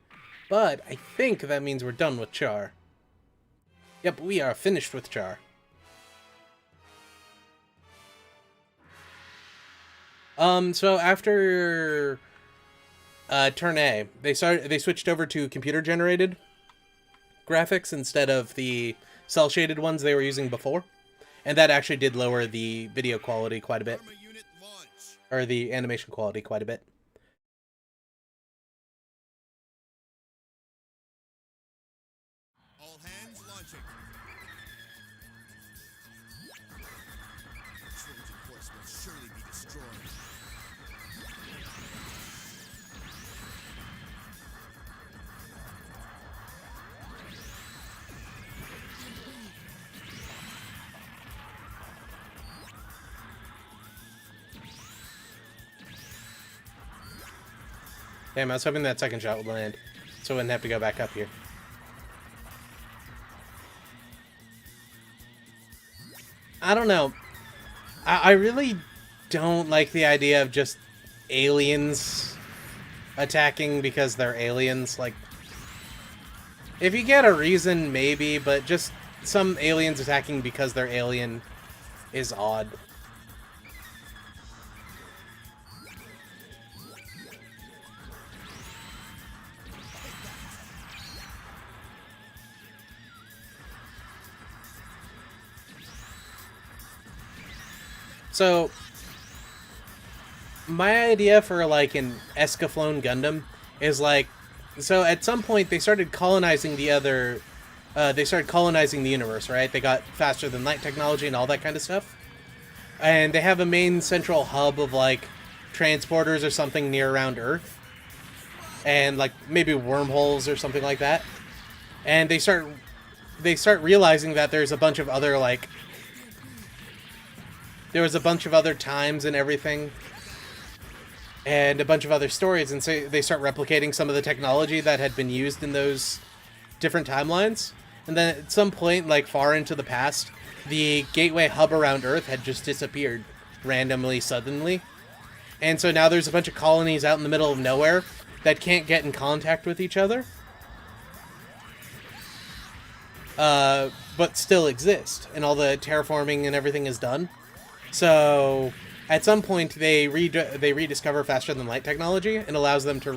But I think that means we're done with Char. Yep, we are finished with Char. So after turn A, they switched over to computer generated graphics instead of the cell shaded ones they were using before. And that actually did lower the video quality quite a bit. Karma unit launch. Or the animation quality quite a bit. All hands launching. The Trojan horse will surely be destroyed. Damn, I was hoping that second shot would land, so I wouldn't have to go back up here. I don't know. I really don't like the idea of just aliens attacking because they're aliens. Like, if you get a reason, maybe, but just some aliens attacking because they're alien is odd. So, my idea for, like, an Escaflowne Gundam is, like, so at some point they started colonizing the other, they started colonizing the universe, right? They got faster than light technology and all that kind of stuff. And they have a main central hub of, like, transporters or something near around Earth. And, like, maybe wormholes or something like that. And they start realizing that there's a bunch of other, like, there was a bunch of other times and everything, and a bunch of other stories, and so they start replicating some of the technology that had been used in those different timelines. And then at some point, like far into the past, the gateway hub around Earth had just disappeared randomly, suddenly. And so now there's a bunch of colonies out in the middle of nowhere that can't get in contact with each other, but still exist, and all the terraforming and everything is done. So, at some point, they rediscover faster than light technology and allows them to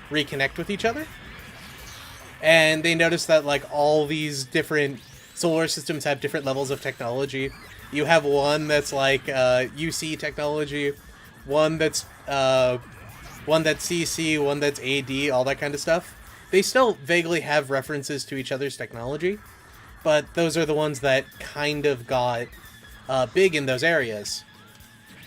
reconnect with each other. And they notice that, like, all these different solar systems have different levels of technology. You have one that's like UC technology, one that's CC, one that's AD, all that kind of stuff. They still vaguely have references to each other's technology, but those are the ones that kind of got big in those areas.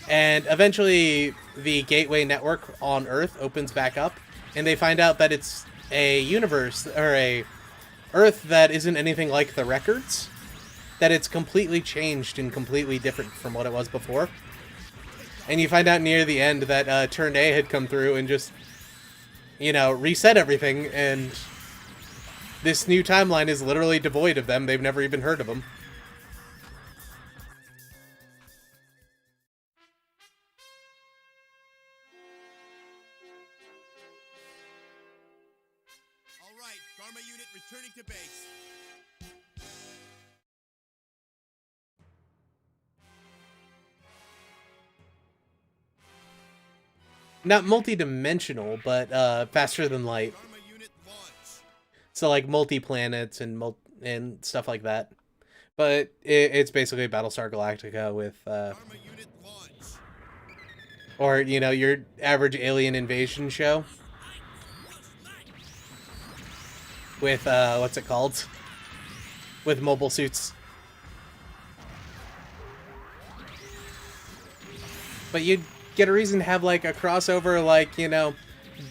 And eventually the gateway network on Earth opens back up, and they find out that it's a universe, or a Earth that isn't anything like the records, that it's completely changed and completely different from what it was before. And you find out near the end that Turn A had come through and just, you know, reset everything, and this new timeline is literally devoid of them. They've never even heard of them. All right, Karma unit returning to base. Not multi-dimensional, but faster than light. Karma unit launch. So like multi-planets and stuff like that. But it's basically Battlestar Galactica with, Karma unit launch. or, you know, your average alien invasion show. With, what's it called? With mobile suits. But you'd get a reason to have, like, a crossover, like, you know,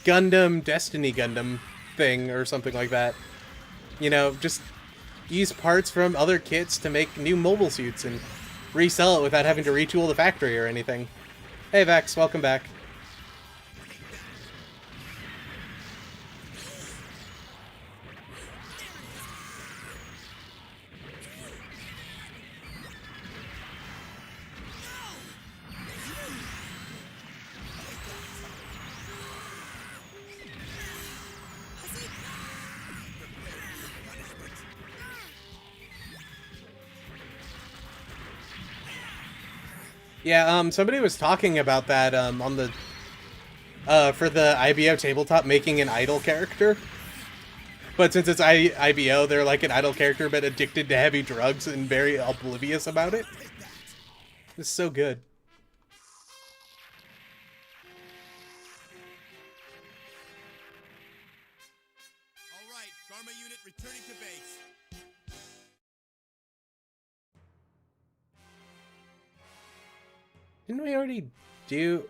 Gundam Destiny Gundam thing or something like that. You know, just use parts from other kits to make new mobile suits and resell it without having to retool the factory or anything. Hey Vex, welcome back. Yeah, somebody was talking about that, on the, for the IBO tabletop, making an idol character. But since it's IBO, they're like an idol character, but addicted to heavy drugs and very oblivious about it. It's so good. All right, Garma unit returning to base. Didn't we already do...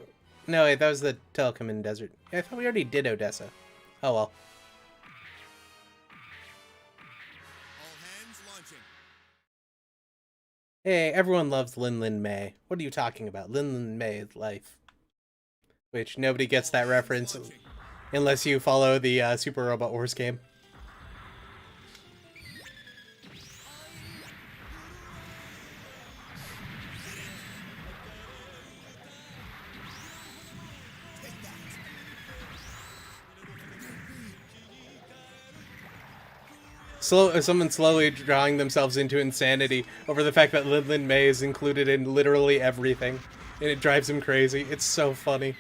No, wait, that was the Telecommand Desert. I thought we already did Odessa. Oh well. All hands launching. Hey, everyone loves Lin Lin May. What are you talking about? Lin Lin May's life. Which, nobody gets that reference unless you follow the Super Robot Wars game. Someone slowly drawing themselves into insanity over the fact that Lin Lin May is included in literally everything. And it drives him crazy. It's so funny.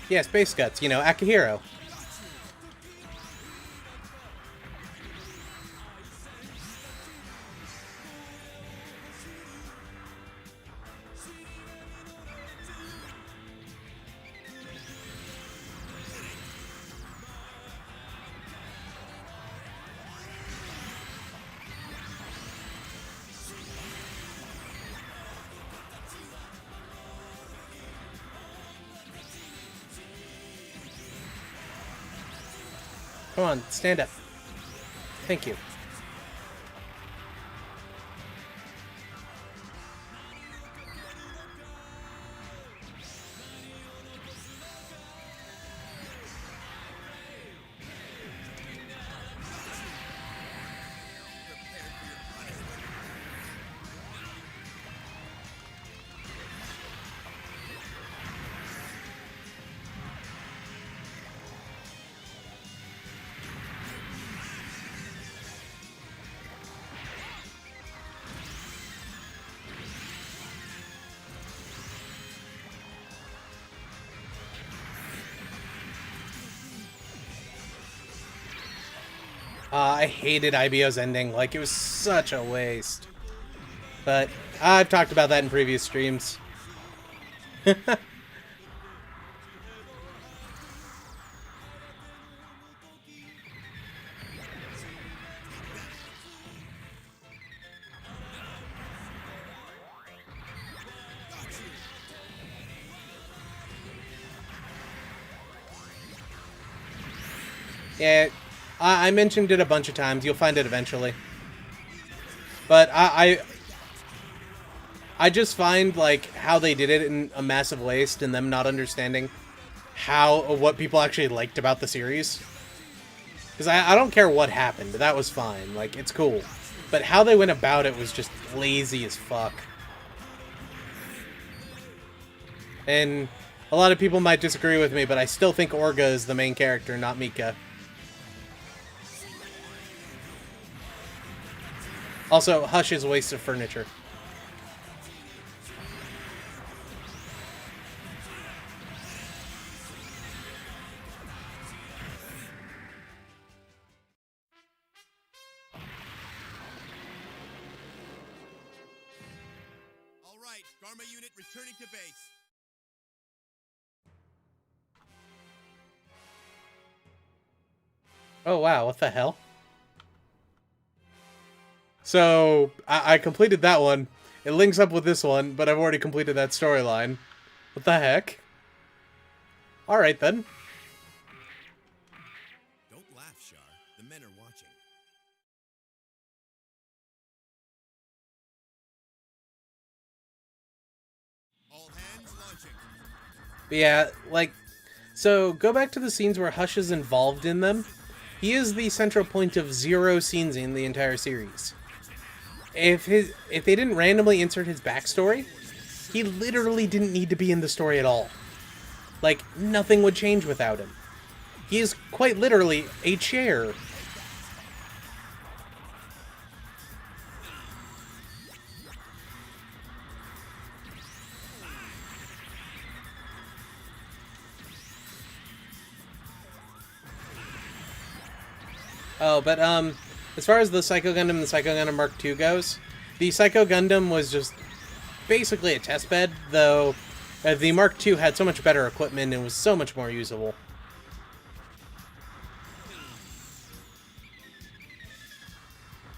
Yeah, Space Guts, you know, Akihiro. Come on, stand up. Thank you. I hated IBO's ending. Like, it was such a waste. But I've talked about that in previous streams. Yeah, I mentioned it a bunch of times. You'll find it eventually. But I just find, like, how they did it in a massive waste and them not understanding what people actually liked about the series. Because I don't care what happened. That was fine. Like, it's cool. But how they went about it was just lazy as fuck. And a lot of people might disagree with me, but I still think Orga is the main character, not Mika. Also, Hush is a waste of furniture. All right, Garma unit returning to base. Oh wow, what the hell? So, I completed that one. It links up with this one, but I've already completed that storyline. What the heck? Alright then. Don't laugh, Shar. The men are watching. All hands launching. But yeah, like, so go back to the scenes where Hush is involved in them. He is the central point of 0 scenes in the entire series. If they didn't randomly insert his backstory, he literally didn't need to be in the story at all. Like, nothing would change without him. He is quite literally a chair. Oh, but as far as the Psycho Gundam and the Psycho Gundam Mark II goes, the Psycho Gundam was just basically a test bed, though the Mark II had so much better equipment and was so much more usable.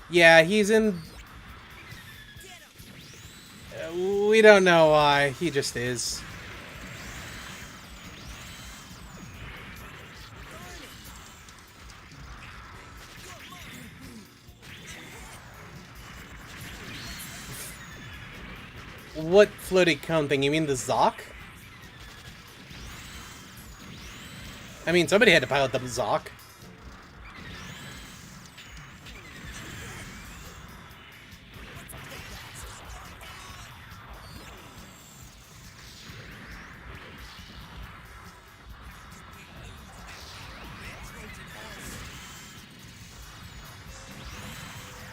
Yeah, he's in... we don't know why, he just is. What floaty cone thing? You mean the Zoc? I mean, somebody had to pilot the Zoc.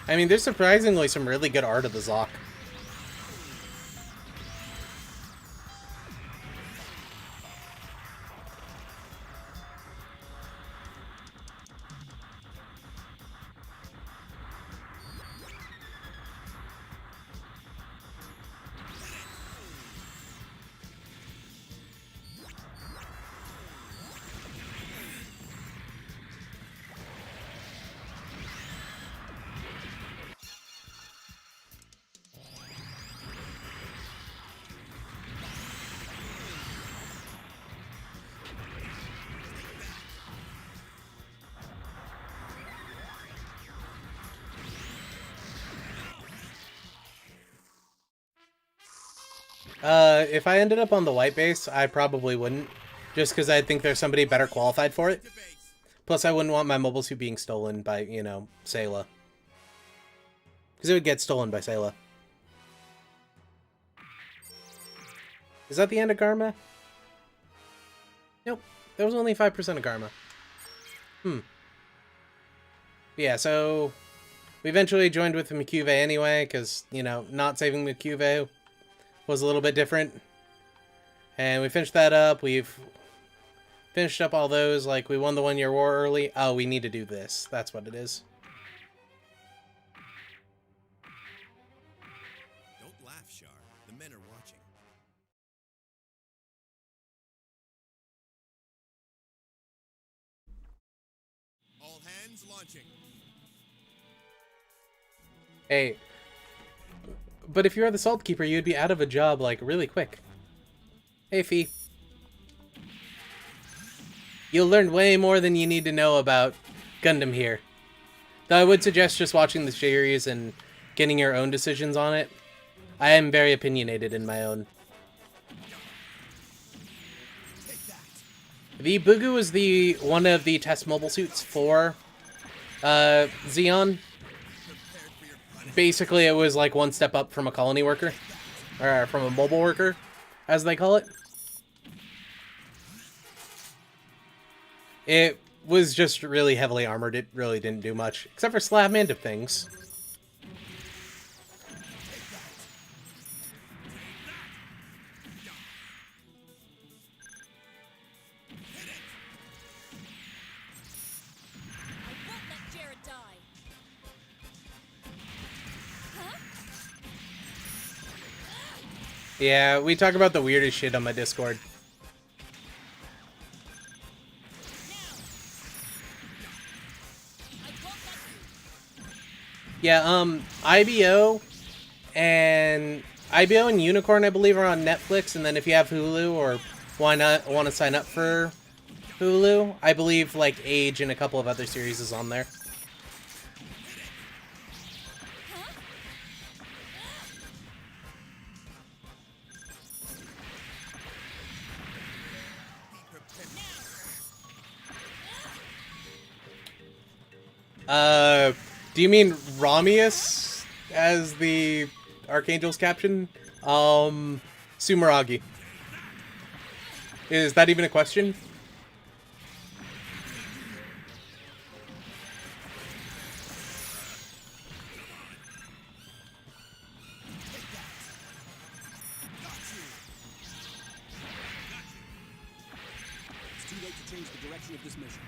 I mean, there's surprisingly some really good art of the Zoc. If I ended up on the white base, I probably wouldn't. Just because I think there's somebody better qualified for it. Plus, I wouldn't want my mobile suit being stolen by, you know, Sayla. Because it would get stolen by Sayla. Is that the end of Garma? Nope. That was only 5% of Garma. Yeah, so... we eventually joined with Mikyuve anyway, because, you know, not saving Mikyuve was a little bit different. And we finished that up. We've finished up all those. Like, we won the 1-year war early. Oh, we need to do this. That's what it is. Don't laugh, Shar. The men are watching. All hands launching. Hey. But if you're the Salt Keeper, you'd be out of a job, like, really quick. Hey, Fee. You'll learn way more than you need to know about Gundam here. Though I would suggest just watching the series and getting your own decisions on it. I am very opinionated in my own. The Bugu is the one of the test mobile suits for Zeon. Basically, it was like one step up from a colony worker. Or from a mobile worker, as they call it. It was just really heavily armored. It really didn't do much. Except for slam into things. I won't let Jared die. Huh? Yeah, we talk about the weirdest shit on my Discord. Yeah, IBO and Unicorn, I believe, are on Netflix, and then if you have Hulu or why not want to sign up for Hulu, I believe like Age and a couple of other series is on there. Do you mean Ramius as the Archangel's captain? Sumeragi. Is that even a question? It's too late to change the direction of this mission.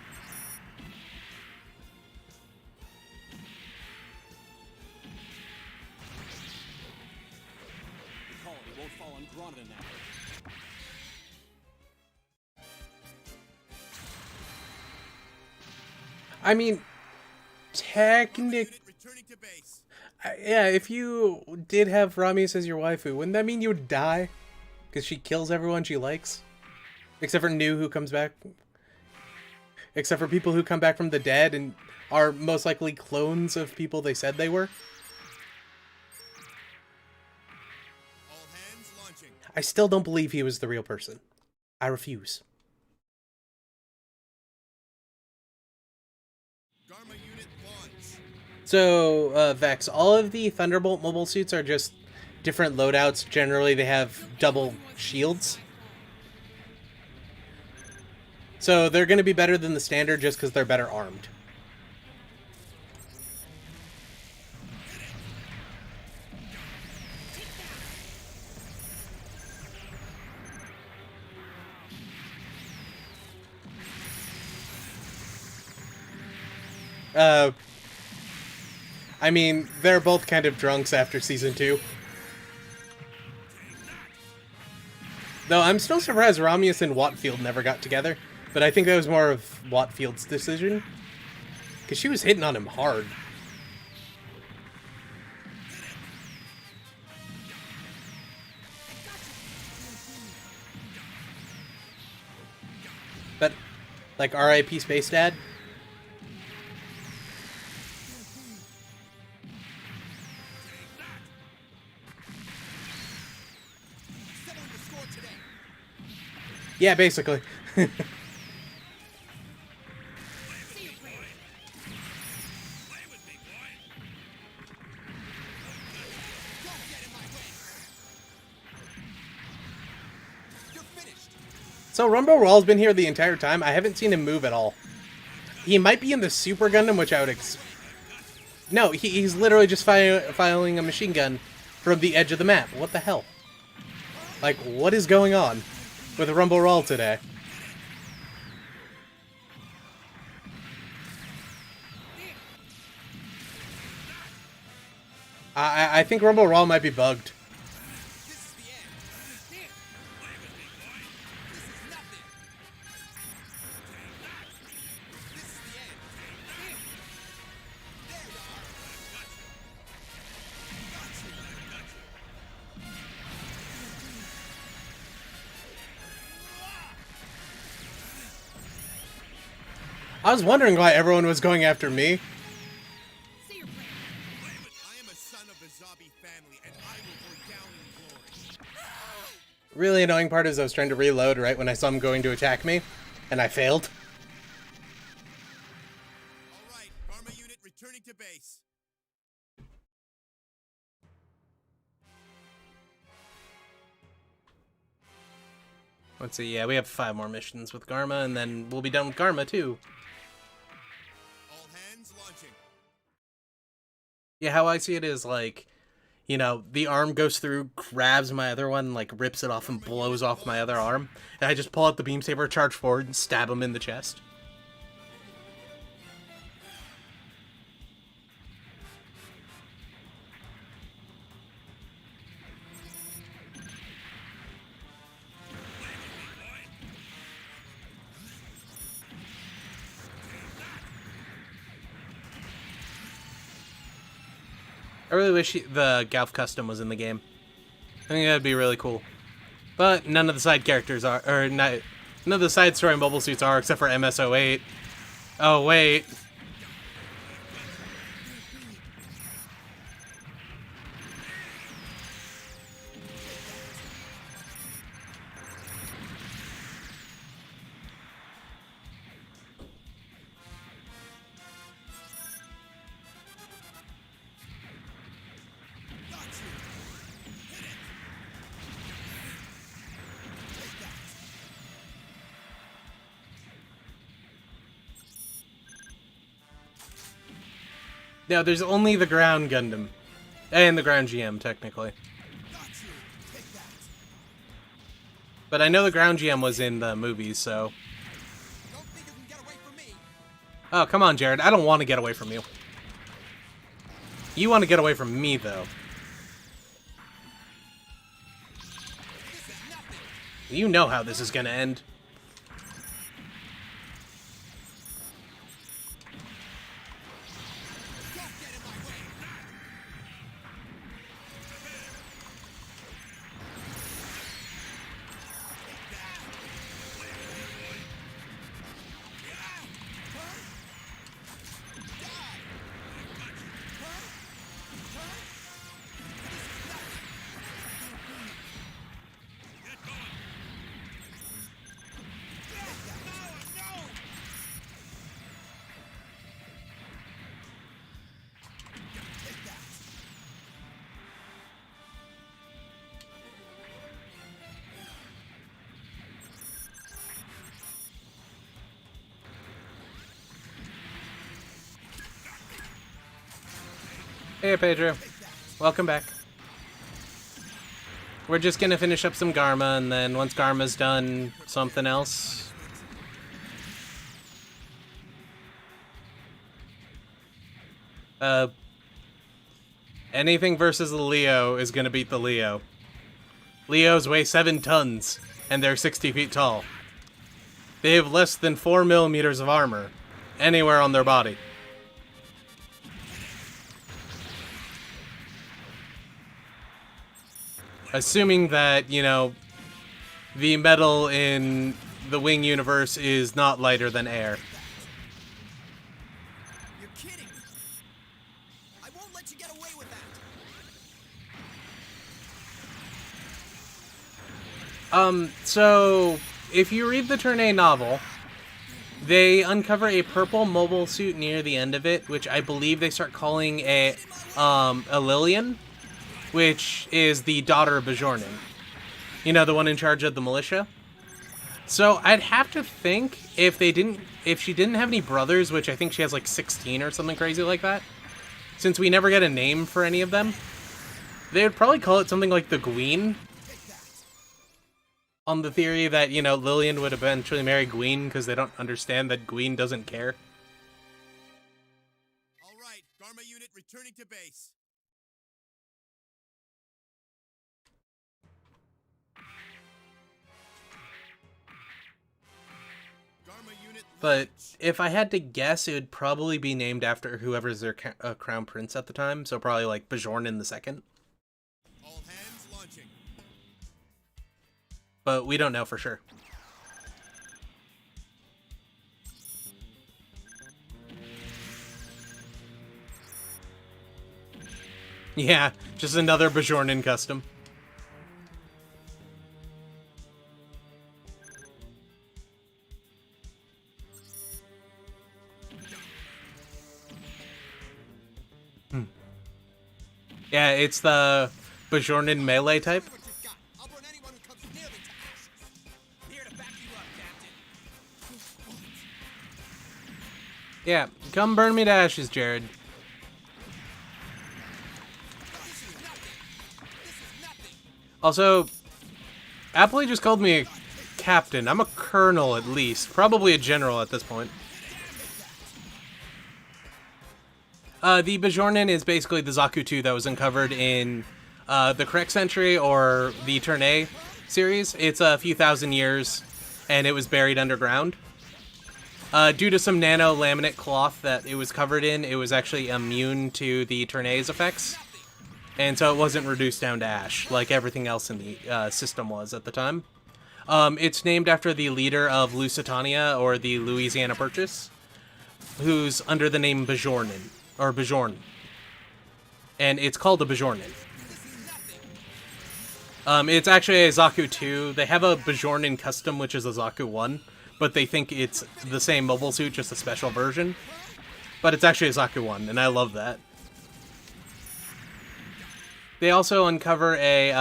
The colony won't fall ungrounded now. I mean, technically, Returning to base. yeah, if you did have Ramius as your waifu, wouldn't that mean you would die? Because she kills everyone she likes? Except for New, who comes back. Except for people who come back from the dead and are most likely clones of people they said they were. All hands launching. I still don't believe he was the real person. I refuse. Garma unit launch. So, Vex, all of the Thunderbolt mobile suits are just different loadouts. Generally, they have double shields. So they're going to be better than the standard just because they're better armed. I mean, they're both kind of drunks after Season 2. Though I'm still surprised Ramius and Watfield never got together. But I think that was more of Watfield's decision. Because she was hitting on him hard. But, like, R.I.P. Space Dad? Settling the score today. Yeah, basically. Don't get in my way. You're finished. So Rumble Rawl's been here the entire time. I haven't seen him move at all. He might be in the Super Gundam, which I would No, he's literally just firing a machine gun from the edge of the map. What the hell? Like, what is going on with Rumble Rawl today? I think Rumble Rawl might be bugged. This is the end. This is nothing. This is the end. There you are. Got you. I was wondering why everyone was going after me. Say your prayer. I am a son of the Zabi family, and I will go down in glory. Really annoying part is I was trying to reload right when I saw him going to attack me, and I failed. All right, Garma unit returning to base. Let's see, yeah, we have 5 more missions with Garma, and then we'll be done with Garma, too. All hands launching. Yeah, how I see it is, like, you know, the arm goes through, grabs my other one, like, rips it off and blows off my other arm, and I just pull out the beam saber, charge forward, and stab him in the chest. I really wish the Galf custom was in the game. I think that'd be really cool. But none of the side characters are, or not, none of the side story mobile suits are, except for MS-08. Oh, wait. No, there's only the ground Gundam. And the ground GM, technically. But I know the ground GM was in the movies, so... Don't think you can get away from me. Oh, come on, Jared. I don't want to get away from you. You want to get away from me, though. This is nothing. You know how this is going to end. Don't get in my way. Hey, Pedro. Welcome back. We're just gonna finish up some Garma, and then once Garma's done, something else. Anything versus the Leo is gonna beat the Leo. Leos weigh 7 tons, and they're 60 feet tall. They have less than 4 millimeters of armor anywhere on their body. Assuming that, you know, the metal in the Wing universe is not lighter than air. You're kidding me. I won't let you get away with that. So, if you read the Turn A novel, they uncover a purple mobile suit near the end of it, which I believe they start calling a Lillian, which is the daughter of Bajornin. You know, the one in charge of the militia? So, I'd have to think if she didn't have any brothers, which I think she has like 16 or something crazy like that, since we never get a name for any of them, they would probably call it something like the Gween. On the theory that, you know, Lillian would eventually marry Gween because they don't understand that Gween doesn't care. All right, Garma unit returning to base. Garma unit But if I had to guess, it would probably be named after whoever's their crown prince at the time. So probably like Bajornin II. all hands launching. But we don't know for sure. Yeah, just another Bajornin custom. Yeah, it's the Bajornin melee type. What you've got. I'll burn anyone who comes near me to ashes. Here to back you up, Captain. Yeah, come burn me to ashes, Jared. This is nothing. This is nothing. Also, Appley just called me a captain. I'm a colonel at least. Probably a general at this point. The Bajornin is basically the Zaku 2 that was uncovered in the Correct Century or the Turn A series. It's a few thousand years, and it was buried underground. Due to some nano laminate cloth that it was covered in, it was actually immune to the Turn A's effects. and so it wasn't reduced down to ash like everything else in the system was at the time. It's named after the leader of Lusitania, or the Louisiana Purchase, who's under the name Bajornin, or Bajorn. And it's called a Bajornin. It's actually a Zaku 2. They have a Bajornin custom, which is a Zaku 1, but they think it's the same mobile suit, just a special version. But it's actually a Zaku 1, and I love that. They also uncover a,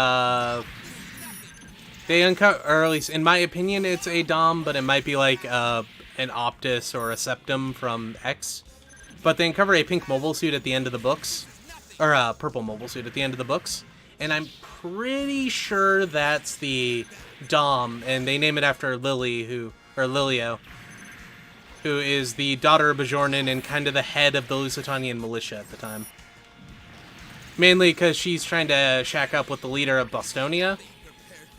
or at least in my opinion, it's a Dom, but it might be like an Optus or a Septum from X. But they uncover a pink mobile suit at the end of the books, or a purple mobile suit at the end of the books, and I'm pretty sure that's the Dom, and they name it after Lilio, who is the daughter of Bajornin and kind of the head of the Lusitanian militia at the time. Mainly because she's trying to shack up with the leader of Bostonia,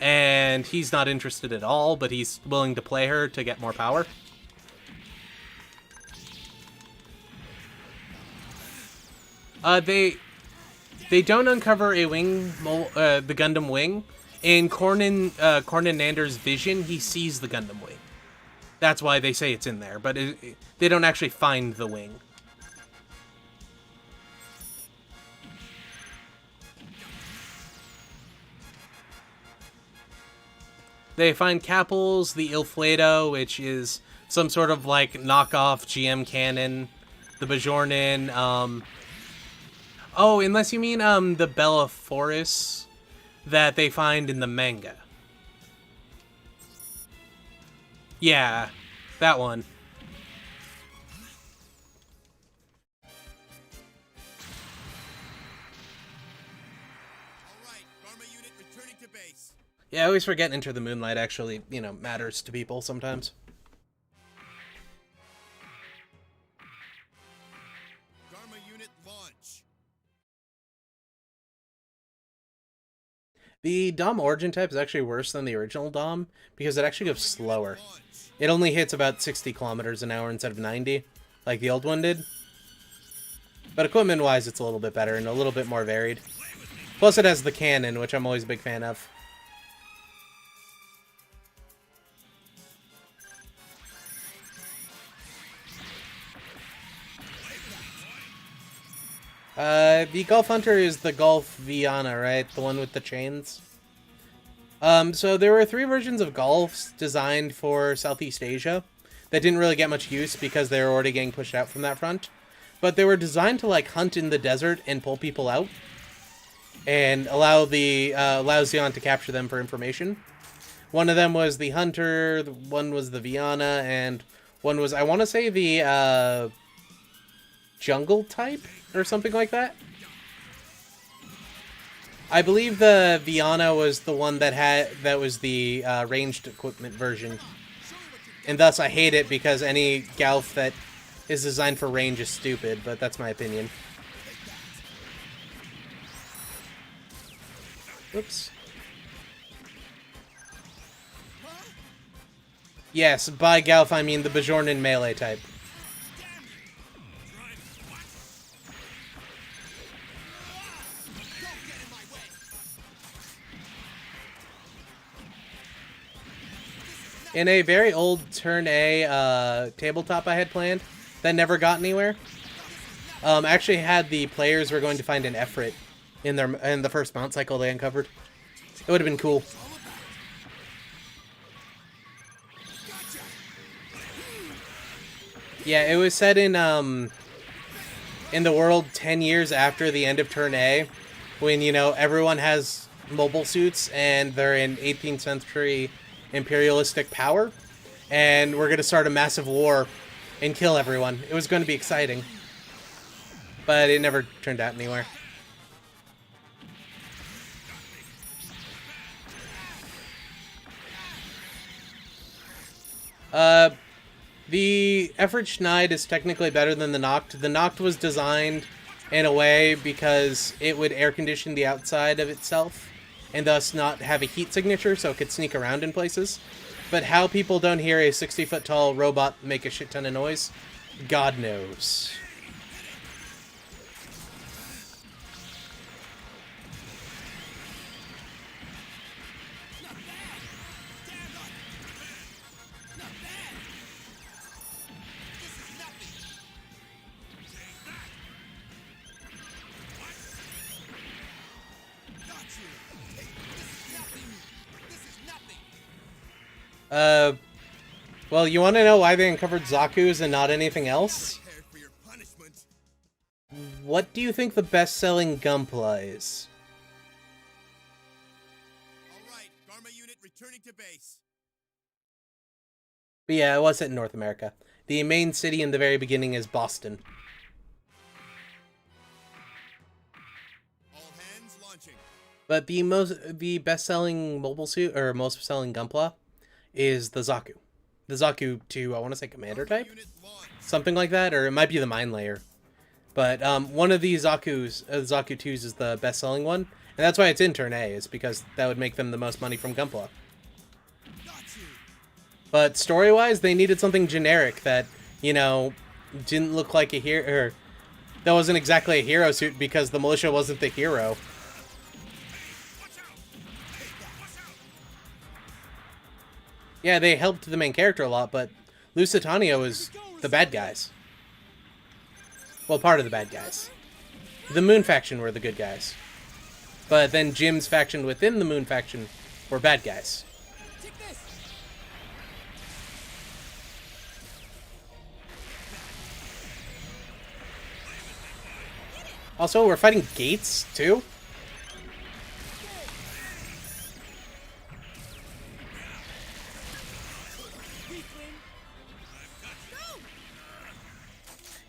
and he's not interested at all, but he's willing to play her to get more power. They don't uncover a wing, the Gundam wing. In Cornyn Nander's vision, he sees the Gundam wing. That's why they say it's in there, but they don't actually find the wing. They find Capels, the Ilflato, which is some sort of like knockoff GM cannon, the Bajornin, oh, unless you mean the Bellaforis that they find in the manga. Yeah, that one. All right, Garma unit returning to base. Yeah, I always forget Enter the Moonlight actually, matters to people sometimes. Garma unit launch. The Dom origin type is actually worse than the original Dom because it actually goes slower. It only hits about 60 kilometers an hour instead of 90, like the old one did. But equipment-wise, it's a little bit better and a little bit more varied. Plus, it has the cannon, which I'm always a big fan of. The Gulf Hunter is the Gulf Viana, right? The one with the chains. So there were 3 versions of Gulfs designed for Southeast Asia that didn't really get much use because they were already getting pushed out from that front. But they were designed to, like, hunt in the desert and pull people out. And allow Zeon to capture them for information. One of them was the Hunter, one was the Viana, and one was, I want to say, the, Jungle type? Or something like that. I believe the Viana was the one that was the ranged equipment version. And thus I hate it because any Galf that is designed for range is stupid, but that's my opinion. Oops. Yes, by Galf I mean the Bajornin melee type. In a very old Turn A tabletop I had planned that never got anywhere, I actually had the players were going to find an Efrit in the first mount cycle they uncovered. It would have been cool. Yeah, it was set in the world 10 years after the end of Turn A, when, everyone has mobile suits and they're in 18th century imperialistic power, and we're going to start a massive war and kill everyone. It was going to be exciting, but it never turned out anywhere. The Efrit Schneid is technically better than the Noct. The Noct was designed in a way because it would air condition the outside of itself and thus not have a heat signature so it could sneak around in places. But how people don't hear a 60-foot tall robot make a shit ton of noise, God knows. Well, you want to know why they uncovered Zaku's and not anything else? Prepared for your punishment. What do you think the best-selling Gunpla is? All right, Garma unit returning to base. But yeah, it was set in North America. The main city in the very beginning is Boston. All hands launching. But the best-selling mobile suit, or most-selling Gunpla, is the Zaku. The Zaku 2, I want to say Commander type? Unit launched. Something like that, or it might be the Mind Layer. But one of the Zaku 2s is the best-selling one, and that's why it's in Turn A, is because that would make them the most money from Gunpla. But story-wise, they needed something generic that, you know, didn't look like a hero, or that wasn't exactly a hero suit because the militia wasn't the hero. Yeah, they helped the main character a lot, but Lusitania was the bad guys. Well, part of the bad guys. The Moon faction were the good guys. But then Jim's faction within the Moon faction were bad guys. Take this. Also, we're fighting Gates, too?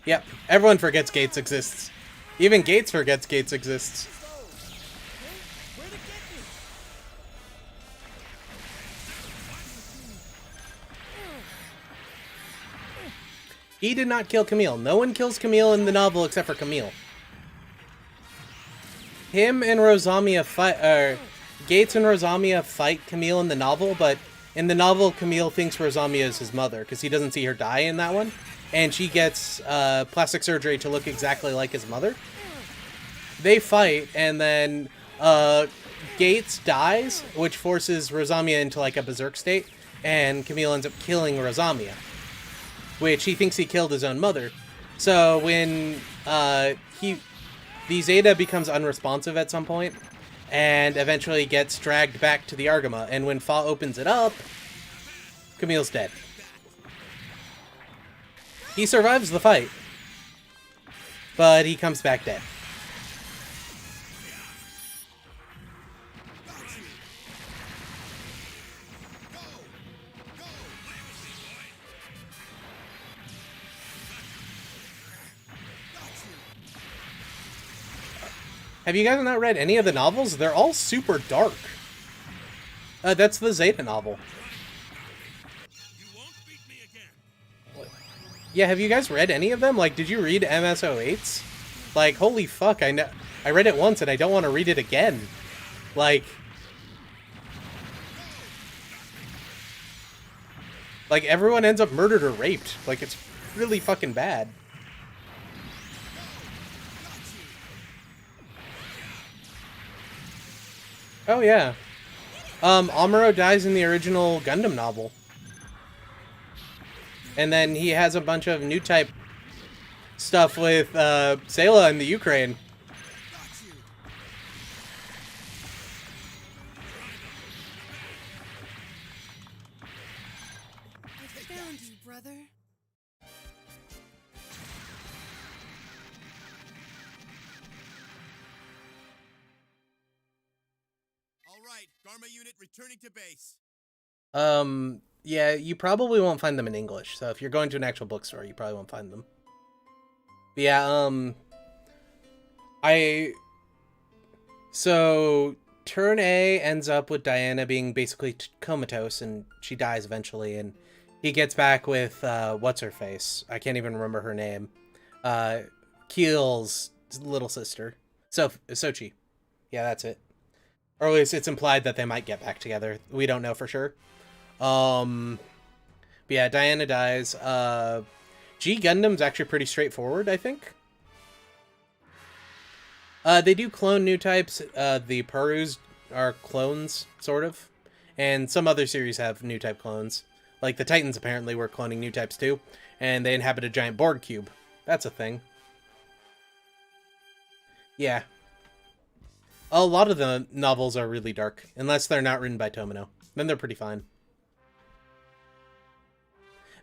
Yep, everyone forgets Gates exists. Even Gates forgets Gates exists. Where'd it get me? He did not kill Camille. No one kills Camille in the novel except for Camille. Him and Rosamia fight, Gates and Rosamia fight Camille in the novel, but in the novel, Camille thinks Rosamia is his mother, because he doesn't see her die in that one. And she gets plastic surgery to look exactly like his mother. They fight, and then Gates dies, which forces Rosamia into like a berserk state, and Camille ends up killing Rosamia, which he thinks he killed his own mother. So when the Zeta becomes unresponsive at some point, and eventually gets dragged back to the Argama, and when Fa opens it up, Camille's dead. He survives the fight, but he comes back dead. Have you guys not read any of the novels? They're all super dark. That's the Zeta novel. You won't beat me again. Yeah, have you guys read any of them? Like, did you read MSO8s? Like, holy fuck, I read it once and I don't want to read it again. Like, everyone ends up murdered or raped. Like, it's really fucking bad. Oh, yeah. Amuro dies in the original Gundam novel. And then he has a bunch of new type stuff with Sayla in the Ukraine. I found you, brother. All right, Garma unit returning to base. Yeah, you probably won't find them in English. So if you're going to an actual bookstore, you probably won't find them. But yeah, so turn A ends up with Diana being basically comatose, and she dies eventually, and he gets back with, what's her face? I can't even remember her name. Keel's little sister. Sochi. Yeah, that's it. Or at least it's implied that they might get back together. We don't know for sure. But yeah, Diana dies. G Gundam's actually pretty straightforward, I think. They do clone new types. The Perus are clones, sort of. And some other series have new type clones. Like the Titans apparently were cloning new types too. And they inhabit a giant Borg cube. That's a thing. Yeah. A lot of the novels are really dark, unless they're not written by Tomino. Then they're pretty fine.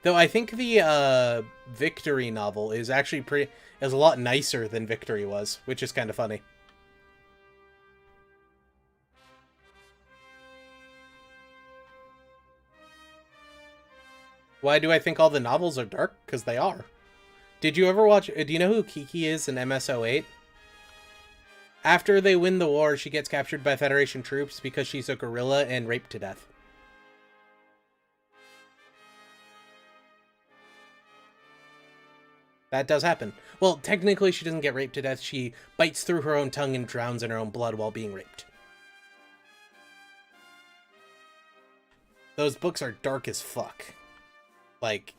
Though I think the Victory novel is actually is a lot nicer than Victory was, which is kind of funny. Why do I think all the novels are dark? Because they are. Did you ever watch... Do you know who Kiki is in MS-08? After they win the war, she gets captured by Federation troops because she's a gorilla and raped to death. That does happen. Well, technically she doesn't get raped to death. She bites through her own tongue and drowns in her own blood while being raped. Those books are dark as fuck. Like...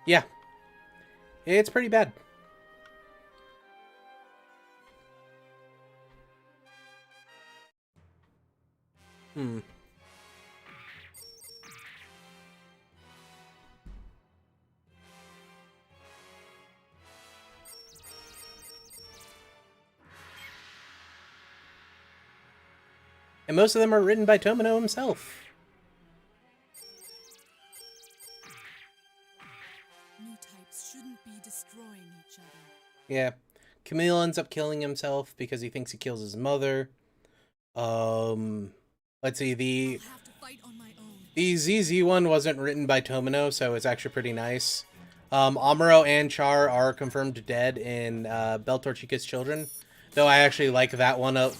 Yeah. It's pretty bad. Hmm. And most of them are written by Tomino himself. New types shouldn't be destroying each other. Yeah. Camille ends up killing himself because he thinks he kills his mother. Let's see, the I'll have to fight on my own. ZZ one wasn't written by Tomino, so it's actually pretty nice. Amuro and Char are confirmed dead in Beltorchica's Children, though I actually like that one a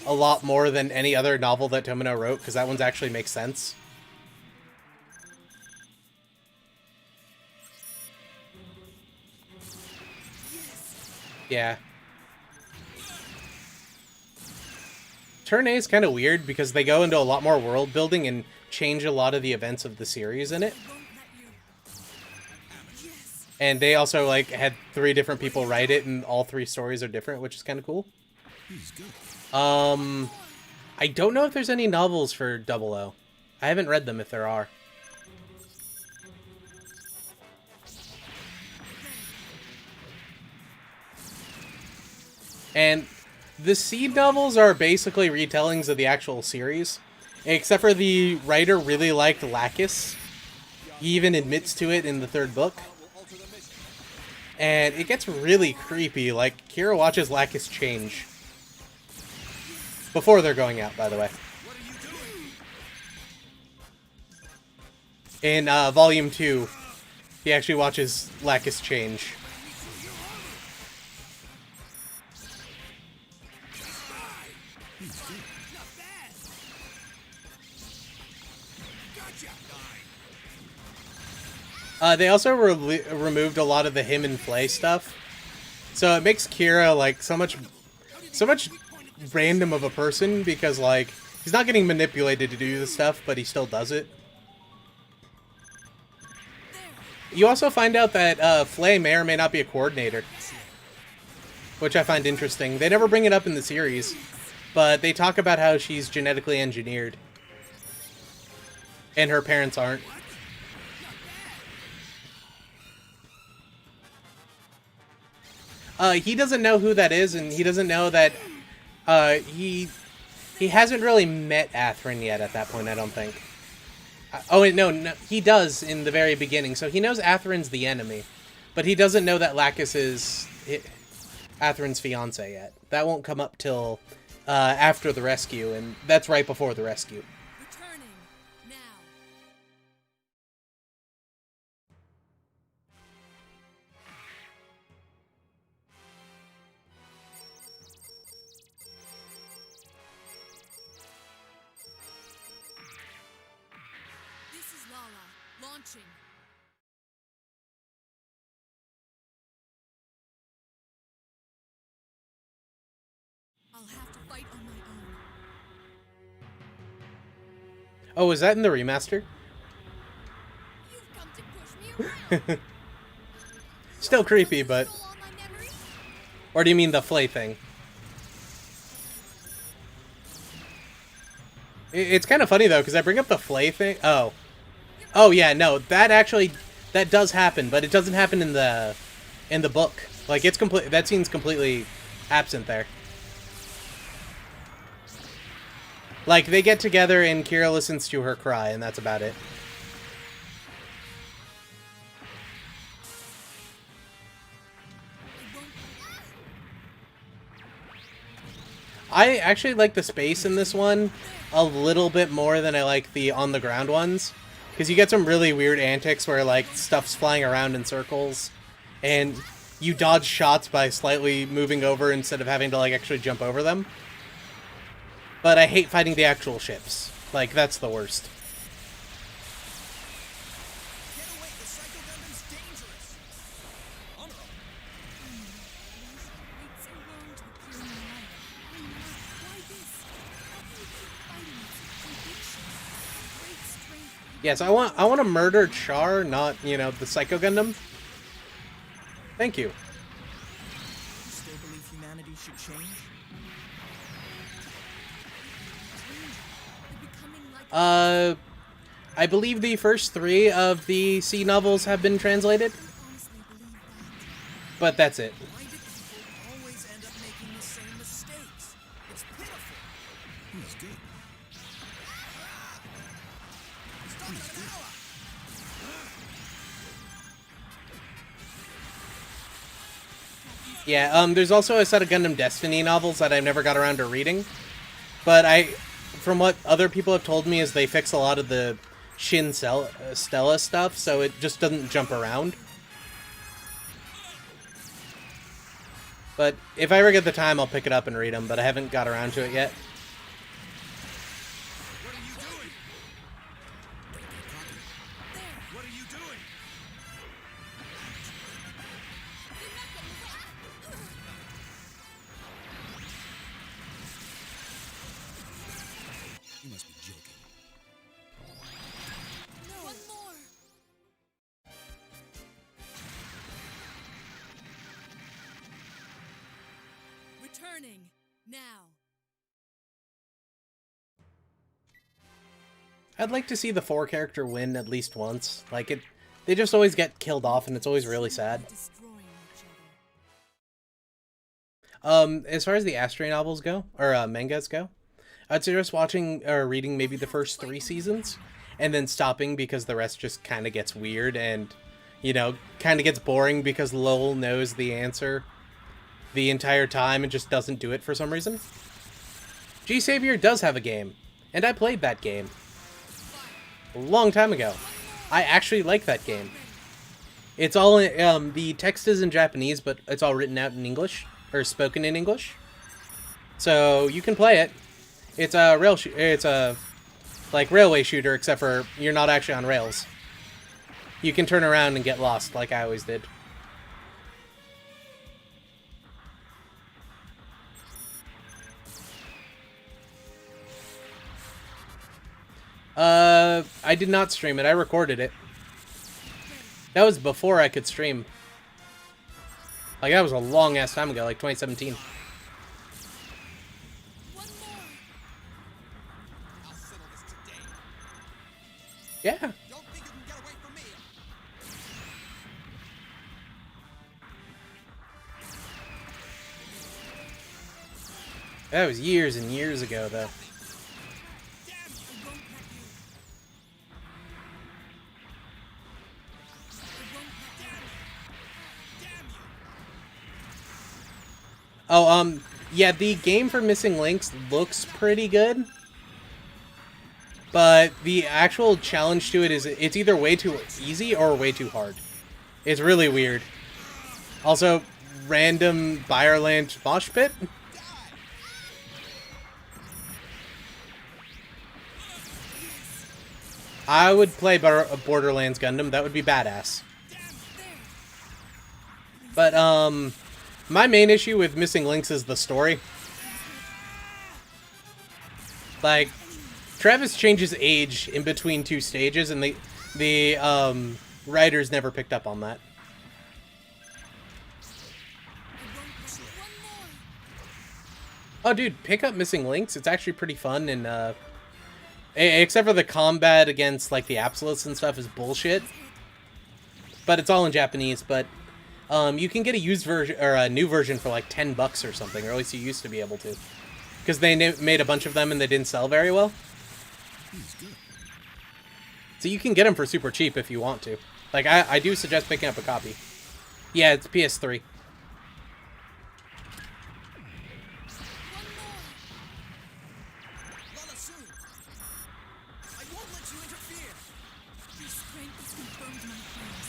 lot more than any other novel that Tomino wrote, because that one's actually makes sense. Yeah. Turn A is kind of weird because they go into a lot more world building and change a lot of the events of the series in it. And they also like had 3 different people write it, and all 3 stories are different, which is kind of cool. I don't know if there's any novels for 00. I haven't read them if there are. And the Seed novels are basically retellings of the actual series, except for the writer really liked Lacus. He even admits to it in the 3rd book. And it gets really creepy, like Kira watches Lacus change. Before they're going out, by the way. In Volume 2, he actually watches Lacus change. They also removed a lot of the him and Flay stuff, so it makes Kira like so much random of a person, because like he's not getting manipulated to do this stuff, but he still does it. You also find out that Flay may or may not be a coordinator, which I find interesting. They never bring it up in the series, but they talk about how she's genetically engineered, and her parents aren't. He doesn't know who that is, and he doesn't know that he hasn't really met Athrun yet at that point, I don't think. Oh, wait, no, he does in the very beginning. So he knows Athrun's the enemy, but he doesn't know that Lacus is Athrun's fiance yet. That won't come up till after the rescue, and that's right before the rescue. Returning now. This is Lala, launching. I'll have to fight on my own. Oh, is that in the remaster? You've come to push me around. Still creepy, but... Stole all my memories? Or do you mean the flay thing? It's kind of funny, though, because I bring up the flay thing... Oh. Oh, yeah, no, that actually... That does happen, but it doesn't happen in the book. Like, it's complete... That scene's completely absent there. Like, they get together and Kira listens to her cry, and that's about it. I actually like the space in this one a little bit more than I like the on-the-ground ones. Because you get some really weird antics where, like, stuff's flying around in circles. And you dodge shots by slightly moving over instead of having to, like, actually jump over them. But I hate fighting the actual ships. Like, that's the worst. Get away! The Psycho Gundam's dangerous! Honor! Wait so long to appear in my life. Why not? Why this? How can you keep fighting with such conviction? Great strength. Yes, I want to murder Char, not, you know, the Psycho Gundam. Thank you. You still believe humanity should change? You're becoming like I believe the first 3 of the C novels have been translated, honestly believe that. but that's it. Why do people always end up making the same mistakes? It's pitiful. He's good. Stop an hour! Yeah, there's also a set of Gundam Destiny novels that I never got around to reading, but from what other people have told me, is they fix a lot of the Stella stuff, so it just doesn't jump around. But if I ever get the time, I'll pick it up and read them, but I haven't got around to it yet. What are you doing? What are you doing? You must be joking. No. One more. Returning now. I'd like to see the 4-character win at least once. Like, they just always get killed off, and it's always really sad. Destroying each other. As far as the Astray novels go, or mangas go, I'd suggest watching or reading maybe the first 3 seasons, and then stopping because the rest just kind of gets weird and, you know, kind of gets boring because Lowell knows the answer the entire time and just doesn't do it for some reason. G-Savior does have a game, and I played that game a long time ago. I actually like that game. It's all in, the text is in Japanese, but it's all written out in English, or spoken in English. So you can play it. It's a it's a like railway shooter, except for you're not actually on rails. You can turn around and get lost, like I always did. I did not stream it. I recorded it. That was before I could stream. Like, that was a long-ass time ago, like 2017. One more. I'll settle this today. Yeah. Don't think you can get away from me. That was years and years ago, though. Oh, yeah, the game for Missing Links looks pretty good. But the actual challenge to it is it's either way too easy or way too hard. It's really weird. Also, random Byerland mosh pit. I would play Borderlands Gundam. That would be badass. But, my main issue with Missing Links is the story. Like, Travis changes age in between 2 stages, and the writers never picked up on that. Oh, dude, pick up Missing Links. It's actually pretty fun, and except for the combat against like the absolutes and stuff is bullshit. But it's all in Japanese. But you can get a used version or a new version for like $10 or something, or at least you used to be able to, because they made a bunch of them and they didn't sell very well. So you can get them for super cheap if you want to. Like I do suggest picking up a copy. Yeah, it's PS3. Lala soon. I won't let you interfere. Your strength has confirmed my fears.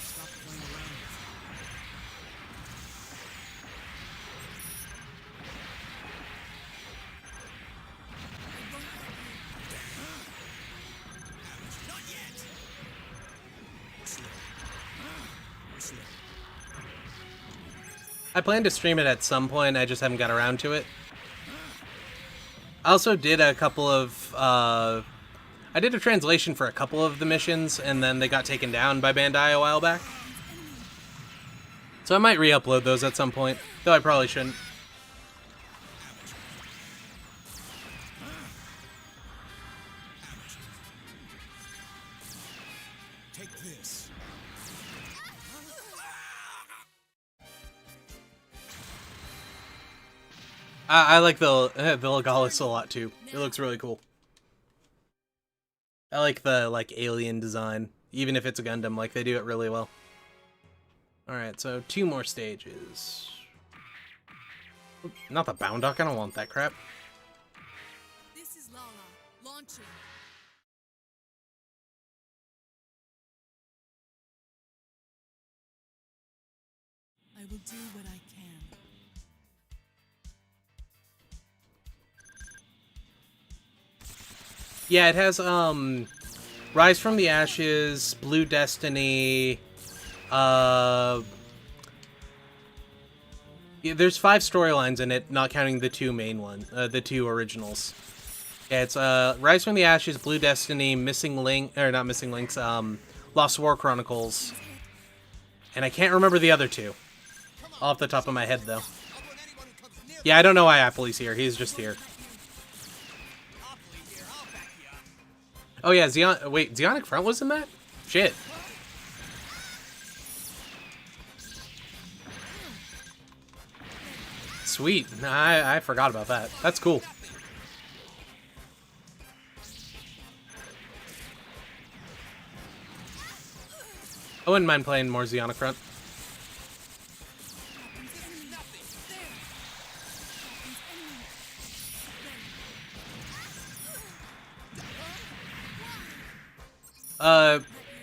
Stop playing around with Not yet. Slow. I plan to stream it at some point. I just haven't got around to it. I also did a couple of I did a translation for a couple of the missions, and then they got taken down by Bandai a while back. So I might re-upload those at some point, though I probably shouldn't. Take this. I like the Legalis a lot too. It looks really cool. I like the alien design, even if it's a Gundam. Like they do it really well. All right, so 2 more stages. Oop, not the Boundock. I don't want that crap. This is Lala, launching. I will do what I can. Yeah, it has Rise from the Ashes, Blue Destiny. Yeah, there's 5 storylines in it, not counting the 2 main ones, the 2 originals. Yeah, it's Rise from the Ashes, Blue Destiny, Missing Link, or not Missing Links, Lost War Chronicles, and I can't remember the other 2 off the top of my head though. Yeah, I don't know why Appley's here. He's just here. Oh yeah, wait, Zeonic Front was in that? Shit. Sweet. I forgot about that. That's cool. I wouldn't mind playing more Zeonic Front.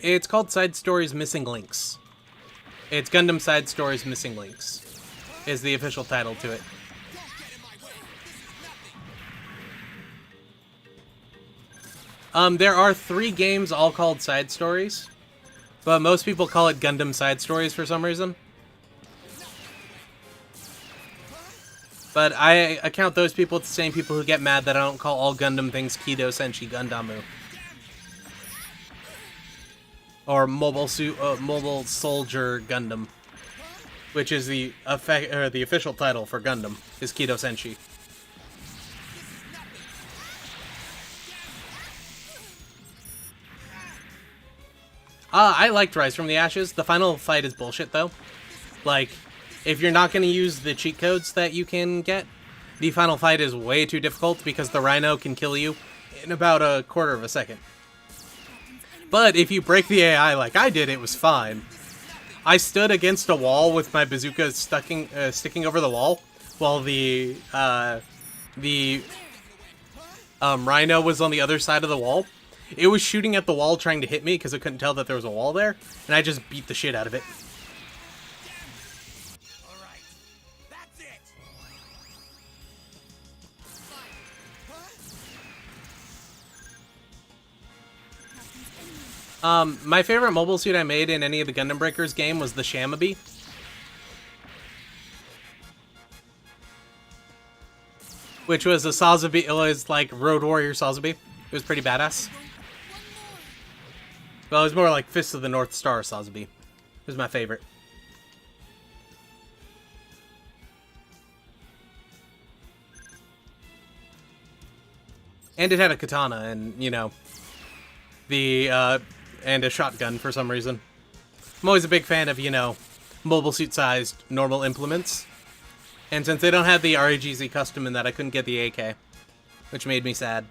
It's called Side Stories Missing Links. It's Gundam Side Stories Missing Links is the official title to it. There are 3 games all called Side Stories, but most people call it Gundam Side Stories for some reason. But I account those people as the same people who get mad that I don't call all Gundam things Kido Senshi Gundamu. Or Mobile Soldier Gundam, which is the official title for Gundam, is Kido Senshi. I liked Rise from the Ashes. The final fight is bullshit, though. Like, if you're not going to use the cheat codes that you can get, the final fight is way too difficult because the Rhino can kill you in about a quarter of a second. But if you break the AI like I did, it was fine. I stood against a wall with my bazooka sticking over the wall while the Rhino was on the other side of the wall. It was shooting at the wall trying to hit me because it couldn't tell that there was a wall there, and I just beat the shit out of it. Alright. That's it. My favorite mobile suit I made in any of the Gundam Breakers game was the Shamabi. Which was a Sazabi, it was like Road Warrior Sazabi. It was pretty badass. Well, it was more like Fist of the North Star Sazabi. It was my favorite. And it had a katana and, you know, the, and a shotgun for some reason. I'm always a big fan of, you know, mobile suit-sized normal implements. And since they don't have the REGZ custom in that, I couldn't get the AK, which made me sad.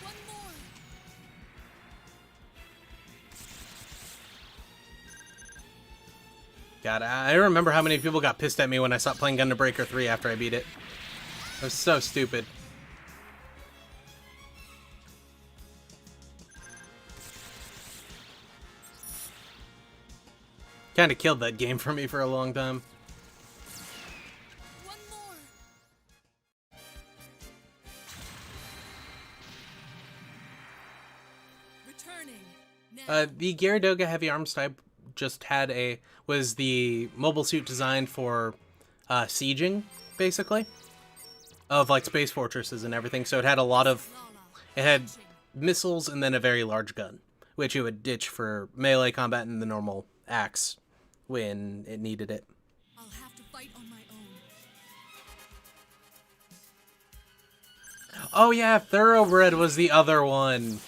One more. God, I remember how many people got pissed at me when I stopped playing Gundam Breaker 3 after I beat it. It was so stupid. Kind of killed that game for me for a long time. One more. Returning. Now. The Gyaradoga Heavy Arms type just had was the mobile suit designed for sieging, basically, of like space fortresses and everything. So it had a lot of, it had missiles and then a very large gun, which it would ditch for melee combat and the normal axe when it needed it. I'll have to fight on my own. Oh yeah, Thoroughbred was the other one.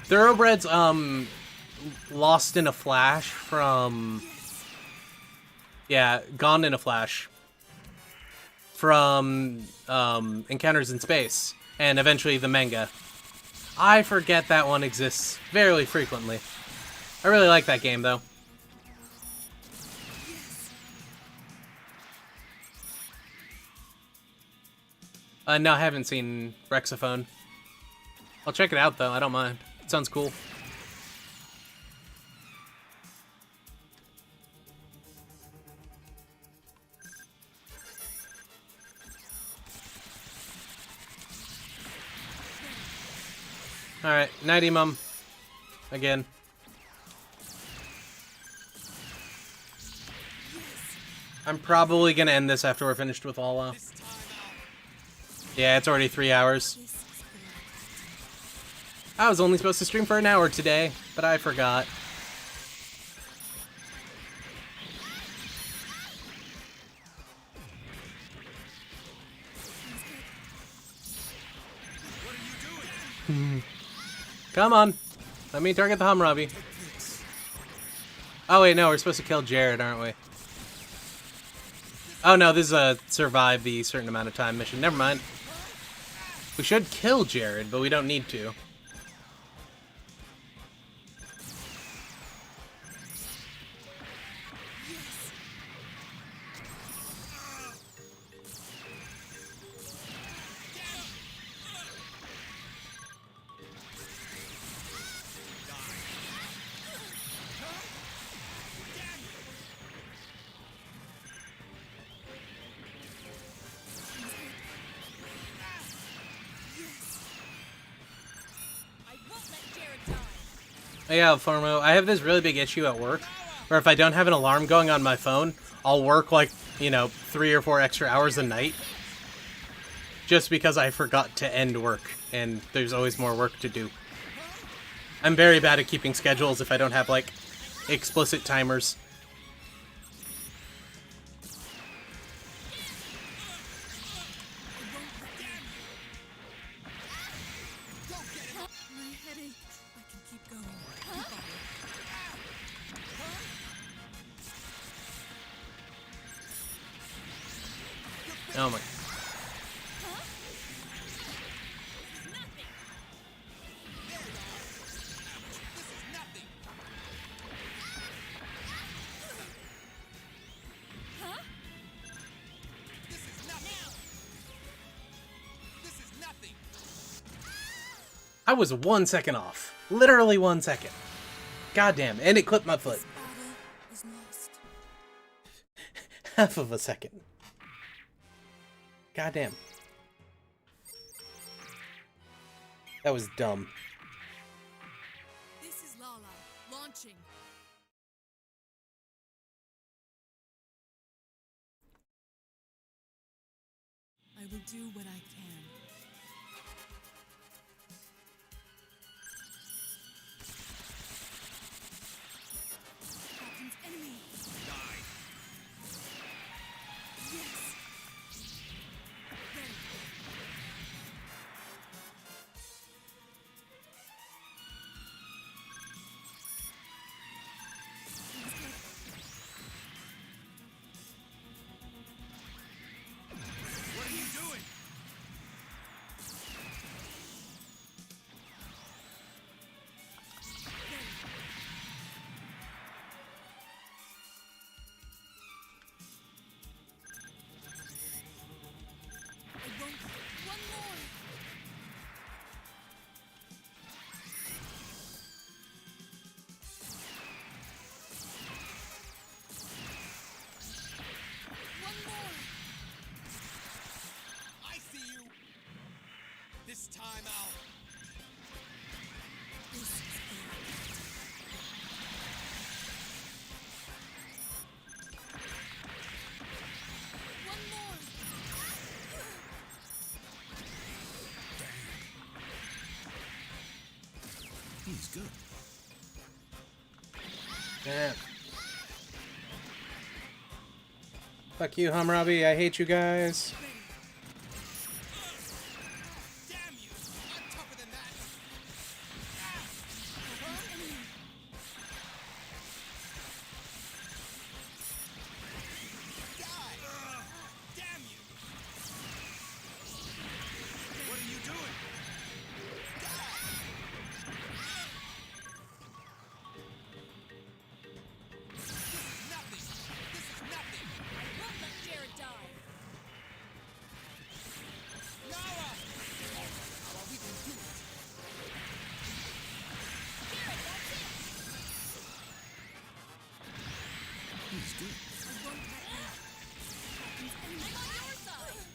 Thoroughbred's Lost in a Flash from, yeah, Gone in a Flash from Encounters in Space and eventually the manga. I forget that one exists fairly frequently. I really like that game though. No, I haven't seen Rexophone. I'll check it out though, I don't mind. It sounds cool. Alright, nighty mum. Again. I'm probably gonna end this after we're finished with Lala. Yeah, it's already 3 hours. This is good. I was only supposed to stream for an hour today, but I forgot. Come on. Let me target the Humrabi. Oh wait, no, we're supposed to kill Jared, aren't we? Oh no, this is a survive the certain amount of time mission. Never mind. We should kill Jared, but we don't need to. I won't let Jared die. Yeah, Formo, I have this really big issue at work, where if I don't have an alarm going on my phone, I'll work like, you know, 3 or 4 extra hours a night. Just because I forgot to end work, and there's always more work to do. I'm very bad at keeping schedules if I don't have, like, explicit timers. My headache. I can keep going. Keep on. Oh my... I was 1 second off. Literally 1 second. Goddamn, and it clipped my foot. This battle is lost. Half of a second. Goddamn. That was dumb. This is Lala, launching. I will do what I can. Captain's enemy. This time I'll... This is one more. He's good. Yeah. Fuck you, Hammurabi. I hate you guys. Damn you! I'm tougher than that! Die! Damn you! What are you doing? Nothing! This is nothing! Won't let Jared die. Nara! Well, we can do it! Jared, that's it. He's good. I won't let you. I'm on your side.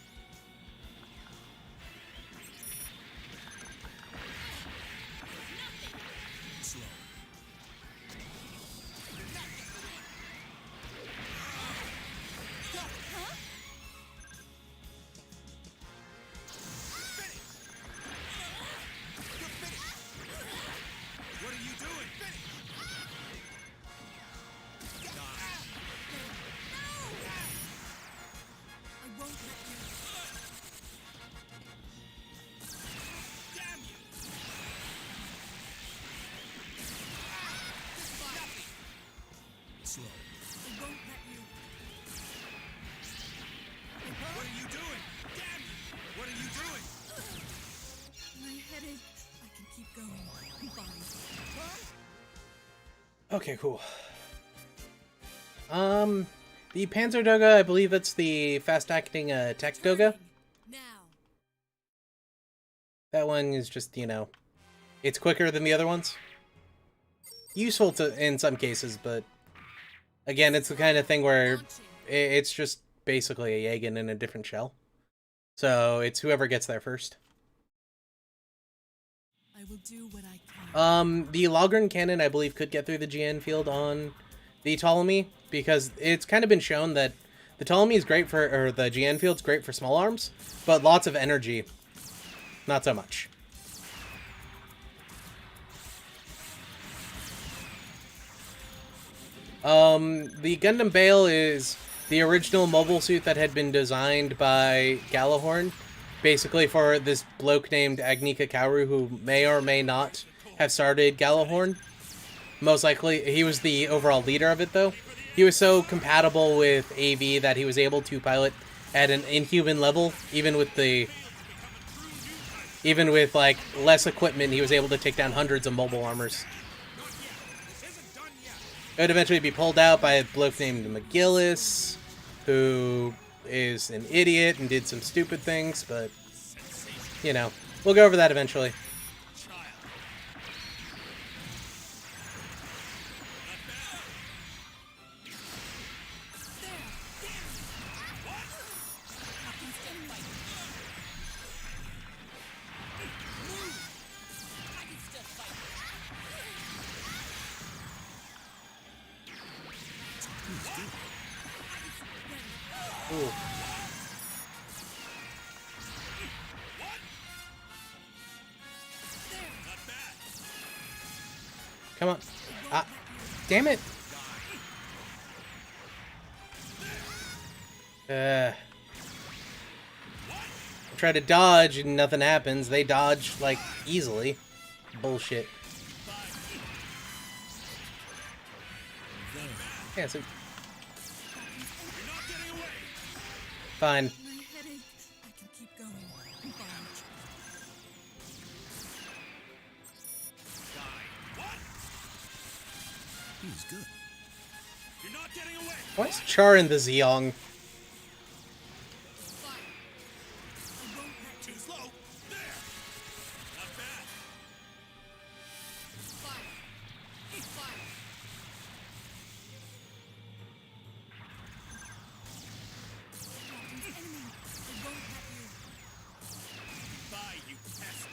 Nothing. Slow. Huh? What are you doing? I won't let you. Damn you! Slow. I won't let you. What are you doing? Damn you! What are you doing? My headache. I can keep going. I'm fine. Okay, cool. The Panzer Doga, I believe it's the fast-acting tech Doga. Now. That one is just, you know, it's quicker than the other ones. Useful to in some cases, but again, it's the kind of thing where Launching. it's just basically a Jagen in a different shell. So it's whoever gets there first. I will do what I can. The Logren cannon, I believe, could get through the GN field on the Ptolemy, because it's kind of been shown that the Ptolemy is great for, or the GN field's great for small arms, but lots of energy, not so much. The Gundam Bale is the original mobile suit that had been designed by Galahorn, basically for this bloke named Agnika Kaoru, who may or may not have started Galahorn. Most likely, he was the overall leader of it, though. He was so compatible with AV that he was able to pilot at an inhuman level, even with like less equipment. He was able to take down hundreds of mobile armors. It would eventually be pulled out by a bloke named McGillis, who is an idiot and did some stupid things, but, you know, we'll go over that eventually. Ooh. Come on. Ah, damn it. Try to dodge and nothing happens. They dodge, like, easily. Bullshit. Yeah, so... Fine. My headache. I can keep going. I'm fine. He's good. You're not getting away! Why is Char in the Zeong? Fire. I won't let Too slow! There! Not bad! fire. Fire. Captain's enemy. I won't let you. Bye, you pests!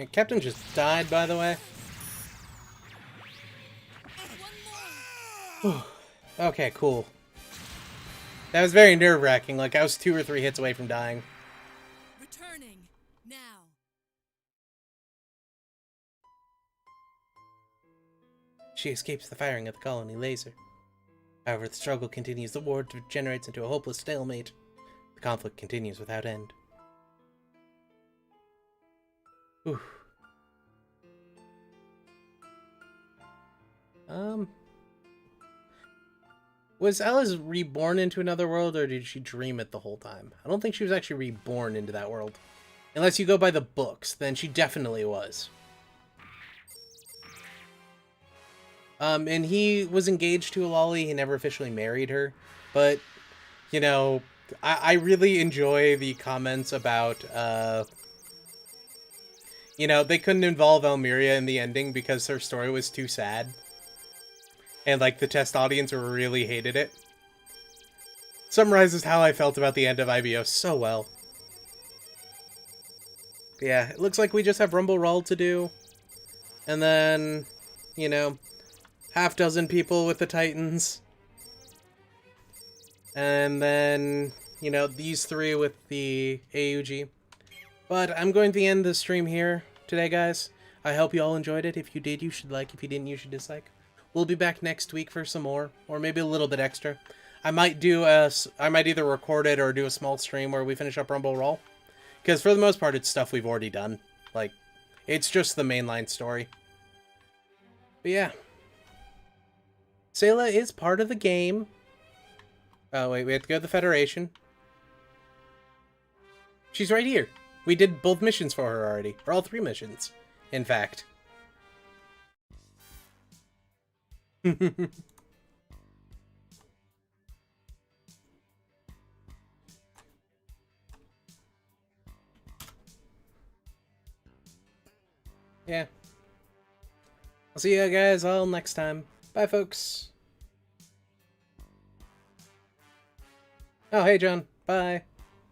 Yeah, Captain just died, by the way. One more. Okay, cool. That was very nerve-wracking. Like, I was 2 or 3 hits away from dying. Returning now. She escapes the firing of the colony laser. However, the struggle continues. The war degenerates into a hopeless stalemate. The conflict continues without end. Ooh. Was Alice reborn into another world, or did she dream it the whole time? I don't think she was actually reborn into that world. Unless you go by the books, then she definitely was. And he was engaged to a lolly. He never officially married her. But, you know, I really enjoy the comments about, you know, they couldn't involve Elmiria in the ending because her story was too sad. And, like, the test audience really hated it. Summarizes how I felt about the end of IBO so well. But yeah, it looks like we just have Rumble Rawl to do. And then, you know, half dozen people with the Titans. And then, you know, these 3 with the AUG. But I'm going to end the stream here today, guys. I hope you all enjoyed it. If you did, you should like. If you didn't, you should dislike. We'll be back next week for some more, or maybe a little bit extra. I might either record it or do a small stream where we finish up Rumble Rawl. Because for the most part, it's stuff we've already done. Like, it's just the mainline story. But yeah. Sayla is part of the game. Oh, wait, we have to go to the Federation. She's right here. We did both missions for her already. Or all 3 missions, in fact. Yeah. I'll see you guys all next time. Bye, folks. Oh, hey, John. Bye.